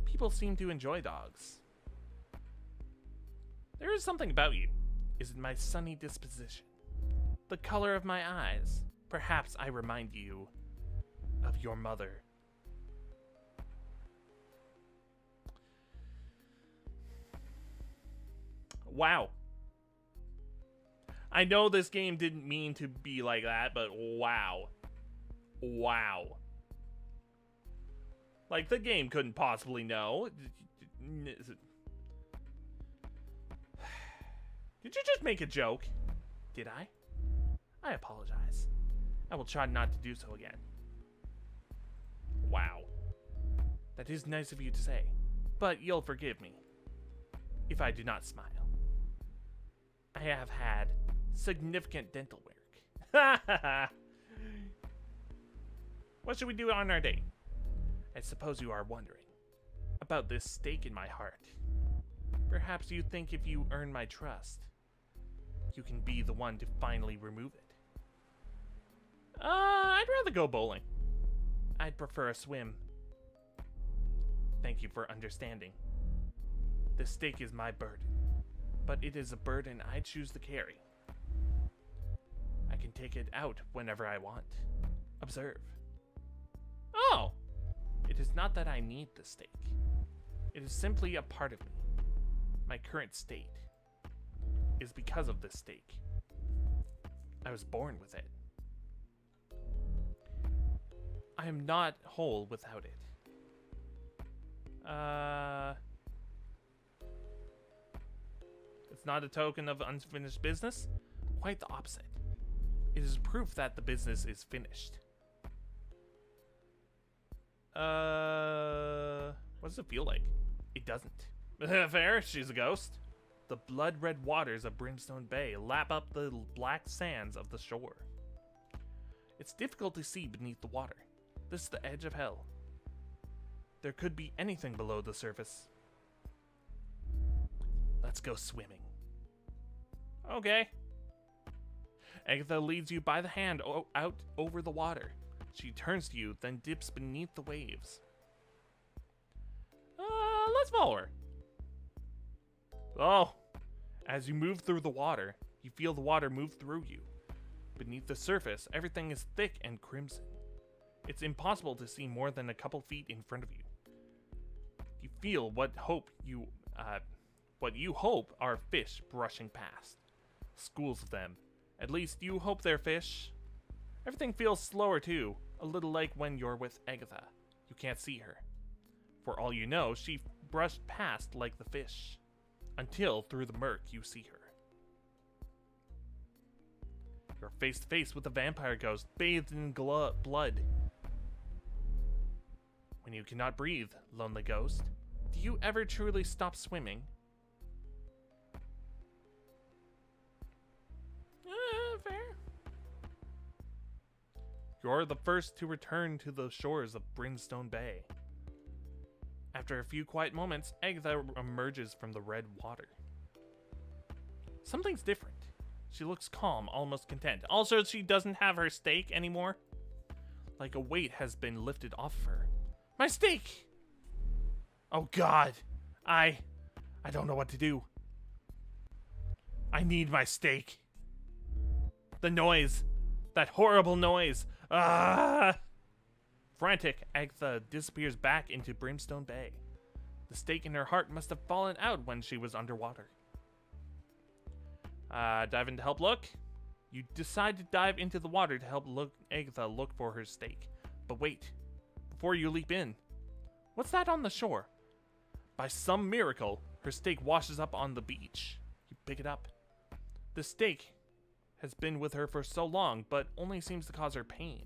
People seem to enjoy dogs. There is something about you. Is it my sunny disposition? The color of my eyes? Perhaps I remind you of your mother. Wow. I know this game didn't mean to be like that, but wow. Wow. Like, the game couldn't possibly know. Did you just make a joke? Did I? I apologize. I will try not to do so again. Wow. That is nice of you to say, but you'll forgive me if I do not smile. I have had significant dental work. What should we do on our date? I suppose you are wondering about this stake in my heart. Perhaps you think if you earn my trust, you can be the one to finally remove it. I'd rather go bowling. I'd prefer a swim. Thank you for understanding. The stake is my burden, but it is a burden I choose to carry. I can take it out whenever I want. Observe. Oh! It is not that I need the stake. It is simply a part of me. My current state is because of this stake. I was born with it. I am not whole without it. It's not a token of unfinished business? Quite the opposite. It is proof that the business is finished. What does it feel like? It doesn't. Fair, she's a ghost. The blood-red waters of Brimstone Bay lap up the black sands of the shore. It's difficult to see beneath the water. This is the edge of hell. There could be anything below the surface. Let's go swimming. Okay. Agatha leads you by the hand out over the water. She turns to you, then dips beneath the waves. Let's follow her. Oh. As you move through the water, you feel the water move through you. Beneath the surface, everything is thick and crimson. It's impossible to see more than a couple feet in front of you. You feel what you hope are fish brushing past. Schools of them. At least you hope they're fish. Everything feels slower too, a little like when you're with Agatha. You can't see her. For all you know, she brushed past like the fish. Until, through the murk, you see her. You're face to face with a vampire ghost, bathed in blood. When you cannot breathe, lonely ghost, do you ever truly stop swimming? Fair. You're the first to return to the shores of Brimstone Bay. After a few quiet moments, Agatha emerges from the red water. Something's different. She looks calm, almost content. Also, she doesn't have her stake anymore. Like a weight has been lifted off of her. My stake! Oh God. I don't know what to do. I need my stake. The noise. That horrible noise. Ah! Frantic, Agatha disappears back into Brimstone Bay. The stake in her heart must have fallen out when she was underwater. Dive in to help look. You decide to dive into the water to help Agatha look for her stake. But wait, before you leap in, what's that on the shore? By some miracle, her stake washes up on the beach. You pick it up. The stake has been with her for so long, but only seems to cause her pain.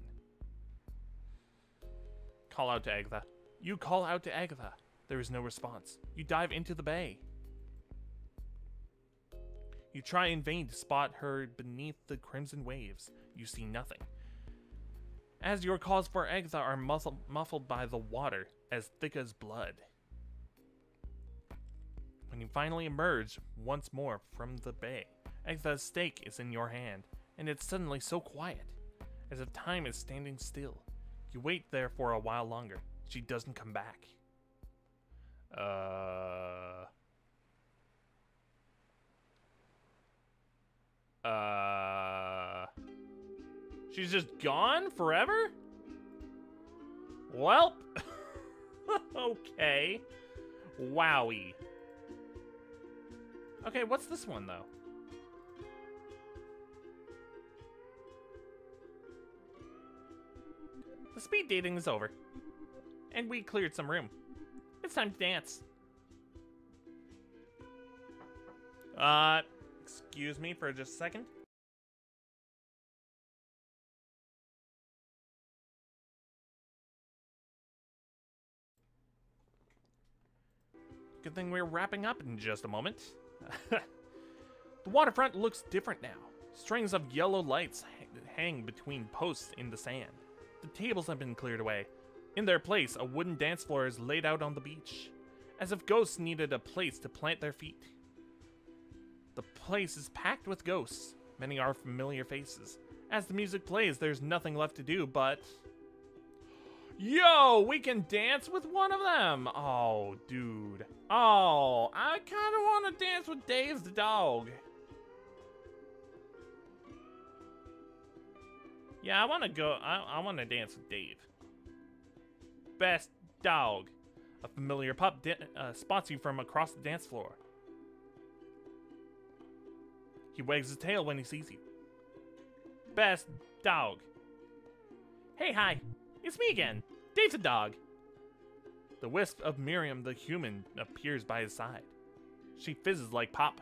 Call out to Agatha. You call out to Agatha. There is no response. You dive into the bay. You try in vain to spot her beneath the crimson waves. You see nothing. As your calls for Agatha are muffled by the water, as thick as blood. When you finally emerge once more from the bay, Agatha's stake is in your hand, and it's suddenly so quiet, as if time is standing still. You wait there for a while longer. She doesn't come back. She's just gone forever? Welp. Okay. Wowie. Okay, what's this one, though? The speed dating is over. And we cleared some room. It's time to dance. Excuse me for just a second. Good thing we're wrapping up in just a moment. The waterfront looks different now. Strings of yellow lights hang between posts in the sand. The tables have been cleared away. In their place, a wooden dance floor is laid out on the beach, as if ghosts needed a place to plant their feet. The place is packed with ghosts. Many are familiar faces. As the music plays, there's nothing left to do but... Yo, we can dance with one of them! Oh, dude. Oh, I kind of want to dance with Dave the dog. Yeah, I want to go. I want to dance with Dave. Best dog. A familiar pup spots you from across the dance floor. He wags his tail when he sees you. Best dog. Hey, hi. It's me again, Dave the dog. The wisp of Miriam the human appears by his side. She fizzes like pop.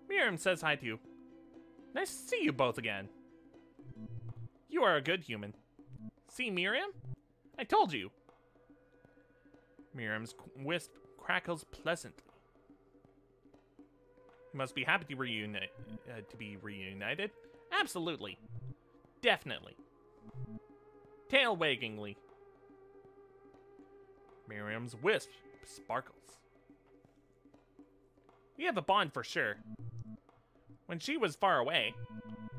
Miriam says hi to you. Nice to see you both again. You are a good human. See, Miriam? I told you. Miriam's wisp crackles pleasantly. You must be happy to be reunited. Absolutely. Definitely. Tail waggingly. Miriam's wisp sparkles. We have a bond for sure. When she was far away,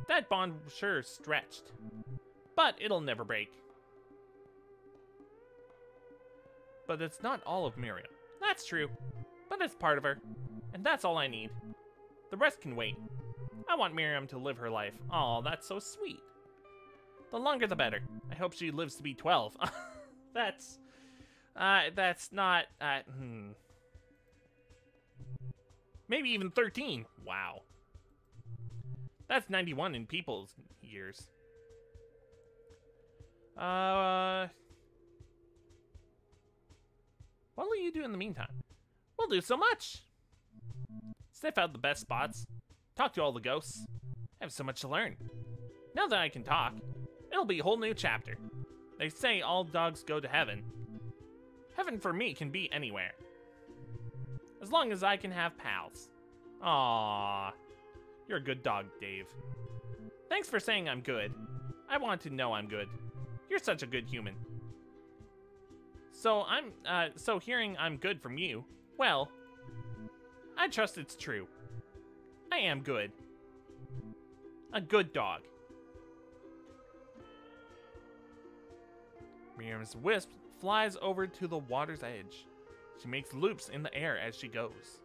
that bond sure stretched. But it'll never break. But it's not all of Miriam. That's true. But it's part of her. And that's all I need. The rest can wait. I want Miriam to live her life. Aw, that's so sweet. The longer the better. I hope she lives to be 12. That's not, Maybe even 13. Wow. That's 91 in people's years. What will you do in the meantime? We'll do so much. Sniff out the best spots. Talk to all the ghosts. I have so much to learn. Now that I can talk, it'll be a whole new chapter. They say all dogs go to heaven. Heaven for me can be anywhere. As long as I can have pals. Aww. You're a good dog, Dave. Thanks for saying I'm good. I want to know I'm good. You're such a good human. So hearing I'm good from you, well, I trust it's true. I am good. A good dog. Miriam's wisp flies over to the water's edge. She makes loops in the air as she goes.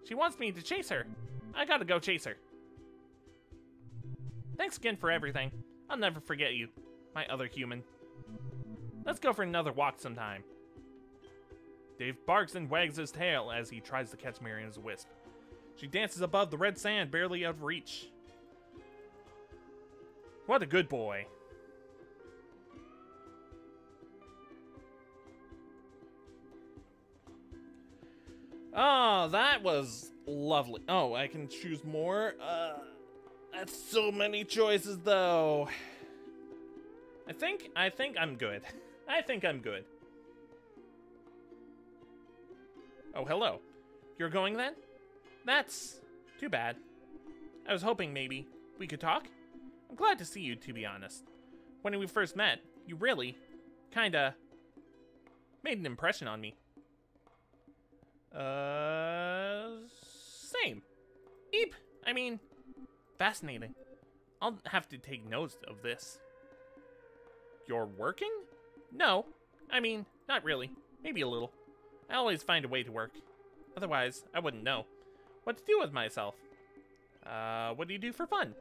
She wants me to chase her. I gotta go chase her. Thanks again for everything. I'll never forget you, my other human. Let's go for another walk sometime. Dave barks and wags his tail as he tries to catch Miriam's wisp. She dances above the red sand, barely out of reach. What a good boy. Oh, that was lovely. Oh, I can choose more. That's so many choices, though. I think I'm good. I think I'm good. Oh, hello. You're going then? That's too bad. I was hoping maybe we could talk. I'm glad to see you, to be honest. When we first met, you really, kinda, made an impression on me. Same. Eep. I mean, fascinating. I'll have to take note of this. You're working? No. I mean, not really. Maybe a little. I always find a way to work. Otherwise, I wouldn't know what to do with myself. What do you do for fun?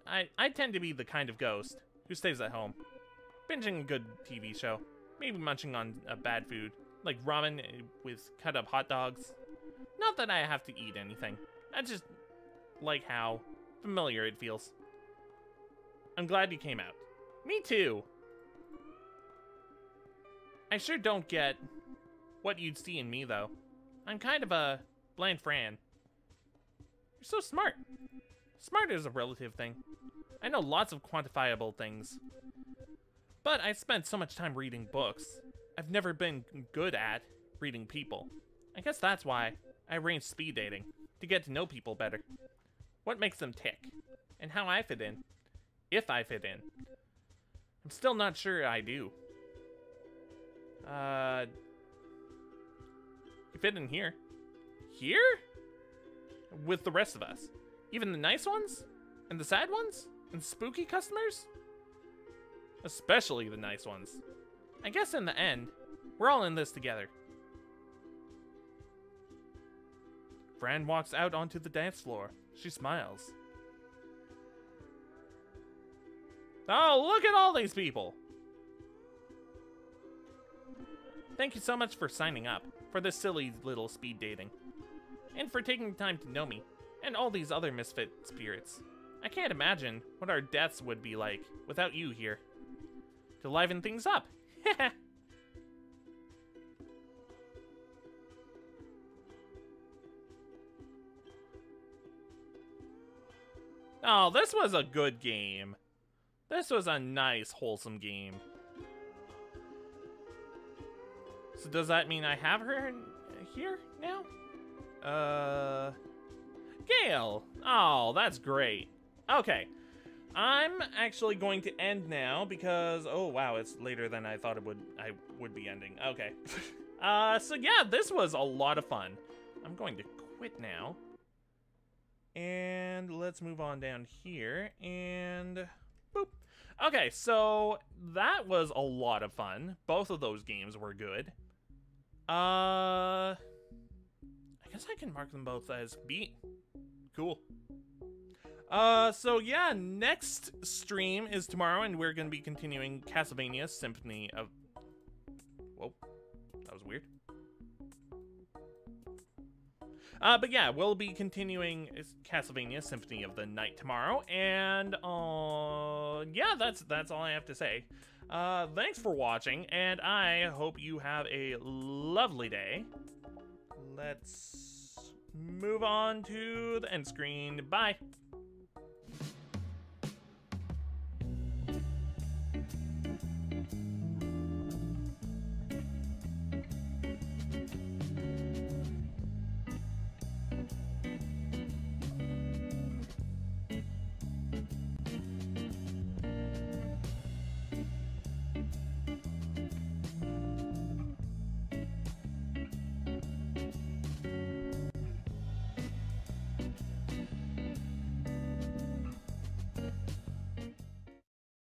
I tend to be the kind of ghost who stays at home, binging a good TV show, maybe munching on bad food, like ramen with cut-up hot dogs. Not that I have to eat anything. I just like how familiar it feels. I'm glad you came out. Me too. I sure don't get what you'd see in me, though. I'm kind of a bland Fran. You're so smart. Smart is a relative thing. I know lots of quantifiable things. But I spent so much time reading books. I've never been good at reading people. I guess that's why I arranged speed dating, to get to know people better. What makes them tick, and how I fit in. If I fit in. I'm still not sure I do. You fit in here. Here? With the rest of us. Even the nice ones? And the sad ones? And spooky customers? Especially the nice ones. I guess in the end, we're all in this together. Fran walks out onto the dance floor. She smiles. Oh, look at all these people! Thank you so much for signing up for this silly little speed dating. And for taking the time to know me, and all these other misfit spirits. I can't imagine what our deaths would be like without you here. To liven things up. Oh, this was a good game. This was a nice, wholesome game. So does that mean I have her here now? Gail! Oh, that's great. Okay. I'm actually going to end now because, oh wow, it's later than I thought I would be ending. Okay. So yeah, this was a lot of fun. I'm going to quit now. And let's move on down here and boop. Okay, so that was a lot of fun. Both of those games were good. I guess I can mark them both as beat. Cool. So yeah, next stream is tomorrow, and we're going to be continuing Castlevania Symphony of... Whoa, that was weird. But yeah, we'll be continuing Castlevania Symphony of the Night tomorrow, and yeah, that's all I have to say. Thanks for watching, and I hope you have a lovely day. Let's move on to the end screen. Bye.